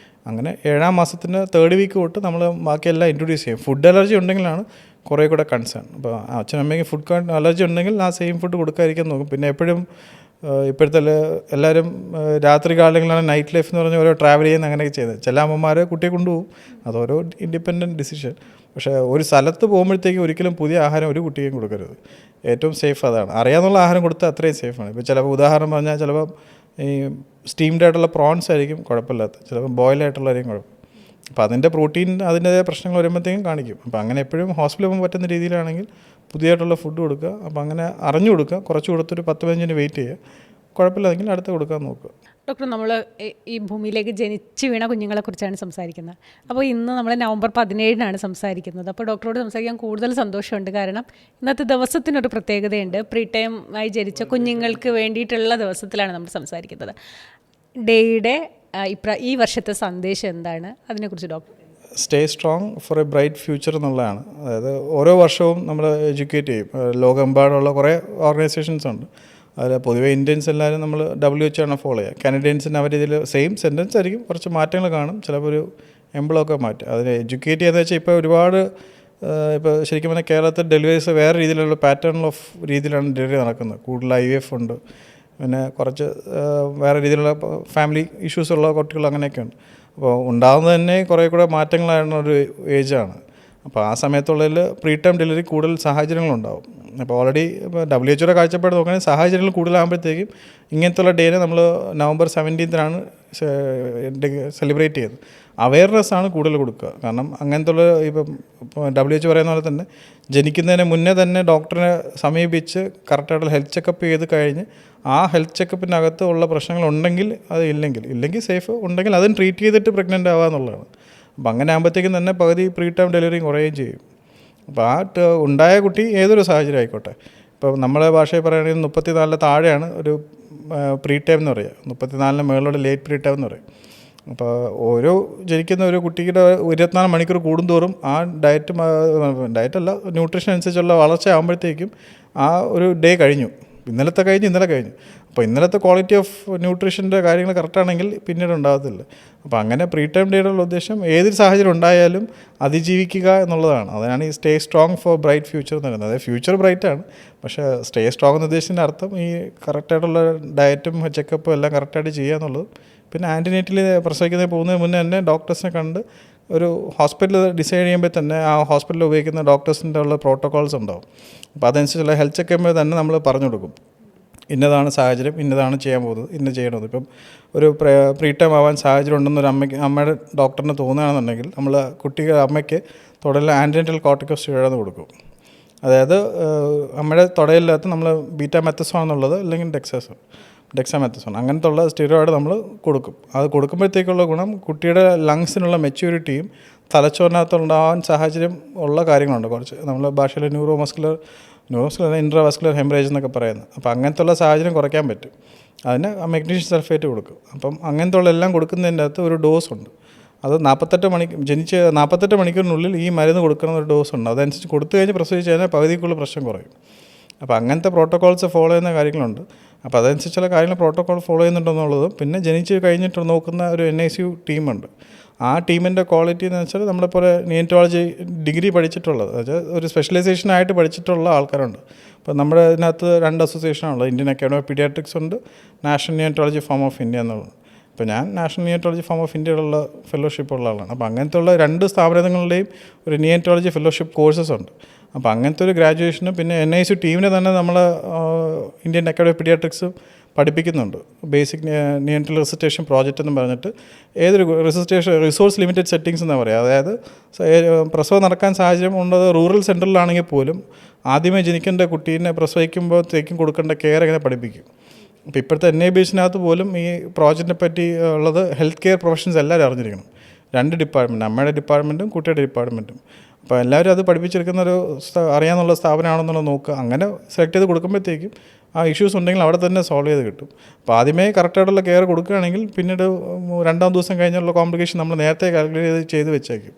അങ്ങനെ 7-ാം മാസത്തിൻ്റെ 3rd വീക്ക് തൊട്ട് നമ്മൾ ബാക്കിയെല്ലാം ഇൻട്രൊഡ്യൂസ് ചെയ്യും. ഫുഡ് അലർജി ഉണ്ടെങ്കിലാണ് കുറേ കൂടെ കൺസേൺ. അപ്പോൾ അച്ഛനമ്മയ്ക്ക് ഫുഡ് അലർജി ഉണ്ടെങ്കിൽ ആ സെയിം ഫുഡ് കൊടുക്കാതിരിക്കാൻ നോക്കും. പിന്നെ എപ്പോഴും ഇപ്പോഴത്തെ എല്ലാവരും രാത്രി കാലങ്ങളിലാണ് നൈറ്റ് ലൈഫ് എന്ന് പറഞ്ഞാൽ ഓരോ ട്രാവൽ ചെയ്യുന്ന അങ്ങനെയൊക്കെ ചെയ്തത്. ചില അമ്മമാർ കുട്ടിയെ കൊണ്ടുപോകും, അതോരോ ഇൻഡിപെൻഡൻറ്റ് ഡിസിഷൻ. പക്ഷേ ഒരു സ്ഥലത്ത് പോകുമ്പോഴത്തേക്കും ഒരിക്കലും പുതിയ ആഹാരം ഒരു കുട്ടിയും കൊടുക്കരുത്. ഏറ്റവും സേഫ് അതാണ്. അറിയാവുന്ന ആഹാരം കൊടുത്താൽ അത്രയും സേഫാണ്. ഇപ്പോൾ ചിലപ്പോൾ ഉദാഹരണം പറഞ്ഞാൽ ചിലപ്പോൾ ഈ സ്റ്റീംഡ് ആയിട്ടുള്ള പ്രോൺസ് ആയിരിക്കും കുഴപ്പമില്ലാത്ത, ചിലപ്പോൾ ബോയിലായിട്ടുള്ളതായിരിക്കും കുഴപ്പം. അപ്പോൾ അതിൻ്റെ പ്രോട്ടീൻ അതിൻ്റേതായ പ്രശ്നങ്ങൾ വരുമ്പോഴത്തേക്കും കാണിക്കും. അപ്പോൾ അങ്ങനെ എപ്പോഴും ഹോസ്പിറ്റലിൽ പോകാൻ പറ്റുന്ന രീതിയിലാണെങ്കിൽ പുതിയതായിട്ടുള്ള ഫുഡ് കൊടുക്കുക. അപ്പോൾ അങ്ങനെ അറിഞ്ഞു കൊടുക്കുക, കുറച്ച് കൊടുത്തൊരു 10-15 മിനിറ്റ് വെയിറ്റ് ചെയ്യുക, കുഴപ്പമില്ലെങ്കിൽ അടുത്ത് കൊടുക്കാൻ നോക്കുക. ഡോക്ടർ, നമ്മൾ ഈ ഭൂമിയിലേക്ക് ജനിച്ച് വീണ കുഞ്ഞുങ്ങളെക്കുറിച്ചാണ് സംസാരിക്കുന്നത്. അപ്പോൾ ഇന്ന് നമ്മൾ നവംബർ 17 സംസാരിക്കുന്നത്. അപ്പോൾ ഡോക്ടറോട് സംസാരിക്കാൻ കൂടുതൽ സന്തോഷമുണ്ട്. കാരണം ഇന്നത്തെ ദിവസത്തിനൊരു പ്രത്യേകതയുണ്ട്. പ്രീ ടൈം ആയി ജനിച്ച കുഞ്ഞുങ്ങൾക്ക് വേണ്ടിയിട്ടുള്ള ദിവസത്തിലാണ് നമ്മൾ സംസാരിക്കുന്നത്. ഡേയുടെ ഈ വർഷത്തെ സന്ദേശം എന്താണ്? അതിനെക്കുറിച്ച് doctor. Stay strong for a bright future എന്നുള്ളതാണ്. അതായത് ഓരോ വർഷവും നമ്മൾ എഡ്യൂക്കേറ്റ് ചെയ്യും. ലോകമെമ്പാടുള്ള കുറേ ഓർഗനൈസേഷൻസ് ഉണ്ട്. അതിൽ പൊതുവേ ഇന്ത്യൻസ് എല്ലാവരും നമ്മൾ WHO ആണ് ഫോളോ ചെയ്യുക. കാനഡിയൻസിന് അവർ ഇതിൽ സെയിം സെൻറ്റൻസ് ആയിരിക്കും, കുറച്ച് മാറ്റങ്ങൾ കാണും, ചിലപ്പോൾ ഒരു എംബ്ലമൊക്കെ മാറ്റും. അതിനെ എഡ്യൂക്കേറ്റ് ചെയ്യുന്നത് വെച്ചാൽ ഇപ്പോൾ ഒരുപാട് ഇപ്പോൾ ശരിക്കും പറഞ്ഞാൽ കേരളത്തിൽ ഡെലിവറീസ് വേറെ രീതിയിലുള്ള പാറ്റേൺ ഓഫ് രീതിയിലാണ് ഡെലിവറി നടക്കുന്നത്. കൂടുതൽ IVF ഉണ്ട്, പിന്നെ കുറച്ച് വേറെ രീതിയിലുള്ള ഫാമിലി ഇഷ്യൂസ് ഉള്ള കുട്ടികൾ അങ്ങനെയൊക്കെ ഉണ്ട്. അപ്പോൾ ഉണ്ടാകുന്നത് തന്നെ കുറേ കൂടെ മാറ്റങ്ങളായിരുന്ന ഒരു ഏജാണ്. അപ്പോൾ ആ സമയത്തുള്ളതിൽ പ്രീ ടൈം ഡെലിവറി കൂടുതൽ സാഹചര്യങ്ങളുണ്ടാവും. അപ്പോൾ ഓൾറെഡി ഇപ്പോൾ WHO കാഴ്ചപ്പാട് നോക്കുകയാണെങ്കിൽ സാഹചര്യങ്ങൾ കൂടുതലാകുമ്പോഴത്തേക്കും ഇങ്ങനത്തുള്ള ഡേനെ നമ്മൾ നവംബർ 17 സെലിബ്രേറ്റ് ചെയ്തത്. അവയർനെസ്സാണ് കൂടുതൽ കൊടുക്കുക. കാരണം അങ്ങനത്തുള്ള ഇപ്പം WHO പറയുന്ന പോലെ തന്നെ ജനിക്കുന്നതിന് മുന്നേ തന്നെ ഡോക്ടറിനെ സമീപിച്ച് കറക്റ്റായിട്ടുള്ള ഹെൽത്ത് ചെക്കപ്പ് ചെയ്ത് കഴിഞ്ഞ് ആ ഹെൽത്ത് ചെക്കപ്പിനകത്ത് ഉള്ള പ്രശ്നങ്ങളുണ്ടെങ്കിൽ അത് ഇല്ലെങ്കിൽ സേഫ്, ഉണ്ടെങ്കിൽ അതും ട്രീറ്റ് ചെയ്തിട്ട് പ്രഗ്നൻ്റ് ആവുക എന്നുള്ളതാണ്. അപ്പം അങ്ങനെ ആകുമ്പോഴത്തേക്കും തന്നെ പകുതി പ്രീ ടൈം ഡെലിവറി കുറയുകയും ചെയ്യും. അപ്പോൾ ആ ഉണ്ടായ കുട്ടി ഏതൊരു സാഹചര്യം ആയിക്കോട്ടെ, ഇപ്പോൾ നമ്മളെ ഭാഷയിൽ പറയുകയാണെങ്കിൽ 34 താഴെയാണ് ഒരു പ്രീ ടൈം എന്ന് പറയുക, 34 മുകളിലുള്ള ലേറ്റ് പ്രീ ടൈം എന്ന് പറയും. അപ്പോൾ ഓരോ ജനിക്കുന്ന ഒരു കുട്ടിയുടെ 24 മണിക്കൂർ കൂടുന്തോറും ആ ഡയറ്റല്ല ന്യൂട്രീഷൻ അനുസരിച്ചുള്ള വളർച്ച ആകുമ്പോഴത്തേക്കും ആ ഒരു ഡേ കഴിഞ്ഞു. ഇന്നലെ കഴിഞ്ഞു. അപ്പോൾ ഇന്നലത്തെ ക്വാളിറ്റി ഓഫ് ന്യൂട്രീഷൻ്റെ കാര്യങ്ങൾ കറക്റ്റാണെങ്കിൽ പിന്നീട് ഉണ്ടാകത്തില്ല. അപ്പോൾ അങ്ങനെ പ്രീ ടൈം ഡേയുടെ ഉദ്ദേശം ഏതൊരു സാഹചര്യം ഉണ്ടായാലും അതിജീവിക്കുക എന്നുള്ളതാണ്. അതാണ് ഈ stay strong for bright future എന്ന് പറയുന്നത്. അതായത് ഫ്യൂച്ചർ ബ്രൈറ്റാണ്, പക്ഷേ സ്റ്റേ സ്ട്രോങ് എന്ന ഉദ്ദേശത്തിൻ്റെ അർത്ഥം ഈ കറക്റ്റായിട്ടുള്ള ഡയറ്റും ചെക്കപ്പും എല്ലാം കറക്റ്റായിട്ട് ചെയ്യുക എന്നുള്ളതും, പിന്നെ ആൻറ്റിനേറ്റിൽ പ്രസവിക്കുന്നതിന് പോകുന്നതിന് മുന്നേ തന്നെ ഡോക്ടേഴ്സിനെ കണ്ട് ഒരു ഹോസ്പിറ്റൽ ഡിസൈഡ് ചെയ്യുമ്പോൾ തന്നെ ആ ഹോസ്പിറ്റലിൽ ഉപയോഗിക്കുന്ന ഡോക്ടേഴ്സിൻ്റെ ഉള്ള പ്രോട്ടോകോൾസ് ഉണ്ടാവും. അപ്പോൾ അതനുസരിച്ചുള്ള ഹെൽത്ത് ചെക്കപ്പ് തന്നെ നമ്മൾ പറഞ്ഞു കൊടുക്കും. ഇന്നതാണ് സാഹചര്യം, ഇന്നതാണ് ചെയ്യാൻ പോകുന്നത്, ഇന്ന ചെയ്യണത്. ഇപ്പം ഒരു പ്രീ ടൈം ആവാൻ സാഹചര്യം ഉണ്ടെന്നൊരു അമ്മയുടെ ഡോക്ടറിന് തോന്നുകയാണെന്നുണ്ടെങ്കിൽ നമ്മൾ അമ്മയ്ക്ക് തുടയിൽ ആൻറ്റിനേറ്റൽ കോർട്ടിക്കോസ്റ്റീറോയിഡ് കൊടുക്കും. അതായത് അമ്മയുടെ തുടയിലകത്ത് നമ്മൾ ബീറ്റാമെത്തസോൺ എന്നുള്ളത് അല്ലെങ്കിൽ ഡെക്സാമെത്തസോൺ അങ്ങനത്തെ ഉള്ള സ്റ്റിറോയിഡ് നമ്മൾ കൊടുക്കും. അത് കൊടുക്കുമ്പോഴത്തേക്കുള്ള ഗുണം കുട്ടിയുടെ ലങ്സിനുള്ള മെച്യൂരിറ്റിയും തലച്ചോറിനകത്തുണ്ടാകാൻ സാഹചര്യം ഉള്ള കാര്യങ്ങളുണ്ട്. കുറച്ച് നമ്മൾ ഭാഷയിൽ ന്യൂറോമസ്കുലർ ഇൻട്രാവാസ്കുലർ ഹെമറേജ് എന്നൊക്കെ പറയുന്നത്. അപ്പോൾ അങ്ങനത്തെ ഉള്ള സാഹചര്യം കുറയ്ക്കാൻ പറ്റും. അതിന് മഗ്നീഷ്യം സൾഫേറ്റ് കൊടുക്കും. അപ്പം അങ്ങനത്തെ ഉള്ള എല്ലാം കൊടുക്കുന്നതിൻ്റെ അകത്ത് ഒരു ഡോസ് ഉണ്ട്. അത് 48 മണിക്കൂറിനുള്ളിൽ ഈ മരുന്ന് കൊടുക്കുന്ന ഒരു ഡോസ് ഉണ്ട്. അതനുസരിച്ച് കൊടുത്തു കഴിഞ്ഞ് പ്രസവിച്ച് കഴിഞ്ഞാൽ പകുതിക്കുള്ള പ്രശ്നം കുറയും. അപ്പോൾ അങ്ങനത്തെ പ്രോട്ടോകോൾസ് ഫോളോ ചെയ്യുന്ന കാര്യങ്ങളുണ്ട്. അപ്പോൾ അതനുസരിച്ചുള്ള കാര്യങ്ങൾ പ്രോട്ടോകോൾ ഫോളോ ചെയ്യുന്നുണ്ടെന്നുള്ളതും, പിന്നെ ജനിച്ച് കഴിഞ്ഞിട്ട് നോക്കുന്ന ഒരു NICU ടീമുണ്ട്. ആ ടീമിൻ്റെ ക്വാളിറ്റി എന്ന് വെച്ചാൽ നമ്മളെപ്പോലെ നിയോനറ്റോളജി ഡിഗ്രി പഠിച്ചിട്ടുള്ളത്, അതായത് ഒരു സ്പെഷ്യലൈസേഷനായിട്ട് പഠിച്ചിട്ടുള്ള ആൾക്കാരുണ്ട്. അപ്പോൾ നമ്മുടെ ഇതിനകത്ത് 2 അസോസിയേഷനാണുള്ളത്. ഇന്ത്യൻ അക്കാഡമി ഓഫ് പീഡിയാട്രിക്സ് ഉണ്ട്, നാഷണൽ നിയോനറ്റോളജി ഫോം ഓഫ് ഇന്ത്യ എന്നുള്ളത്. ഇപ്പോൾ ഞാൻ നാഷണൽ നിയോനറ്റോളജി ഫോം ഓഫ് ഇന്ത്യയിലുള്ള ഫെലോഷിപ്പ് ഉള്ള ആളാണ്. അപ്പോൾ അങ്ങനത്തെ ഉള്ള 2 സ്ഥാപനങ്ങളുടെയും ഒരു നിയോനറ്റോളജി ഫെലോഷിപ്പ് കോഴ്സസ് ഉണ്ട്. അപ്പോൾ അങ്ങനത്തെ ഒരു ഗ്രാജുവേഷനും പിന്നെ NICU ടീമിനെ തന്നെ നമ്മൾ ഇന്ത്യൻ അക്കാഡമി ഓഫ് പീഡിയാട്രിക്സ് പഠിപ്പിക്കുന്നുണ്ട്. ബേസിക് നിയോനറ്റൽ റിസർട്ടേഷൻ പ്രോജക്റ്റ് എന്ന് പറഞ്ഞിട്ട് ഏതൊരു റിസോഴ്സ് ലിമിറ്റഡ് സെറ്റിങ്സ് എന്ന് പറയുക. അതായത് പ്രസവം നടക്കാൻ സാഹചര്യം ഉള്ളത് റൂറൽ സെൻറ്ററിലാണെങ്കിൽ പോലും ആദ്യമേ ജനിക്കേണ്ട കുട്ടീനെ പ്രസവിക്കുമ്പോഴത്തേക്കും കൊടുക്കേണ്ട കെയർ എങ്ങനെ പഠിപ്പിക്കും. അപ്പോൾ ഇപ്പോഴത്തെ NIBHനകത്ത് പോലും ഈ പ്രോജക്റ്റിനെ പറ്റി ഉള്ളത് ഹെൽത്ത് കെയർ പ്രൊഫഷൻസ് എല്ലാവരും അറിഞ്ഞിരിക്കണം. 2 ഡിപ്പാർട്ട്മെൻറ്റ്, അമ്മയുടെ ഡിപ്പാർട്ട്മെൻറ്റും കുട്ടിയുടെ ഡിപ്പാർട്ട്മെൻറ്റും. അപ്പോൾ എല്ലാവരും അത് പഠിപ്പിച്ചെടുക്കുന്ന ഒരു അറിയാമെന്നുള്ള സ്ഥാപനമാണെന്നുള്ളത് നോക്കുക. അങ്ങനെ സെലക്ട് ചെയ്ത് കൊടുക്കുമ്പോഴത്തേക്കും ആ ഇഷ്യൂസ് ഉണ്ടെങ്കിൽ അവിടെ തന്നെ സോൾവ് ചെയ്ത് കിട്ടും. അപ്പോൾ ആദ്യമേ കറക്റ്റായിട്ടുള്ള കെയർ കൊടുക്കുകയാണെങ്കിൽ പിന്നീട് 2-ാം ദിവസം കഴിഞ്ഞുള്ള കോംപ്ലിക്കേഷൻ നമ്മൾ നേരത്തെ കാൽക്കുലേറ്റ് ചെയ്ത് വെച്ചേക്കും.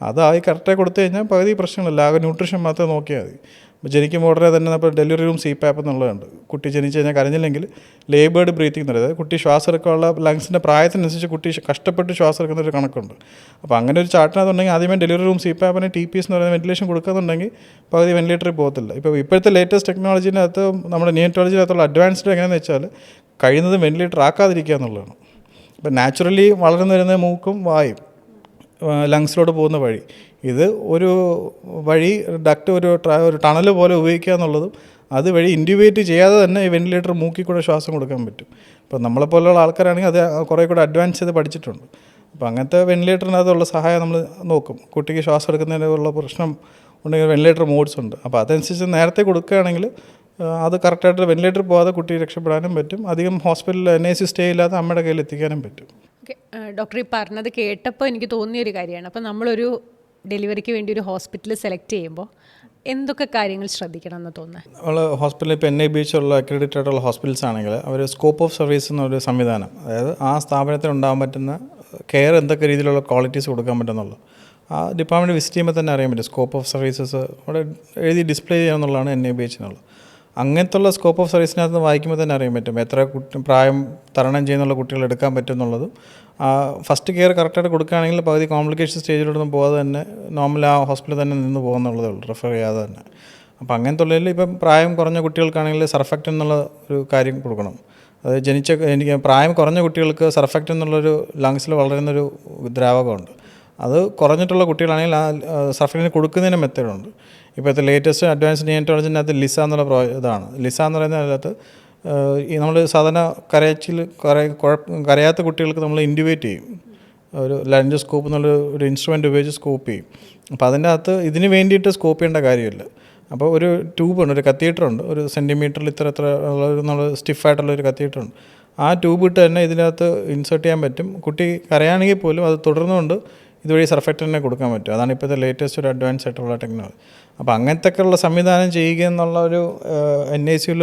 അതായി കറക്റ്റായി കൊടുത്തു കഴിഞ്ഞാൽ പകുതി പ്രശ്നങ്ങളില്ല, ആകെ ന്യൂട്രീഷൻ മാത്രമേ നോക്കിയാൽ മതി. ജനിക്കുമ്പോൾ ഉടനെ തന്നെ ഇപ്പോൾ ഡെലിവറി റൂം CPAP എന്നുള്ളതുണ്ട്. കുട്ടി ജനിച്ച് കഴിഞ്ഞാൽ കരഞ്ഞില്ലെങ്കിൽ ലേബേർഡ് ബ്രീത്തിങ് എന്ന് പറയുന്നത് കുട്ടി ശ്വാസം എടുക്കാനുള്ള ലങ്സിൻ്റെ പ്രായത്തിനനുസരിച്ച് കുട്ടി കഷ്ടപ്പെട്ട് ശ്വാസം എടുക്കുന്ന ഒരു കണക്കുണ്ട്. അപ്പോൾ അങ്ങനെ ഒരു ചാർട്ടിനകത്തുണ്ടെങ്കിൽ ആദ്യമേ ഡെലിവറി റൂം CPAPന് TPS എന്ന് പറയുന്ന വെന്റിലേഷൻ കൊടുക്കുന്നുണ്ടെങ്കിൽ പകുതി വെന്റിലേറ്ററിൽ പോകത്തില്ല. ഇപ്പോൾ ഇപ്പോഴത്തെ ലേറ്റസ്റ്റ് ടെക്നോളജീനകത്ത് നമ്മുടെ നിയോണറ്റോളജിനകത്തുള്ള അഡ്വാൻസ്ഡ് എങ്ങനെയാണെന്ന് വെച്ചാൽ കഴിയുന്നത് വെന്റിലേറ്റർ ആക്കാതിരിക്കുക എന്നുള്ളതാണ്. ഇപ്പോൾ നാച്ചുറലി വളർന്നു വരുന്ന മൂക്കും വായും ലങ്സിലോട്ട് പോകുന്ന വഴി, ഇത് ഒരു വഴി ഡക്റ്റ് ഒരു ടണൽ പോലെ ഉപയോഗിക്കുക എന്നുള്ളതും അതുവഴി ഇൻഡ്യൂബേറ്റ് ചെയ്യാതെ തന്നെ ഈ വെന്റിലേറ്റർ മൂക്കിൽ കൂടെ ശ്വാസം കൊടുക്കാൻ പറ്റും. ഇപ്പോൾ നമ്മളെപ്പോലുള്ള ആൾക്കാരാണെങ്കിൽ അത് കുറേ കൂടെ അഡ്വാൻസ് ചെയ്ത് പഠിച്ചിട്ടുണ്ട്. അപ്പോൾ അങ്ങനത്തെ വെന്റിലേറ്ററിനകത്തുള്ള സഹായം നമ്മൾ നോക്കും. കുട്ടിക്ക് ശ്വാസം എടുക്കുന്നതിനുള്ള പ്രശ്നം ഉണ്ടെങ്കിൽ വെന്റിലേറ്റർ മോഡ്സ് ഉണ്ട്. അപ്പോൾ അതനുസരിച്ച് നേരത്തെ കൊടുക്കുകയാണെങ്കിൽ അത് കറക്റ്റായിട്ട് വെന്റിലേറ്റർ പോകാതെ കുട്ടി രക്ഷപ്പെടാനും പറ്റും. അധികം ഹോസ്പിറ്റലിൽ NICU സ്റ്റേ ഇല്ലാതെ അമ്മയുടെ കയ്യിൽ എത്തിക്കാനും പറ്റും. ഓക്കെ, ഡോക്ടർ ഈ പറഞ്ഞത് കേട്ടപ്പോൾ എനിക്ക് തോന്നിയൊരു കാര്യമാണ്. അപ്പോൾ നമ്മളൊരു ഡെലിവറിക്ക് വേണ്ടി ഒരു ഹോസ്പിറ്റൽ സെലക്ട് ചെയ്യുമ്പോൾ എന്തൊക്കെ കാര്യങ്ങൾ ശ്രദ്ധിക്കണം എന്ന് തോന്നുന്നത്? നമ്മൾ ഹോസ്പിറ്റലിൽ ഇപ്പോൾ NIBH ഉള്ള അക്രഡിറ്റഡ് ആയിട്ടുള്ള ഹോസ്പിറ്റൽസ് ആണെങ്കിൽ അവർ സ്കോപ്പ് ഓഫ് സർവീസ് എന്നൊരു സംവിധാനം, അതായത് ആ സ്ഥാപനത്തിൽ ഉണ്ടാകാൻ പറ്റുന്ന കെയർ എന്തൊക്കെ രീതിയിലുള്ള ക്വാളിറ്റീസ് കൊടുക്കാൻ പറ്റുന്നുള്ളൂ ആ ഡിപ്പാർട്ട്മെൻറ്റ് വിസിറ്റ് ചെയ്യുമ്പോൾ തന്നെ അറിയാൻ പറ്റും. സ്കോപ്പ് ഓഫ് സർവീസസ് അവിടെ എഴുതി ഡിസ്പ്ലേ ചെയ്യാമെന്നുള്ളതാണ് NIBH എന്നുള്ളത്. അങ്ങനത്തുള്ള സ്കോപ്പ് ഓഫ് സർവീസിനകത്ത് വായിക്കുമ്പോൾ തന്നെ അറിയാൻ പറ്റും എത്ര പ്രായം തരണം ചെയ്യുന്നുള്ള കുട്ടികൾ എടുക്കാൻ പറ്റും എന്നുള്ളതും. ഫസ്റ്റ് കെയർ കറക്റ്റായിട്ട് കൊടുക്കുകയാണെങ്കിൽ പകുതി കോംപ്ലിക്കേഷൻ സ്റ്റേജിലൊന്നും പോകാതെ തന്നെ നോർമൽ ആ ഹോസ്പിറ്റലിൽ തന്നെ നിന്ന് പോകുന്നുള്ളതേ ഉള്ളൂ, റെഫർ ചെയ്യാതെ തന്നെ. അപ്പോൾ അങ്ങനത്തെ ഉള്ളതിൽ ഇപ്പം പ്രായം കുറഞ്ഞ കുട്ടികൾക്കാണെങ്കിൽ സർഫക്റ്റ് എന്നുള്ള ഒരു കാര്യം കൊടുക്കണം. അത് എനിക്ക് പ്രായം കുറഞ്ഞ കുട്ടികൾക്ക് സർഫക്റ്റ് എന്നുള്ളൊരു ലങ്സിൽ വളരുന്നൊരു ദ്രാവകമുണ്ട്. അത് കുറഞ്ഞിട്ടുള്ള കുട്ടികളാണെങ്കിൽ ആ സർഫക്റ്റിന് കൊടുക്കുന്നതിന് മെത്തേഡുണ്ട്. ഇപ്പോഴത്തെ ലേറ്റസ്റ്റ് അഡ്വാൻസ് നിയോണറ്റോളജിനകത്ത് ലിസ എന്നുള്ള ഇതാണ്. ലിസ എന്ന് പറയുന്നതിനകത്ത് ഈ നമ്മൾ സാധാരണ കരയാത്ത കുട്ടികൾക്ക് നമ്മൾ ഇൻഡ്യൂബേറ്റ് ചെയ്യും. ഒരു ലഞ്ചോസ്കോപ്പ് എന്നുള്ളൊരു ഇൻസ്ട്രുമെൻ്റ് ഉപയോഗിച്ച് സ്കോപ്പ് ചെയ്യും. അപ്പോൾ അതിൻ്റെ അകത്ത് ഇതിന് വേണ്ടിയിട്ട് സ്കോപ്പ് ചെയ്യേണ്ട കാര്യമില്ല. അപ്പോൾ ഒരു ട്യൂബുണ്ട്, ഒരു കത്തീറ്ററുണ്ട്, ഒരു സെൻറ്റിമീറ്ററിൽ ഇത്ര നമ്മൾ സ്റ്റിഫായിട്ടുള്ളൊരു കത്തീറ്ററുണ്ട്. ആ ട്യൂബ് ഇട്ട് തന്നെ ഇതിനകത്ത് ഇൻസേർട്ട് ചെയ്യാൻ പറ്റും. കുട്ടി കരയാണെങ്കിൽ പോലും അത് തുടർന്നുകൊണ്ട് ഇതുവഴി സർഫക്റ്റ് തന്നെ കൊടുക്കാൻ പറ്റും. അതാണ് ഇപ്പോഴത്തെ ലേറ്റസ്റ്റ് ഒരു അഡ്വാൻസ് ആയിട്ടുള്ള ടെക്നോളജി. അപ്പോൾ അങ്ങനത്തെ ഉള്ള സംവിധാനം ചെയ്യുക എന്നുള്ള ഒരു NICU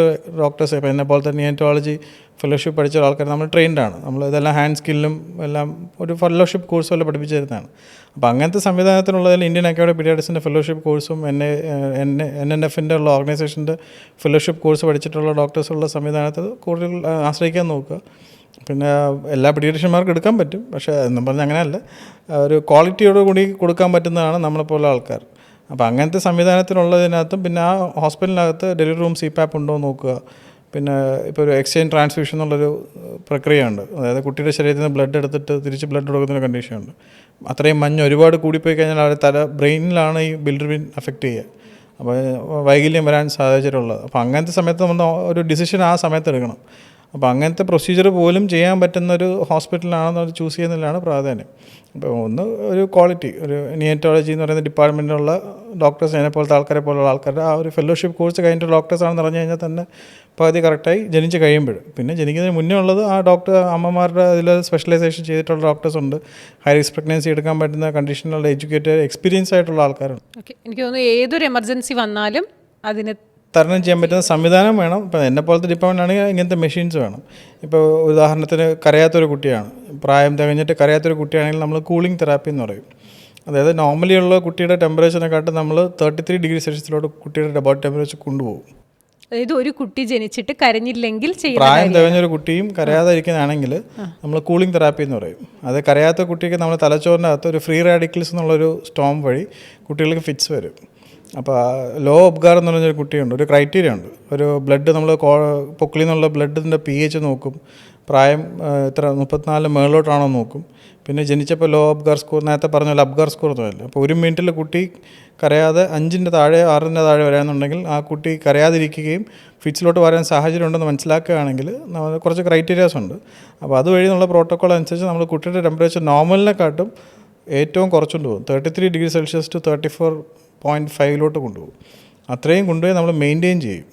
ഡോക്ടേഴ്സ് ഇപ്പോൾ എന്നെ പോലത്തെ നിയോണറ്റോളജി ഫെലോഷിപ്പ് പഠിച്ച ആൾക്കാർ നമ്മൾ ട്രെയിൻഡാണ്. നമ്മൾ ഇതെല്ലാം ഹാൻഡ് സ്കില്ലും എല്ലാം ഒരു ഫെലോഷിപ്പ് കോഴ്സ് പോലെ പഠിപ്പിച്ചു തരുന്നതാണ്. അപ്പോൾ അങ്ങനത്തെ സംവിധാനത്തിനുള്ളതിൽ ഇന്ത്യൻ അക്കാഡമി ഓഫ് പീഡിയാട്രിക്സിൻ്റെ ഫെലോഷിപ്പ് കോഴ്സും NNFൻ്റെ ഉള്ള ഓർഗനൈസേഷൻ്റെ ഫെലോഷിപ്പ് കോഴ്സ് പഠിച്ചിട്ടുള്ള ഡോക്ടേഴ്സുള്ള സംവിധാനത്തിൽ കൂടുതൽ ആശ്രയിക്കാൻ നോക്കുക. പിന്നെ എല്ലാ പീഡിയാട്രിഷ്യന്മാർക്കും എടുക്കാൻ പറ്റും, പക്ഷേ എന്നും പറഞ്ഞാൽ അങ്ങനെയല്ല, ഒരു ക്വാളിറ്റിയോട് കൂടി കൊടുക്കാൻ പറ്റുന്നതാണ് നമ്മളെപ്പോലെ ആൾക്കാർ. അപ്പോൾ അങ്ങനത്തെ സംവിധാനത്തിനുള്ളതിനകത്തും പിന്നെ ആ ഹോസ്പിറ്റലിനകത്ത് ഡെലിവറി റൂം CPAP ഉണ്ടോ എന്ന് നോക്കുക. പിന്നെ ഇപ്പോൾ ഒരു എക്സ്ചേഞ്ച് ട്രാൻസ്ഫ്യൂഷൻ എന്നുള്ളൊരു പ്രക്രിയയുണ്ട്. അതായത് കുട്ടിയുടെ ശരീരത്തിൽ നിന്ന് ബ്ലഡ് എടുത്തിട്ട് തിരിച്ച് ബ്ലഡ് കൊടുക്കുന്ന കണ്ടീഷനുണ്ട്. അത്രയും മഞ്ഞ് ഒരുപാട് കൂടിപ്പോയി കഴിഞ്ഞാൽ അവർ ബ്രെയിനിലാണ് ഈ ബിലിറുബിൻ അഫക്റ്റ് ചെയ്യുക. അപ്പോൾ വൈകല്യം വരാൻ സാഹചര്യമുള്ളത്. അപ്പോൾ അങ്ങനത്തെ സമയത്ത് നമ്മൾ ഒരു ഡിസിഷൻ ആ സമയത്ത് എടുക്കണം. അപ്പോൾ അങ്ങനത്തെ പ്രൊസീജിയർ പോലും ചെയ്യാൻ പറ്റുന്നൊരു ഹോസ്പിറ്റലാണെന്ന് അത് ചൂസ് ചെയ്യുന്നതിലാണ് പ്രാധാന്യം. അപ്പോൾ ഒന്ന് ഒരു ക്വാളിറ്റി, ഒരു നിയോണറ്റോളജി എന്ന് പറയുന്ന ഡിപ്പാർട്ട്മെൻറ്റിലുള്ള ഡോക്ടേഴ്സ്, അതിനെപ്പോലത്തെ ആൾക്കാരെ പോലുള്ള ആൾക്കാരുടെ ആ ഒരു ഫെലോഷിപ്പ് കോഴ്സ് കഴിഞ്ഞിട്ട് ഡോക്ടേഴ്സാണെന്ന് പറഞ്ഞു കഴിഞ്ഞാൽ തന്നെ പകുതി കറക്റ്റായി ജനിച്ച് കഴിയുമ്പോൾ. പിന്നെ ജനിക്കുന്നതിന് മുന്നേ ഉള്ളത് ആ ഡോക്ടർ അമ്മമാരുടെ അതിൽ സ്പെഷ്യലൈസേഷൻ ചെയ്തിട്ടുള്ള ഡോക്ടേഴ്സ് ഉണ്ട്. ഹൈ റിസ്ക് പ്രഗ്നൻസി എടുക്കാൻ പറ്റുന്ന കണ്ടീഷനിലുള്ള എഡ്യൂക്കേറ്റഡ് എക്സ്പീരിയൻസ് ആയിട്ടുള്ള ആൾക്കാരുണ്ട്. ഓക്കെ, എനിക്ക് തോന്നുന്നു ഏതൊരു എമർജൻസി വന്നാലും അതിന് തരണം ചെയ്യാൻ പറ്റുന്ന സംവിധാനം വേണം. ഇപ്പോൾ എന്നെ പോലത്തെ ഡിപ്പാർട്ട്മെൻ്റ് ആണെങ്കിൽ ഇങ്ങനത്തെ മെഷീൻസ് വേണം. ഇപ്പോൾ ഉദാഹരണത്തിന് കരയാത്തൊരു കുട്ടിയാണ്, പ്രായം തികഞ്ഞിട്ട് കരയാത്തൊരു കുട്ടിയാണെങ്കിൽ നമ്മൾ കൂളിംഗ് തെറാപ്പി എന്ന് പറയും. അതായത് നോർമലി ഉള്ള കുട്ടിയുടെ ടെമ്പറേച്ചറിനെക്കാട്ടും നമ്മൾ 33 ഡിഗ്രി സെൽഷ്യസിലോട്ട് കുട്ടിയുടെ ബോഡി ടെമ്പറേച്ചർ കൊണ്ടുപോകും. അതായത് ഒരു കുട്ടി ജനിച്ചിട്ട് കരഞ്ഞില്ലെങ്കിൽ പ്രായം തികഞ്ഞൊരു കുട്ടിയും കരയാതിരിക്കുന്നതാണെങ്കിൽ നമ്മൾ കൂളിംഗ് തെറാപ്പി എന്ന് പറയും. അത് കരയാത്ത കുട്ടിക്ക് നമ്മൾ തലച്ചോറിൻ്റെ അകത്ത് ഒരു ഫ്രീ റാഡിക്കൽസ് എന്നുള്ളൊരു സ്റ്റോം വഴി കുട്ടികൾക്ക് ഫിറ്റ്സ് വരും. അപ്പോൾ ലോ ഒബ്ഗാർ എന്ന് പറഞ്ഞൊരു കുട്ടിയുണ്ട്, ഒരു ക്രൈറ്റീരിയ ഉണ്ട്. ഒരു ബ്ലഡ് നമ്മൾ പൊക്കിളിൽ നിന്നുള്ള ബ്ലഡിൻ്റെ pH നോക്കും, പ്രായം എത്ര 34 മേളിലോട്ടാണോ നോക്കും. പിന്നെ ജനിച്ചപ്പോൾ ലോ ഒബ്ഗാർ സ്കോർ, നേരത്തെ പറഞ്ഞ പോലെ അബ്ഗാർ സ്കോർ എന്നല്ല. അപ്പോൾ ഒരു മിനിറ്റിൽ കുട്ടി കരയാതെ 5ൻ്റെ താഴെ 6ൻ്റെ താഴെ വരാമെന്നുണ്ടെങ്കിൽ ആ കുട്ടി കരയാതിരിക്കുകയും ഫിറ്റ്സിലോട്ട് വരാൻ സാഹചര്യം ഉണ്ടെന്ന് മനസ്സിലാക്കുകയാണെങ്കിൽ നമ്മൾ കുറച്ച് ക്രൈറ്റീരിയാസ് ഉണ്ട്. അപ്പോൾ അതുവഴി നമ്മൾ പ്രോട്ടോക്കോൾ അനുസരിച്ച് നമ്മൾ കുട്ടിയുടെ ടെമ്പറേച്ചർ നോർമലിനെക്കാട്ടും ഏറ്റവും കുറച്ചുകൊണ്ട് പോകും. 33 ഡിഗ്രി സെൽഷ്യസ് ടു 34.5 കൊണ്ടുപോകും. അത്രയും കൊണ്ടുപോയി നമ്മൾ മെയിൻറ്റെയിൻ ചെയ്യും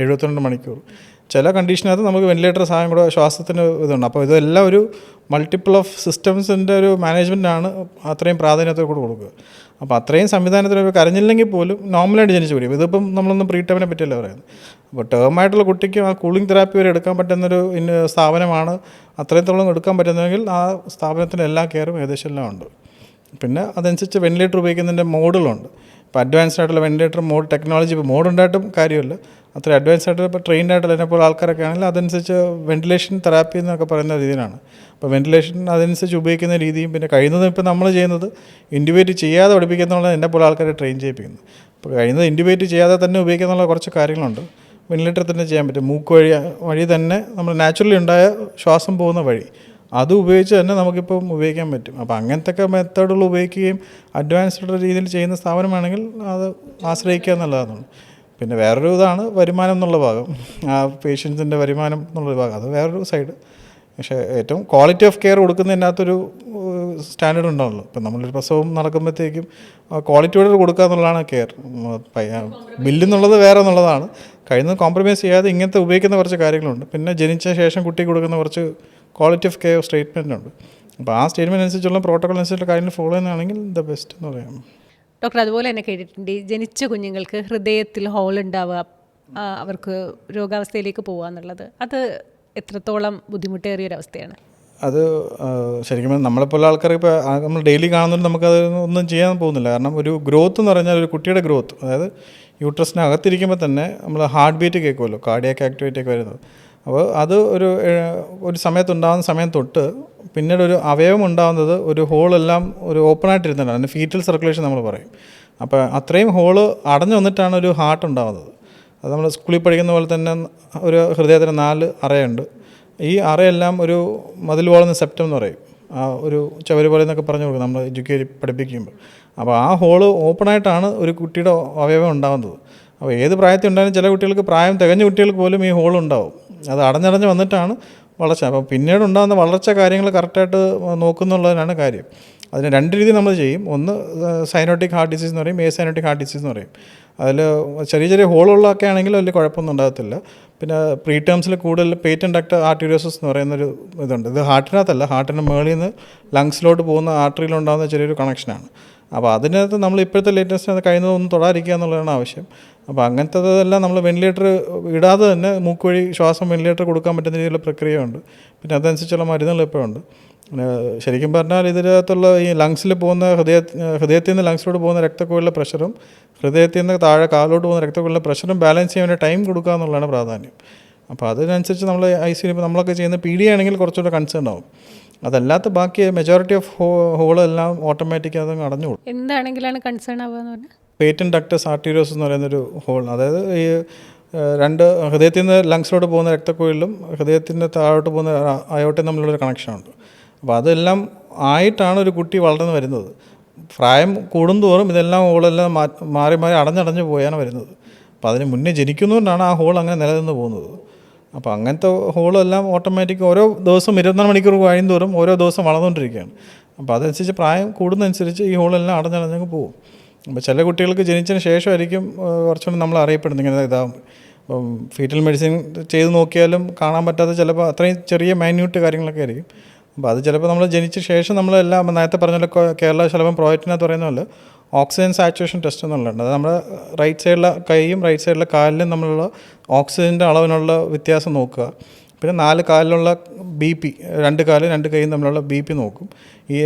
72 മണിക്കൂർ. ചില കണ്ടീഷനകത്ത് നമുക്ക് വെന്റിലേറ്റർ സഹായം കൂടെ ശ്വാസത്തിന് ഇതുണ്ട്. അപ്പോൾ ഇതെല്ലാം ഒരു മൾട്ടിപ്പിൾ ഓഫ് സിസ്റ്റംസിൻ്റെ ഒരു മാനേജ്മെൻറ്റാണ് അത്രയും പ്രാധാന്യത്തോടെ കൂടെ കൊടുക്കുക. അപ്പോൾ അത്രയും സംവിധാനത്തിൽ കരഞ്ഞില്ലെങ്കിൽ പോലും നോർമലായിട്ട് ജനിച്ചു പിടിക്കും. ഇതിപ്പം നമ്മളൊന്നും പ്രീ ടേമിനെ പറ്റിയല്ല പറയുന്നത്. അപ്പോൾ ടേമായിട്ടുള്ള കുട്ടിക്ക് ആ കൂളിംഗ് തെറാപ്പി വരെ എടുക്കാൻ പറ്റുന്നൊരു സ്ഥാപനമാണ് അത്രത്തോളം എടുക്കാൻ പറ്റുന്നതെങ്കിൽ ആ സ്ഥാപനത്തിൻ്റെ എല്ലാ കെയറും ഏകദേശം എല്ലാം ഉണ്ട്. പിന്നെ അതനുസരിച്ച് വെന്റിലേറ്റർ ഉപയോഗിക്കുന്നതിൻ്റെ മോഡുകളുണ്ട്. ഇപ്പോൾ അഡ്വാൻസ്ഡ് ആയിട്ടുള്ള വെന്റിലേറ്റർ മോഡ് ടെക്നോളജി ഇപ്പോൾ മോഡുണ്ടായിട്ടും കാര്യമില്ല, അത്ര അഡ്വാൻസ് ആയിട്ട് ഇപ്പോൾ ട്രെയിൻഡ് ആയിട്ടുള്ള എന്നെപ്പോൾ ആൾക്കാരൊക്കെ ആണെങ്കിൽ അതനുസരിച്ച് വെന്റിലേഷൻ തെറാപ്പി എന്നൊക്കെ പറയുന്ന രീതിയിലാണ്. അപ്പോൾ വെന്റിലേഷൻ അതനുസരിച്ച് ഉപയോഗിക്കുന്ന രീതിയും പിന്നെ കഴിയുന്നതും ഇപ്പോൾ നമ്മൾ ചെയ്യുന്നത് ഇൻറ്റുബേറ്റ് ചെയ്യാതെ പഠിപ്പിക്കുന്നുള്ള എന്നെപ്പോലെ ആൾക്കാരെ ട്രെയിൻ ചെയ്യിപ്പിക്കുന്നത്. അപ്പോൾ കഴിയുന്നത് ഇൻറ്റുബേറ്റ് ചെയ്യാതെ തന്നെ ഉപയോഗിക്കുന്നുള്ള കുറച്ച് കാര്യങ്ങളുണ്ട്. വെന്റിലേറ്റർ തന്നെ ചെയ്യാൻ പറ്റും. മൂക്ക് വഴി തന്നെ നമ്മൾ നാച്ചുറലി ഉണ്ടായ ശ്വാസം പോകുന്ന വഴി അത് ഉപയോഗിച്ച് തന്നെ നമുക്കിപ്പം ഉപയോഗിക്കാൻ പറ്റും. അപ്പോൾ അങ്ങനത്തെ മെത്തേഡുകൾ ഉപയോഗിക്കുകയും അഡ്വാൻസ്ഡ് രീതിയിൽ ചെയ്യുന്ന സ്ഥാപനമാണെങ്കിൽ അത് ആശ്രയിക്കുക എന്നുള്ളതാണ്. പിന്നെ വേറൊരു ഇതാണ് വരുമാനം എന്നുള്ള ഭാഗം, ആ പേഷ്യൻസിൻ്റെ വരുമാനം എന്നുള്ളൊരു ഭാഗം, അത് വേറൊരു സൈഡ്. പക്ഷേ ഏറ്റവും ക്വാളിറ്റി ഓഫ് കെയർ കൊടുക്കുന്നതിനകത്തൊരു സ്റ്റാൻഡേർഡ് ഉണ്ടാവുള്ളൂ. ഇപ്പം നമ്മളൊരു പ്രസവം നടക്കുമ്പോഴത്തേക്കും ക്വാളിറ്റിയോടെ കൊടുക്കുക എന്നുള്ളതാണ് കെയർ. ബില്ലെന്നുള്ളത് വേറെ എന്നുള്ളതാണ്. കഴിയുന്നത് കോംപ്രമൈസ് ചെയ്യാതെ ഇങ്ങനത്തെ ഉപയോഗിക്കുന്ന കുറച്ച് കാര്യങ്ങളുണ്ട്. പിന്നെ ജനിച്ച ശേഷം കുട്ടിക്ക് കൊടുക്കുന്ന കുറച്ച് ക്വാളിറ്റി ഓഫ് കെയർ സ്റ്റേറ്റ്മെൻ്റ് ഉണ്ട്. അപ്പോൾ ആ സ്റ്റേറ്റ്മെൻറ്റ് അനുസരിച്ചുള്ള പ്രോട്ടോക്കോൾ അനുസരിച്ചുള്ള കാര്യങ്ങൾ ഫോളോ ചെയ്യുന്നതാണെങ്കിൽ ദ ബെസ്റ്റ് എന്ന് പറയാം. ഡോക്ടർ, അതുപോലെ തന്നെ കേട്ടിട്ടുണ്ട് ഈ ജനിച്ച കുഞ്ഞുങ്ങൾക്ക് ഹൃദയത്തിൽ ഹോൾ ഉണ്ടാവുക, അവർക്ക് രോഗാവസ്ഥയിലേക്ക് പോകുക എന്നുള്ളത്, അത് എത്രത്തോളം ബുദ്ധിമുട്ടേറിയൊരവസ്ഥയാണ്? അത് ശരിക്കും നമ്മളെപ്പോലെ ആൾക്കാർ ഇപ്പോൾ നമ്മൾ ഡെയിലി കാണുന്നുണ്ട്, നമുക്കത് ഒന്നും ചെയ്യാൻ പോകുന്നില്ല. കാരണം ഒരു ഗ്രോത്ത് എന്ന് പറഞ്ഞാൽ ഒരു കുട്ടിയുടെ ഗ്രോത്ത്, അതായത് യൂട്രസിനകത്തിരിക്കുമ്പോൾ തന്നെ നമ്മൾ ഹാർട്ട് ബീറ്റ് കേൾക്കുമല്ലോ, കാർഡിയാക് ആക്ടിവിറ്റി ഒക്കെ വരുന്നത്. അപ്പോൾ അത് ഒരു സമയത്തുണ്ടാകുന്ന സമയം തൊട്ട് പിന്നീട് ഒരു അവയവം ഉണ്ടാകുന്നത് ഒരു ഹോളെല്ലാം ഒരു ഓപ്പണായിട്ടിരുന്നിട്ടാണ്, അതിന് ഫീറ്റൽ സർക്കുലേഷൻ നമ്മൾ പറയും. അപ്പോൾ അത്രയും ഹോള് അടഞ്ഞു വന്നിട്ടാണ് ഒരു ഹാർട്ട് ഉണ്ടാകുന്നത്. അത് നമ്മൾ സ്കൂളിൽ പഠിക്കുന്ന പോലെ തന്നെ ഒരു ഹൃദയത്തിന് 4 അറയുണ്ട്. ഈ അറയെല്ലാം ഒരു മതിൽ പോളുന്ന സെപ്റ്റം എന്ന് പറയും, ആ ഒരു ചവര് പോലെ എന്നൊക്കെ പറഞ്ഞു കൊടുക്കും നമ്മൾ എഡ്യൂക്കേറ്റ് പഠിപ്പിക്കുമ്പോൾ. അപ്പോൾ ആ ഹോള് ഓപ്പണായിട്ടാണ് ഒരു കുട്ടിയുടെ അവയവം ഉണ്ടാകുന്നത്. അപ്പോൾ ഏത് പ്രായത്തിൽ ഉണ്ടായാലും ചില കുട്ടികൾക്ക് പ്രായം തികഞ്ഞ കുട്ടികൾക്ക് പോലും ഈ ഹോൾ ഉണ്ടാവും. അത് അടഞ്ഞടഞ്ഞ് വന്നിട്ടാണ് വളർച്ച. അപ്പോൾ പിന്നീട് ഉണ്ടാകുന്ന വളർച്ച കാര്യങ്ങൾ കറക്റ്റായിട്ട് നോക്കുന്നുള്ളതിനാണ് കാര്യം. അതിന് 2 രീതി നമ്മൾ ചെയ്യും. ഒന്ന് സൈനോട്ടിക് ഹാർട്ട് ഡിസീസ് എന്ന് പറയും, സൈനോട്ടിക് ഹാർട്ട് ഡിസീസ് എന്ന് പറയും. അതിൽ ചെറിയ ചെറിയ ഹോളുള്ളതൊക്കെ ആണെങ്കിൽ വലിയ കുഴപ്പമൊന്നും ഉണ്ടാകത്തില്ല. പിന്നെ പ്രീ ടേംസിൽ കൂടുതൽ പേറ്റന്റ് ഡക്ട് ആർട്ടീരിയോസിസ് എന്ന് പറയുന്നൊരു ഇതുണ്ട്. ഇത് ഹാർട്ടിനകത്തല്ല, ഹാർട്ടിൻ്റെ മുകളിൽ നിന്ന് ലങ്സിലോട്ട് പോകുന്ന ആർട്ടറിയിലുണ്ടാകുന്ന ചെറിയൊരു കണക്ഷനാണ്. അപ്പോൾ അതിനകത്ത് നമ്മൾ ഇപ്പോഴത്തെ ലേറ്റസ്റ്റ് അത് കഴിയുന്നതൊന്നും തൊടാതിരിക്കുക എന്നുള്ളതാണ് ആവശ്യം. അപ്പോൾ അങ്ങനത്തതെല്ലാം നമ്മൾ വെന്റിലേറ്റർ ഇടാതെ തന്നെ മൂക്ക് വഴി ശ്വാസം വെന്റിലേറ്റർ കൊടുക്കാൻ പറ്റുന്ന രീതിയിലുള്ള പ്രക്രിയയുണ്ട്. പിന്നെ അതനുസരിച്ചുള്ള മരുന്നുകൾ ഇപ്പോഴുണ്ട്. പിന്നെ ശരിക്കും പറഞ്ഞാൽ ഇതിനകത്തുള്ള ഈ ലങ്സിൽ പോകുന്ന ഹൃദയത്തിൽ നിന്ന് ലങ്സിലോട്ട് പോകുന്ന രക്തക്കുഴലിലെ പ്രഷറും ഹൃദയത്തിൽ നിന്ന് താഴെ കാലിലോട്ട് പോകുന്ന രക്തക്കുഴലിലെ പ്രഷറും ബാലൻസ് ചെയ്യാൻ വേണ്ടി ടൈം കൊടുക്കുക എന്നുള്ളതാണ് പ്രാധാന്യം. അപ്പോൾ അതിനനുസരിച്ച് നമ്മൾ ICU ഇപ്പോൾ നമ്മളൊക്കെ ചെയ്യുന്ന PD ആണെങ്കിൽ കുറച്ചുകൂടെ കൺസേൺ ആവും. അതല്ലാത്ത ബാക്കി മെജോറിറ്റി ഓഫ് ഹോളെല്ലാം ഓട്ടോമാറ്റിക് അതങ്ങ് അടഞ്ഞു പോകും. എന്താണെങ്കിലാണ് കൺസേൺ ആവുക എന്ന് പറഞ്ഞാൽ പേറ്റന്റ് ഡക്ടസ് ആർട്ടീരിയോസ് എന്ന് പറയുന്നൊരു ഹോൾ, അതായത് ഈ 2 ഹൃദയത്തിൽ നിന്ന് ലങ്സിലോട്ട് പോകുന്ന രക്തക്കുഴലിലും ഹൃദയത്തിൻ്റെ താഴോട്ട് പോകുന്ന അയോട്ടയും തമ്മിലുള്ളൊരു കണക്ഷനുണ്ട്. അപ്പോൾ അതെല്ലാം ആയിട്ടാണ് ഒരു കുട്ടി വളർന്നു വരുന്നത്. പ്രായം കൂടുന്തോറും ഇതെല്ലാം ഹോളെല്ലാം മാറി മാറി അടഞ്ഞടഞ്ഞ് പോയാണ് വരുന്നത്. അപ്പോൾ അതിന് മുന്നേ ജനിക്കുന്നതുകൊണ്ടാണ് ആ ഹോൾ അങ്ങനെ നിലനിന്ന് പോകുന്നത്. അപ്പോൾ അങ്ങനത്തെ ഹോളെല്ലാം ഓട്ടോമാറ്റിക് ഓരോ ദിവസം 24 മണിക്കൂർ കഴിയുന്തോറും ഓരോ ദിവസം വളർന്നുകൊണ്ടിരിക്കുകയാണ്. അപ്പോൾ അതനുസരിച്ച് പ്രായം കൂടുന്നതനുസരിച്ച് ഈ ഹോളെല്ലാം അടഞ്ഞടഞ്ഞങ്ങ് പോകും. അപ്പോൾ ചില കുട്ടികൾക്ക് ജനിച്ചതിന് ശേഷമായിരിക്കും കുറച്ചുകൂടി നമ്മൾ അറിയപ്പെടുന്നത് ഇങ്ങനെ ഇതാകും. അപ്പം ഫീറ്റൽ മെഡിസിൻ ചെയ്ത് നോക്കിയാലും കാണാൻ പറ്റാത്ത ചിലപ്പോൾ അത്രയും ചെറിയ മൈന്യൂട്ട് കാര്യങ്ങളൊക്കെ ആയിരിക്കും. അപ്പോൾ അത് ചിലപ്പോൾ നമ്മൾ ജനിച്ച ശേഷം നമ്മളെല്ലാം നേരത്തെ പറഞ്ഞ കേരള ശലഭം പ്രോജക്റ്റിനകത്ത് പറയുന്ന പോലെ ഓക്സിജൻ സാച്ചുറേഷൻ ടെസ്റ്റ് എന്നുള്ളതുണ്ട്. അത് നമ്മുടെ റൈറ്റ് സൈഡിലെ കൈയും റൈറ്റ് സൈഡിലെ കാലിലും നമ്മളുള്ള ഓക്സിജൻ്റെ അളവിനുള്ള വ്യത്യാസം നോക്കുക. പിന്നെ 4 കാലിലുള്ള BP, 2 കാലും 2 കൈയും തമ്മിലുള്ള BP നോക്കും. ഈ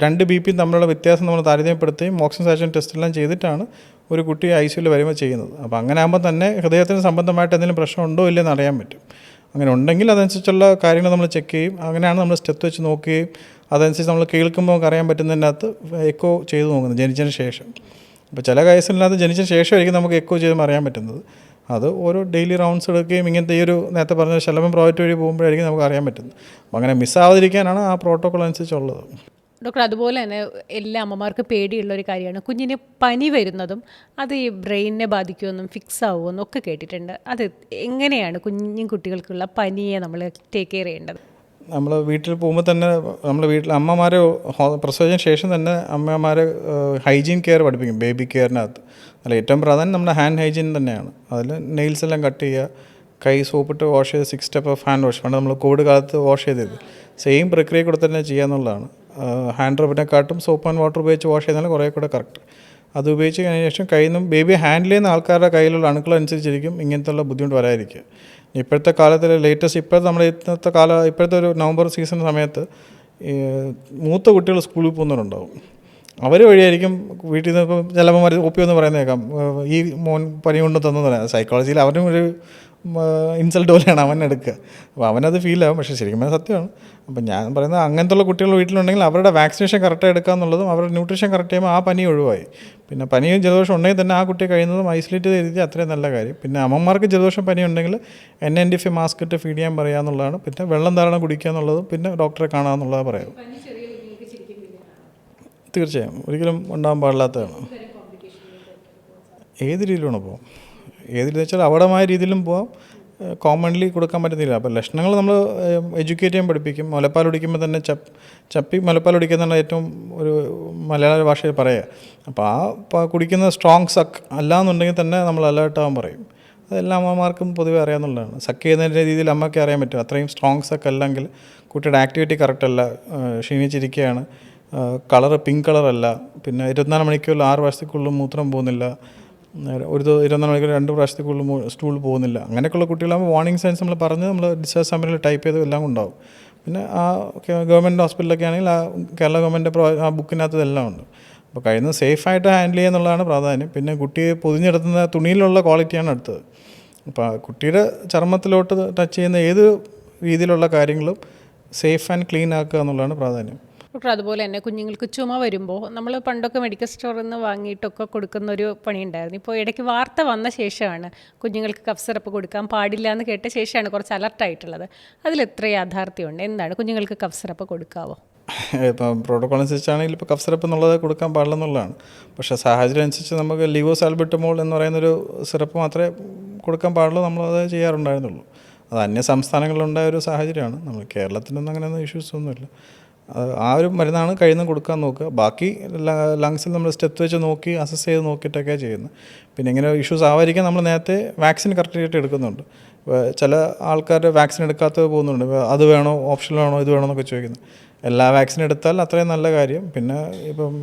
2 BP തമ്മിലുള്ള വ്യത്യാസം നമ്മൾ താരതമ്യപ്പെടുത്തുകയും ഓക്സിജൻ സാച്ചുറേഷൻ ടെസ്റ്റെല്ലാം ചെയ്തിട്ടാണ് ഒരു കുട്ടി ICUവിൽ വരുമ്പോൾ ചെയ്യുന്നത്. അപ്പോൾ അങ്ങനെ ആകുമ്പോൾ തന്നെ ഹൃദയത്തിന് സംബന്ധമായിട്ട് എന്തെങ്കിലും പ്രശ്നമുണ്ടോ ഇല്ലെന്ന് അറിയാൻ പറ്റും. അങ്ങനെ ഉണ്ടെങ്കിൽ അതനുസരിച്ചുള്ള കാര്യങ്ങൾ നമ്മൾ ചെക്ക് ചെയ്യും. അങ്ങനെയാണ് നമ്മൾ സ്റ്റെപ്പ് വെച്ച് നോക്കുകയും അതനുസരിച്ച് നമ്മൾ കേൾക്കുമ്പോൾ നമുക്ക് അറിയാൻ പറ്റുന്നതിനകത്ത് എക്കോ ചെയ്ത് നോക്കുന്നത് ജനിച്ചതിന് ശേഷം. അപ്പോൾ ചില കേസിനകത്ത് ജനിച്ചതിന് ശേഷമായിരിക്കും നമുക്ക് എക്കോ ചെയ്തും അറിയാൻ പറ്റുന്നത്. അത് ഓരോ ഡെയിലി റൗണ്ട്സ് എടുക്കുകയും ഇങ്ങനത്തെ ഈ ഒരു നേരത്തെ പറഞ്ഞ ശലഭം പ്രോജക്റ്റ് വഴി പോകുമ്പോഴായിരിക്കും നമുക്ക് അറിയാൻ പറ്റുന്നത്. അപ്പോൾ അങ്ങനെ മിസ്സാവാതിരിക്കാനാണ് ആ പ്രോട്ടോക്കോൾ അനുസരിച്ചുള്ളത്. ഡോക്ടർ, അതുപോലെ തന്നെ എല്ലാ അമ്മമാർക്ക് പേടിയുള്ളൊരു കാര്യമാണ് കുഞ്ഞിന് പനി വരുന്നതും അത് ഈ ബ്രെയിനിനെ ബാധിക്കുമെന്നും ഫിക്സ് ആവുമെന്നും ഒക്കെ കേട്ടിട്ടുണ്ട്. അത് എങ്ങനെയാണ് കുട്ടികൾക്കുള്ള പനിയെ നമ്മൾ ടേക്ക് കെയർ ചെയ്യേണ്ടത്? നമ്മൾ വീട്ടിൽ പോകുമ്പോൾ തന്നെ നമ്മൾ വീട്ടിൽ അമ്മമാർ പ്രസവത്തിന് ശേഷം തന്നെ അമ്മമാർ ഹൈജീൻ കെയർ പഠിപ്പിക്കും. ബേബി കെയറിനകത്ത് അതിൽ ഏറ്റവും പ്രാധാന്യം നമ്മുടെ ഹാൻഡ് ഹൈജീൻ തന്നെയാണ്. അതിൽ നെയിൽസ് എല്ലാം കട്ട് ചെയ്യുക, കൈ സോപ്പിട്ട് വാഷ് ചെയ്ത് 6 സ്റ്റെപ്പ് ഓഫ് ഹാൻഡ് വാഷ്, പണ്ട് നമ്മൾ കോവിഡ് കാലത്ത് വാഷ് ചെയ്തത് സെയിം പ്രക്രിയ കൂടെ തന്നെ ചെയ്യാന്നുള്ളതാണ്. ഹാൻഡ് റബ്ബിനെക്കാട്ടും സോപ്പ് ആൻഡ് വാട്ടർ ഉപയോഗിച്ച് വാഷ് ചെയ്താൽ കുറേ കൂടെ കറക്റ്റ്. അത് ഉപയോഗിച്ച് കഴിഞ്ഞ ശേഷം കയ്യിൽ നിന്നും ബേബി ഹാൻഡിൽ ചെയ്യുന്ന ആൾക്കാരുടെ കയ്യിലുള്ള അണുക്കളനുസരിച്ചിരിക്കും ഇങ്ങനത്തെ ബുദ്ധിമുട്ട് വരാതിരിക്കുക. ഇപ്പോഴത്തെ കാലത്തിൽ ലേറ്റസ്റ്റ് ഇപ്പോഴത്തെ ഒരു നവംബർ സീസൺ സമയത്ത് ഈ മൂത്ത കുട്ടികൾ സ്കൂളിൽ പോകുന്നവരുണ്ടാവും. അവർ വഴിയായിരിക്കും വീട്ടിൽ നിന്ന് ഇപ്പം ചിലപ്പോൾ ഒപ്പി എന്ന് പറയുന്നത് കേൾക്കാം, ഈ മോൻ പനി കൊണ്ട് തന്നു പറയാം. സൈക്കോളജിയിൽ അവനും ഒരു ഇൻസൾട്ട് പോലെയാണ് അവൻ എടുക്കുക. അപ്പോൾ അവനത് ഫീലാവും, പക്ഷേ ശരിക്കും പറഞ്ഞാൽ സത്യമാണ്. അപ്പം ഞാൻ പറയുന്നത് അങ്ങനത്തെ ഉള്ള കുട്ടികൾ വീട്ടിലുണ്ടെങ്കിൽ അവരുടെ വാക്സിനേഷൻ കറക്റ്റായി എടുക്കുക എന്നുള്ളതും അവരുടെ ന്യൂട്രീഷൻ കറക്റ്റ് ചെയ്യുമ്പോൾ ആ പനി ഒഴിവായി. പിന്നെ പനിയും ജലദോഷം ഉണ്ടെങ്കിൽ തന്നെ ആ കുട്ടിയെ കഴിയുന്നതും ഐസൊലേറ്റ് ചെയ്ത് എഴുതി അത്രയും നല്ല കാര്യം. പിന്നെ അമ്മമാർക്ക് ജലദോഷം പനി ഉണ്ടെങ്കിൽ N95 മാസ്ക് ഇട്ട് ഫീഡ് ചെയ്യാൻ പറയുക എന്നുള്ളതാണ്. പിന്നെ വെള്ളം ധാരാളം കുടിക്കുക എന്നുള്ളതും പിന്നെ ഡോക്ടറെ കാണുക എന്നുള്ളത് പറയാം. തീർച്ചയായും ഒരിക്കലും ഉണ്ടാകാൻ പാടില്ലാത്തതാണ്. ഏത് രീതിയിലാണ് പോകാം, ഏത് രീതി വെച്ചാൽ അപകടമായ രീതിയിലും പോകാം, കോമൺലി കൊടുക്കാൻ പറ്റുന്നില്ല. അപ്പോൾ ലക്ഷണങ്ങൾ നമ്മൾ എഡ്യൂക്കേറ്റ് ചെയ്യാൻ പഠിപ്പിക്കും. മുലപ്പാൽ കുടിക്കുമ്പോൾ തന്നെ ചപ്പി മുലപ്പാൽ കുടിക്കുന്നതാണ് ഏറ്റവും ഒരു മലയാള ഭാഷയിൽ പറയുക. അപ്പോൾ ആ കുടിക്കുന്ന സ്ട്രോങ് സക്ക് അല്ലാന്നുണ്ടെങ്കിൽ തന്നെ നമ്മൾ അലേർട്ടാകാൻ പറയും. അതെല്ലാ അമ്മമാർക്കും പൊതുവേ അറിയാവുന്നതാണ്. സക്ക് ചെയ്യുന്നതിൻ്റെ രീതിയിൽ അമ്മയ്ക്ക് അറിയാൻ പറ്റും. അത്രയും സ്ട്രോങ് സക്ക് അല്ലെങ്കിൽ കുട്ടിയുടെ ആക്ടിവിറ്റി കറക്റ്റ് അല്ല, ക്ഷീണിച്ചിരിക്കുകയാണ്, കളറ് പിങ്ക് കളറല്ല, പിന്നെ 24 മണിക്കൂറിൽ 6 പ്രാവശ്യത്തേക്കുള്ളിൽ മൂത്രം പോകുന്നില്ല, ഒരു 24 മണിക്കൂർ 2 പ്രാവശ്യത്തേക്കുള്ളിൽ സ്റ്റൂൾ പോകുന്നില്ല, അങ്ങനെയൊക്കെയുള്ള കുട്ടികളാകുമ്പോൾ വാർണിംഗ് സൈൻസ് നമ്മൾ പറഞ്ഞ് നമ്മൾ ഡിസ്ചാർജ് സമ്മറിൽ ടൈപ്പ് ചെയ്ത് എല്ലാം ഉണ്ടാവും. പിന്നെ ആ ഗവൺമെൻറ് ഹോസ്പിറ്റലൊക്കെ ആണെങ്കിൽ ആ കേരള ഗവൺമെൻറ് ആ ബുക്കിനകത്ത് ഇതെല്ലാം ഉണ്ട്. അപ്പോൾ കഴിയുന്നത് സേഫായിട്ട് ഹാൻഡിൽ ചെയ്യുക എന്നുള്ളതാണ് പ്രാധാന്യം. പിന്നെ കുട്ടിയെ പൊതിഞ്ഞെടുത്തുന്ന തുണിയിലുള്ള ക്വാളിറ്റിയാണ് അടുത്തത്. അപ്പോൾ കുട്ടിയുടെ ചർമ്മത്തിലോട്ട് ടച്ച് ചെയ്യുന്ന ഏത് രീതിയിലുള്ള കാര്യങ്ങളും സേഫ് ആൻഡ് ക്ലീൻ ആക്കുക എന്നുള്ളതാണ് പ്രാധാന്യം. ഡോക്ടർ, അതുപോലെ തന്നെ കുഞ്ഞുങ്ങൾക്ക് ചുമ വരുമ്പോൾ നമ്മൾ പണ്ടൊക്കെ മെഡിക്കൽ സ്റ്റോറിൽ നിന്ന് വാങ്ങിയിട്ടൊക്കെ കൊടുക്കുന്ന ഒരു പണിയുണ്ടായിരുന്നു. ഇപ്പോൾ ഇടയ്ക്ക് വാർത്ത വന്ന ശേഷമാണ് കുഞ്ഞുങ്ങൾക്ക് കഫ് സിറപ്പ് കൊടുക്കാൻ പാടില്ല എന്ന് കേട്ട ശേഷമാണ് കുറച്ച് അലർട്ടായിട്ടുള്ളത്. അതിലെത്ര യാഥാർത്ഥ്യമുണ്ട്? എന്താണ് കുഞ്ഞുങ്ങൾക്ക് കഫ് സിറപ്പ് കൊടുക്കാവോ? ഇപ്പം പ്രോട്ടോക്കോൾ അനുസരിച്ചാണെങ്കിൽ ഇപ്പോൾ കഫ് സിറപ്പ് എന്നുള്ളത് കൊടുക്കാൻ പാടില്ലെന്നുള്ളതാണ്. പക്ഷേ സാഹചര്യം അനുസരിച്ച് നമുക്ക് ലിവോസാൽബുറ്റമോൾ എന്ന് പറയുന്നൊരു സിറപ്പ് മാത്രമേ കൊടുക്കാൻ പാടുള്ളൂ. നമ്മളത് ചെയ്യാറുണ്ടായിരുന്നുള്ളൂ. അത് അന്യ സംസ്ഥാനങ്ങളിലുണ്ടായ ഒരു സാഹചര്യമാണ്. നമ്മൾ കേരളത്തിനൊന്നും അങ്ങനെയൊന്നും ഇഷ്യൂസ് ഒന്നുമില്ല. ആ ഒരു മരുന്നാണ് കഴിയുന്നത് കൊടുക്കാൻ നോക്കുക. ബാക്കി ലങ്സിൽ നമ്മൾ സ്റ്റെപ്പ് വെച്ച് നോക്കി അസസ് ചെയ്ത് നോക്കിയിട്ടൊക്കെയാണ് ചെയ്യുന്നത്. പിന്നെ ഇങ്ങനെ ഇഷ്യൂസ് ആവാതിരിക്കാൻ നമ്മൾ നേരത്തെ വാക്സിൻ കറക്റ്റായിട്ട് എടുക്കുന്നുണ്ട്. ചില ആൾക്കാർ വാക്സിൻ എടുക്കാത്തത് പോകുന്നുണ്ട്. അത് വേണോ, ഓപ്ഷൻ വേണോ, ഇത് വേണോ എന്നൊക്കെ ചോദിക്കുന്നത്. എല്ലാ വാക്സിൻ എടുത്താൽ അത്രയും നല്ല കാര്യം. പിന്നെ ഇപ്പം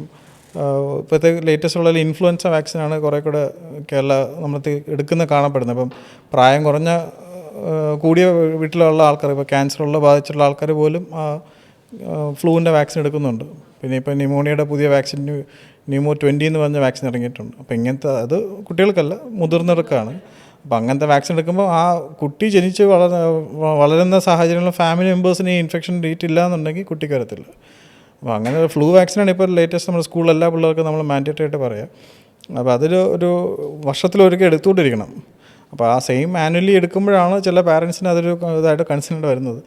ഇപ്പോഴത്തെ ലേറ്റസ്റ്റ് ഉള്ള ഇൻഫ്ലുവൻസ വാക്സിനാണ് കുറേ കൂടെ കേരള നമ്മൾ എടുക്കുന്ന കാണപ്പെടുന്നത്. ഇപ്പം പ്രായം കുറഞ്ഞ കൂടിയ വീട്ടിലുള്ള ആൾക്കാർ, ഇപ്പോൾ ക്യാൻസറുള്ള ബാധിച്ചിട്ടുള്ള ആൾക്കാർ പോലും ഫ്ലൂവിൻ്റെ വാക്സിൻ എടുക്കുന്നുണ്ട്. പിന്നെ ഇപ്പോൾ ന്യൂമോണിയയുടെ പുതിയ വാക്സിൻ ന്യൂമോ 20 എന്ന് പറഞ്ഞ വാക്സിൻ ഇറങ്ങിയിട്ടുണ്ട്. അപ്പോൾ ഇങ്ങനത്തെ അത് കുട്ടികൾക്കല്ല, മുതിർന്നവർക്കാണ്. അപ്പോൾ അങ്ങനത്തെ വാക്സിൻ എടുക്കുമ്പോൾ ആ കുട്ടി ജനിച്ച് വളരുന്ന സാഹചര്യങ്ങളിൽ ഫാമിലി മെമ്പേഴ്സിന് ഈ ഇൻഫെക്ഷൻ റേറ്റ് ഇല്ല എന്നുണ്ടെങ്കിൽ കുട്ടിക്ക് വരത്തില്ല. അപ്പോൾ അങ്ങനെ ഫ്ലൂ വാക്സിനാണ് ഇപ്പോൾ ലേറ്റസ്റ്റ് നമ്മുടെ സ്കൂളിൽ എല്ലാ പിള്ളേർക്കും നമ്മൾ മാൻഡേറ്ററി ആയിട്ട് പറയാം. അപ്പോൾ അതിൽ ഒരു വർഷത്തിലൊരിക്കൽ എടുത്തുകൊണ്ടിരിക്കണം. അപ്പോൾ ആ സെയിം ആനുവലി എടുക്കുമ്പോഴാണ് ചില പാരൻസിന് അതൊരു ഇതായിട്ട് കൺസേൺഡ് വരുന്നത്.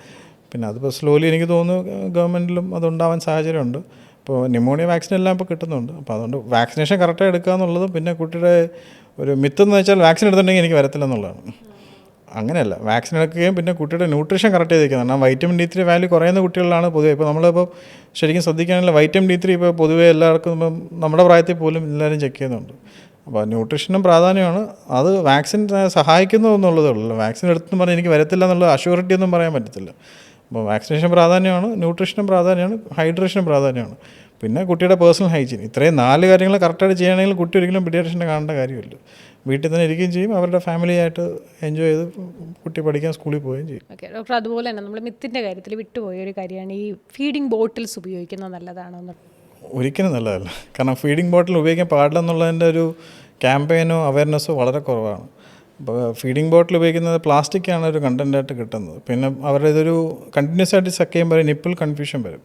പിന്നെ അതിപ്പോൾ സ്ലോലി എനിക്ക് തോന്നുന്നു ഗവൺമെൻറ്റിലും അതുണ്ടാവാൻ സാഹചര്യമുണ്ട്. ഇപ്പോൾ ന്യൂമോണിയ വാക്സിൻ എല്ലാം ഇപ്പോൾ കിട്ടുന്നുണ്ട്. അപ്പോൾ അതുകൊണ്ട് വാക്സിനേഷൻ കറക്റ്റായി എടുക്കുക എന്നുള്ളതും, പിന്നെ കുട്ടിയുടെ ഒരു മിത്തെന്ന് വെച്ചാൽ വാക്സിൻ എടുത്തിട്ടുണ്ടെങ്കിൽ എനിക്ക് വരത്തില്ല എന്നുള്ളതാണ്. അങ്ങനെയല്ല, വാക്സിൻ എടുക്കുകയും പിന്നെ കുട്ടിയുടെ ന്യൂട്രീഷൻ കറക്റ്റ് ചെയ്തിരിക്കുന്നത്. കാരണം വൈറ്റമിൻ D3 വാല്യൂ കുറയുന്ന കുട്ടികളിലാണ് പൊതുവെ. ഇപ്പോൾ നമ്മളിപ്പോൾ ശരിക്കും ശ്രദ്ധിക്കുകയാണെങ്കിൽ വൈറ്റമിൻ D3 ഇപ്പോൾ പൊതുവെ എല്ലാവർക്കും ഇപ്പം നമ്മുടെ പ്രായത്തിൽ പോലും എല്ലാവരും ചെക്ക് ചെയ്യുന്നുണ്ട്. അപ്പോൾ ന്യൂട്രീഷനും പ്രാധാന്യമാണ്. അത് വാക്സിൻ സഹായിക്കുന്നു എന്നുള്ളതേ ഉള്ളൂ. വാക്സിൻ എടുത്തെന്ന് പറഞ്ഞാൽ എനിക്ക് വരത്തില്ല എന്നുള്ള അഷ്യൂറിറ്റി ഒന്നും പറയാൻ പറ്റത്തില്ല. അപ്പോൾ വാക്സിനേഷൻ പ്രാധാന്യമാണ്, ന്യൂട്രീഷനും പ്രാധാന്യമാണ്, ഹൈഡ്രേഷനും പ്രാധാന്യമാണ്, പിന്നെ കുട്ടിയുടെ പേഴ്സണൽ ഹൈജീൻ. ഇത്രയും 4 കാര്യങ്ങൾ കറക്റ്റായിട്ട് ചെയ്യണമെങ്കിൽ കുട്ടി ഒരിക്കലും പീഡിയാട്രിഷ്യനെ കാണേണ്ട കാര്യമില്ല. വീട്ടിൽ തന്നെ ഇരിക്കുകയും ചെയ്യും, അവരുടെ ഫാമിലിയായിട്ട് എൻജോയ് ചെയ്ത് കുട്ടി പഠിക്കാൻ സ്കൂളിൽ പോവുകയും ചെയ്യും. ഓക്കെ ഡോക്ടർ, അതുപോലെ തന്നെ നമ്മൾ മിത്തിൻ്റെ കാര്യത്തിൽ വിട്ടുപോയ ഒരു കാര്യമാണ് ഈ ഫീഡിങ് ബോട്ടിൽസ് ഉപയോഗിക്കുന്നത് നല്ലതാണോ എന്ന്. ഒരിക്കലും നല്ലതല്ല. കാരണം ഫീഡിങ് ബോട്ടിൽ ഉപയോഗിക്കാൻ പാടില്ല എന്നുള്ളതിൻ്റെ ഒരു ക്യാമ്പയിനോ അവയർനെസ്സോ വളരെ കുറവാണ്. അപ്പോൾ ഫീഡിങ് ബോട്ടിൽ ഉപയോഗിക്കുന്നത് പ്ലാസ്റ്റിക്കാണ് ഒരു കണ്ടൻറ്റായിട്ട് കിട്ടുന്നത്. പിന്നെ അവരുടെ ഇതൊരു കണ്ടിന്യൂസ് ആയിട്ട് ചെക്ക് ചെയ്യുമ്പോൾ നിപ്പിൾ കൺഫ്യൂഷൻ വരും.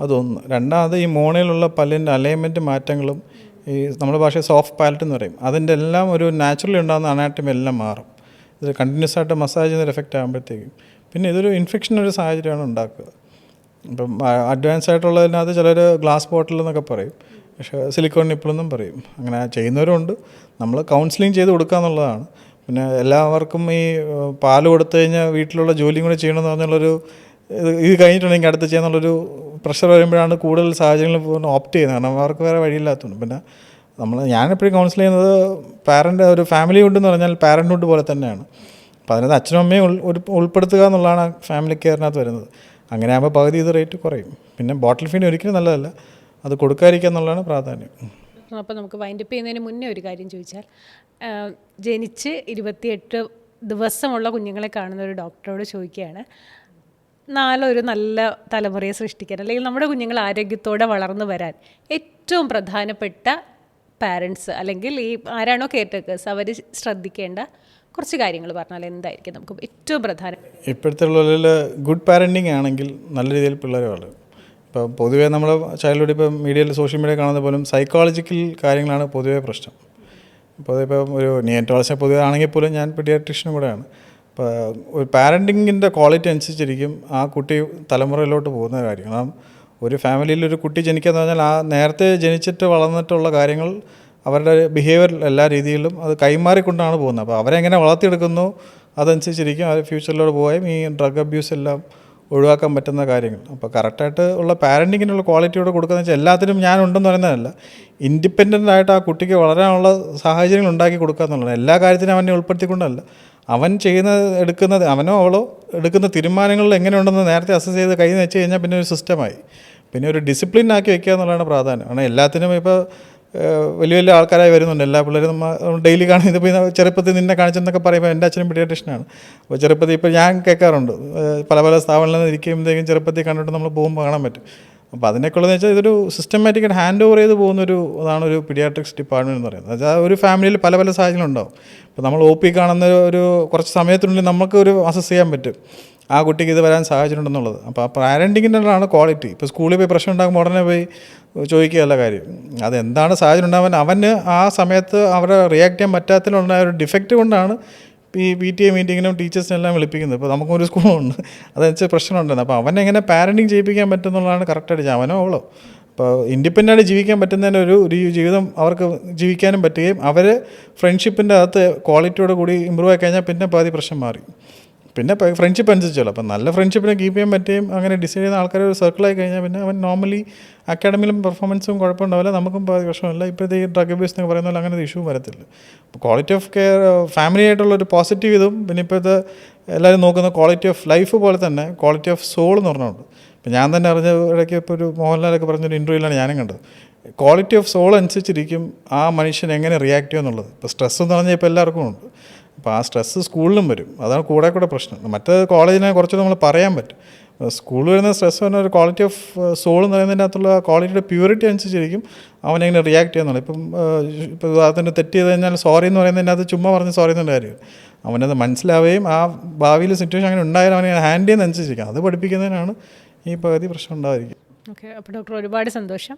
അതൊന്ന്. രണ്ടാമത് ഈ മോണയിലുള്ള പല്ലിൻ്റെ അലൈൻമെൻറ്റ് മാറ്റങ്ങളും ഈ നമ്മുടെ ഭാഷയിൽ സോഫ്റ്റ് പാലറ്റ് എന്ന് പറയും, അതിൻ്റെ എല്ലാം ഒരു നാച്ചുറലി ഉണ്ടാകുന്ന അനാട്ടമി എല്ലാം മാറും. ഇത് കണ്ടിന്യൂസ് ആയിട്ട് മസാജ് ചെയ്യുന്ന എഫക്റ്റ് ആകുമ്പോഴത്തേക്കും പിന്നെ ഇതൊരു ഇൻഫെക്ഷൻ ഒരു സാഹചര്യമാണ് ഉണ്ടാക്കുക. ഇപ്പം അഡ്വാൻസ് ആയിട്ടുള്ളതിനകത്ത് ചിലർ ഗ്ലാസ് ബോട്ടിൽ എന്നൊക്കെ പറയും, പക്ഷേ സിലിക്കോൺ നിപ്പിളെന്നും പറയും. അങ്ങനെ ചെയ്യുന്നവരുണ്ട്. നമ്മൾ കൗൺസിലിംഗ് ചെയ്ത് കൊടുക്കുക എന്നുള്ളതാണ്. പിന്നെ എല്ലാവർക്കും ഈ പാൽ കൊടുത്തു കഴിഞ്ഞാൽ വീട്ടിലുള്ള ജോലിയും കൂടെ ചെയ്യണമെന്ന് പറഞ്ഞുള്ളൊരു ഇത് കഴിഞ്ഞിട്ടുണ്ടെങ്കിൽ അടുത്ത് ചെയ്യാന്നുള്ളൊരു പ്രഷർ വരുമ്പോഴാണ് കൂടുതൽ സാഹചര്യങ്ങൾ ഓപ്റ്റ് ചെയ്യുന്നത്. കാരണം അവർക്ക് വേറെ വഴിയില്ലാത്തതുകൊണ്ട്. പിന്നെ ഞാനെപ്പോഴും കൗൺസിൽ ചെയ്യുന്നത് പാരൻ്റ് ഒരു ഫാമിലി ഹുഡ് എന്ന് പറഞ്ഞാൽ പാരൻ്റ് പോലെ തന്നെയാണ്. അപ്പോൾ അതിനകത്ത് അച്ഛനും അമ്മയും ഉൾപ്പെടുത്തുക എന്നുള്ളതാണ് ഫാമിലി കെയറിനകത്ത് വരുന്നത്. അങ്ങനെ ആകുമ്പോൾ പകുതി ഇത് റേറ്റ് കുറയും. പിന്നെ ബോട്ടിൽ ഫീഡ് ഒരിക്കലും നല്ലതല്ല, അത് കൊടുക്കാതിരിക്കുക എന്നുള്ളതാണ് പ്രാധാന്യം. അപ്പോൾ നമുക്ക് വൈൻഡപ്പ് ചെയ്യുന്നതിന് മുന്നേ ഒരു കാര്യം ചോദിച്ചാൽ, ജനിച്ച് 28 ദിവസമുള്ള കുഞ്ഞുങ്ങളെ കാണുന്ന ഒരു ഡോക്ടറോട് ചോദിക്കുകയാണ്, ഒരു നല്ല തലമുറയെ സൃഷ്ടിക്കാൻ അല്ലെങ്കിൽ നമ്മുടെ കുഞ്ഞുങ്ങൾ ആരോഗ്യത്തോടെ വളർന്നു വരാൻ ഏറ്റവും പ്രധാനപ്പെട്ട പാരൻസ് അല്ലെങ്കിൽ ഈ ആരാണോ കെയർ ടേക്കേഴ്സ് അവർ ശ്രദ്ധിക്കേണ്ട കുറച്ച് കാര്യങ്ങൾ പറഞ്ഞാൽ എന്തായിരിക്കും നമുക്ക് ഏറ്റവും പ്രധാനം? ഇപ്പോഴത്തെ ഉള്ളിൽ ഗുഡ് പാരൻറ്റിങ് ആണെങ്കിൽ നല്ല രീതിയിൽ പിള്ളേർ വളരും. ഇപ്പോൾ പൊതുവേ നമ്മൾ ചൈൽഡ്ഹുഡ് ഇപ്പോൾ മീഡിയയിൽ സോഷ്യൽ മീഡിയ കാണുന്ന പോലും സൈക്കോളജിക്കൽ കാര്യങ്ങളാണ് പൊതുവേ പ്രശ്നം. ഇപ്പോൾ ഇപ്പം ഒരു നിയോനറ്റോളജിസ്റ്റ് പൊതുവേ ആണെങ്കിൽ പോലും ഞാൻ പീഡിയാട്രീഷ്യനും കൂടെയാണ്. ഇപ്പോൾ ഒരു പാരൻറ്റിങ്ങിൻ്റെ ക്വാളിറ്റി അനുസരിച്ചിരിക്കും ആ കുട്ടി തലമുറയിലോട്ട് പോകുന്ന കാര്യം. കാരണം ഒരു ഫാമിലിയിൽ ഒരു കുട്ടി ജനിക്കുക പറഞ്ഞാൽ ആ നേരത്തെ ജനിച്ചിട്ട് വളർന്നിട്ടുള്ള കാര്യങ്ങൾ അവരുടെ ബിഹേവിയർ എല്ലാ രീതിയിലും അത് കൈമാറിക്കൊണ്ടാണ് പോകുന്നത്. അപ്പോൾ അവരെങ്ങനെ വളർത്തിയെടുക്കുന്നു അതനുസരിച്ചിരിക്കും അവർ ഫ്യൂച്ചറിലോട്ട് പോവുകയും ഈ ഡ്രഗ് അബ്യൂസ് എല്ലാം ഒഴിവാക്കാൻ പറ്റുന്ന കാര്യങ്ങൾ. അപ്പോൾ കറക്റ്റായിട്ട് ഉള്ള പാരൻറ്റിങ്ങിനുള്ള ക്വാളിറ്റിയോടെ കൊടുക്കുക വെച്ചാൽ എല്ലാത്തിനും ഞാൻ ഉണ്ടെന്ന് പറയുന്നതല്ല, ഇൻഡിപെൻഡൻ്റ് ആയിട്ട് ആ കുട്ടിക്ക് വളരാനുള്ള സാഹചര്യങ്ങൾ ഉണ്ടാക്കി കൊടുക്കുക എന്നുള്ളത്. എല്ലാ കാര്യത്തിനും അവനെ ഉൾപ്പെടുത്തിക്കൊണ്ടല്ല, അവൻ എടുക്കുന്നത് അവനോ അവളോ എടുക്കുന്ന തീരുമാനങ്ങളിൽ എങ്ങനെയുണ്ടെന്ന് നേരത്തെ അസസ് ചെയ്ത് കൈ വെച്ച് കഴിഞ്ഞാൽ പിന്നെ ഒരു സിസ്റ്റമായി, പിന്നെ ഒരു ഡിസിപ്ലിൻ ആക്കി വെക്കുക എന്നുള്ളതാണ് പ്രാധാന്യം. കാരണം എല്ലാത്തിനും ഇപ്പോൾ വലിയ വലിയ ആൾക്കാരായി വരുന്നുണ്ട്. എല്ലാ പിള്ളേരും നമ്മൾ ഡെയിലി കാണും. ഇതിപ്പോൾ ചെറുപ്പത്തിൽ നിന്നെ കാണിച്ചെന്നൊക്കെ പറയുമ്പോൾ എൻ്റെ അച്ഛനും പീഡിയാട്രീഷ്യനാണ്. അപ്പോൾ ചെറുപ്പത്തിൽ ഇപ്പോൾ ഞാൻ കേൾക്കാറുണ്ട് പല പല സ്ഥാപനങ്ങളിൽ നിന്ന് ഇരിക്കുമ്പോഴത്തേക്കും ചെറുപ്പത്തിൽ കണ്ടിട്ട് നമ്മൾ പോകുമ്പോൾ കാണാൻ പറ്റും. അപ്പോൾ അതിനൊക്കെയുള്ളതെന്ന് വെച്ചാൽ ഇതൊരു സിസ്റ്റമാറ്റിക്കായിട്ട് ഹാൻഡ് ഓവർ ചെയ്ത് പോകുന്നൊരു അതാണ് ഒരു പീഡിയാട്രിക്സ് ഡിപ്പാർട്ട്മെൻറ്റ് എന്ന് പറയുന്നത്. അതായത് ഒരു ഫാമിലിയിൽ പല പല സാഹചര്യങ്ങൾ ഉണ്ടാവും. ഇപ്പോൾ നമ്മൾ OP കാണുന്ന ഒരു കുറച്ച് സമയത്തിനുള്ളിൽ നമുക്ക് ഒരു അസസ് ചെയ്യാൻ പറ്റും ആ കുട്ടിക്ക് ഇത് വരാൻ സാഹചര്യം ഉണ്ടെന്നുള്ളത്. അപ്പോൾ ആ പാരൻറ്റിങ്ങിൻ്റെതാണ് ക്വാളിറ്റി. ഇപ്പോൾ സ്കൂളിൽ പോയി പ്രശ്നം ഉണ്ടാകുമ്പോൾ ഉടനെ പോയി ചോദിക്കുകയല്ല കാര്യം. അതെന്താണ് സാഹചര്യം ഉണ്ടാവാൻ അവന് ആ സമയത്ത് അവരെ റിയാക്ട് ചെയ്യാൻ പറ്റാത്തതിലുണ്ടായ ഒരു ഡിഫക്റ്റ് കൊണ്ടാണ് ഈ PTA മീറ്റിങ്ങിനും ടീച്ചേഴ്സിനെല്ലാം വിളിപ്പിക്കുന്നത്. ഇപ്പോൾ നമുക്കൊരു സ്കൂളുണ്ട് അതനുസരിച്ച് പ്രശ്നമുണ്ടെന്ന്. അപ്പോൾ അവനെങ്ങനെ പാരൻറ്റിങ് ചെയ്യിപ്പിക്കാൻ പറ്റുമെന്നുള്ളതാണ് കറക്റ്റായിട്ട് അവനോ അവളോ. അപ്പോൾ ഇൻഡിപെൻഡൻ്റായിട്ട് ജീവിക്കാൻ പറ്റുന്നതിന് ഒരു ജീവിതം അവർക്ക് ജീവിക്കാനും പറ്റുകയും അവർ ഫ്രണ്ട്ഷിപ്പിൻ്റെ അകത്ത് ക്വാളിറ്റിയോട് കൂടി ഇമ്പ്രൂവ് ആയി കഴിഞ്ഞാൽ പിന്നെ പാതി പ്രശ്നം മാറി. പിന്നെ ഫ്രണ്ട്ഷിപ്പ് അനുസരിച്ചല്ലോ. അപ്പം നല്ല ഫ്രണ്ട്ഷിപ്പിനെ കീപ്പ് ചെയ്യാൻ പറ്റുകയും അങ്ങനെ ഡിസൈഡ് ചെയ്യുന്ന ആൾക്കാർ ഒരു സർക്കിളായി കഴിഞ്ഞാൽ പിന്നെ അവൻ നോർമലി അക്കാഡമിയിലും പെർഫോമൻസും കുഴപ്പമുണ്ടാവില്ല, നമുക്കും പ്രശ്നമില്ല. ഇപ്പോഴത്തെ ഈ ഡ്രഗ് അബ്യൂസ് എന്നൊക്കെ പറയുന്ന പോലെ അങ്ങനെ ഒരു ഇഷ്യൂ വരത്തില്ല. അപ്പോൾ ക്വാളിറ്റി ഓഫ് കെയർ ഫാമിലി ആയിട്ടുള്ളൊരു പോസിറ്റീവ് ഇതും പിന്നെ ഇപ്പോഴത്തെ എല്ലാവരും നോക്കുന്ന ക്വാളിറ്റി ഓഫ് ലൈഫ് പോലെ തന്നെ ക്വാളിറ്റി ഓഫ് സോൾ എന്ന് പറഞ്ഞുകൊണ്ട്. ഇപ്പോൾ ഞാൻ തന്നെ അറിഞ്ഞ ഇടയ്ക്ക് ഇപ്പോൾ ഒരു മോഹൻലാലൊക്കെ പറഞ്ഞൊരു ഇൻ്റർവ്യൂവിലാണ് ഞാനും കണ്ടത്. ക്വാളിറ്റി ഓഫ് സോൾ അനുസരിച്ചിരിക്കും ആ മനുഷ്യൻ എങ്ങനെ റിയാക്ട് ചെയ്യുമെന്നുള്ളത്. ഇപ്പോൾ സ്ട്രെസ് എന്ന് പറഞ്ഞാൽ ഇപ്പോൾ എല്ലാവർക്കും ഉണ്ട്. അപ്പോൾ ആ സ്ട്രെസ്സ് സ്കൂളിലും വരും, അതാണ് കൂടെ പ്രശ്നം. മറ്റേ കോളേജിനെ കുറച്ച് നമ്മൾ പറയാൻ പറ്റും. സ്കൂളിൽ വരുന്ന സ്ട്രെസ് പറഞ്ഞ ഒരു ക്വാളിറ്റി ഓഫ് സോൾ എന്ന് പറയുന്നതിൻ്റെ അകത്തുള്ള ക്വാളിറ്റിയുടെ പ്യൂരിറ്റി അനുസരിച്ചിരിക്കും അവനെങ്ങനെ റിയാക്ട് ചെയ്യുന്നുള്ളത്. ഇപ്പോൾ ഉദാഹരണത്തിന് തെറ്റ് ചെയ്ത് കഴിഞ്ഞാൽ സോറി എന്ന് പറയുന്നതിൻ്റെ അത് ചുമ്മാ പറഞ്ഞ് സോറി എന്നുള്ള കാര്യം അവനത് മനസ്സിലാവുകയും ആ ഭാവിയിൽ സിറ്റുവേഷൻ അങ്ങനെ ഉണ്ടായാലും അവനെ ഹാൻഡിൽ ചെയ്യുന്നതനുസരിച്ചിരിക്കും. അത് പഠിപ്പിക്കുന്നതിനാണ് ഈ പകുതി പ്രശ്നം ഉണ്ടായിരിക്കും. ഓക്കെ, അപ്പോൾ ഡോക്ടർ ഒരുപാട് സന്തോഷം.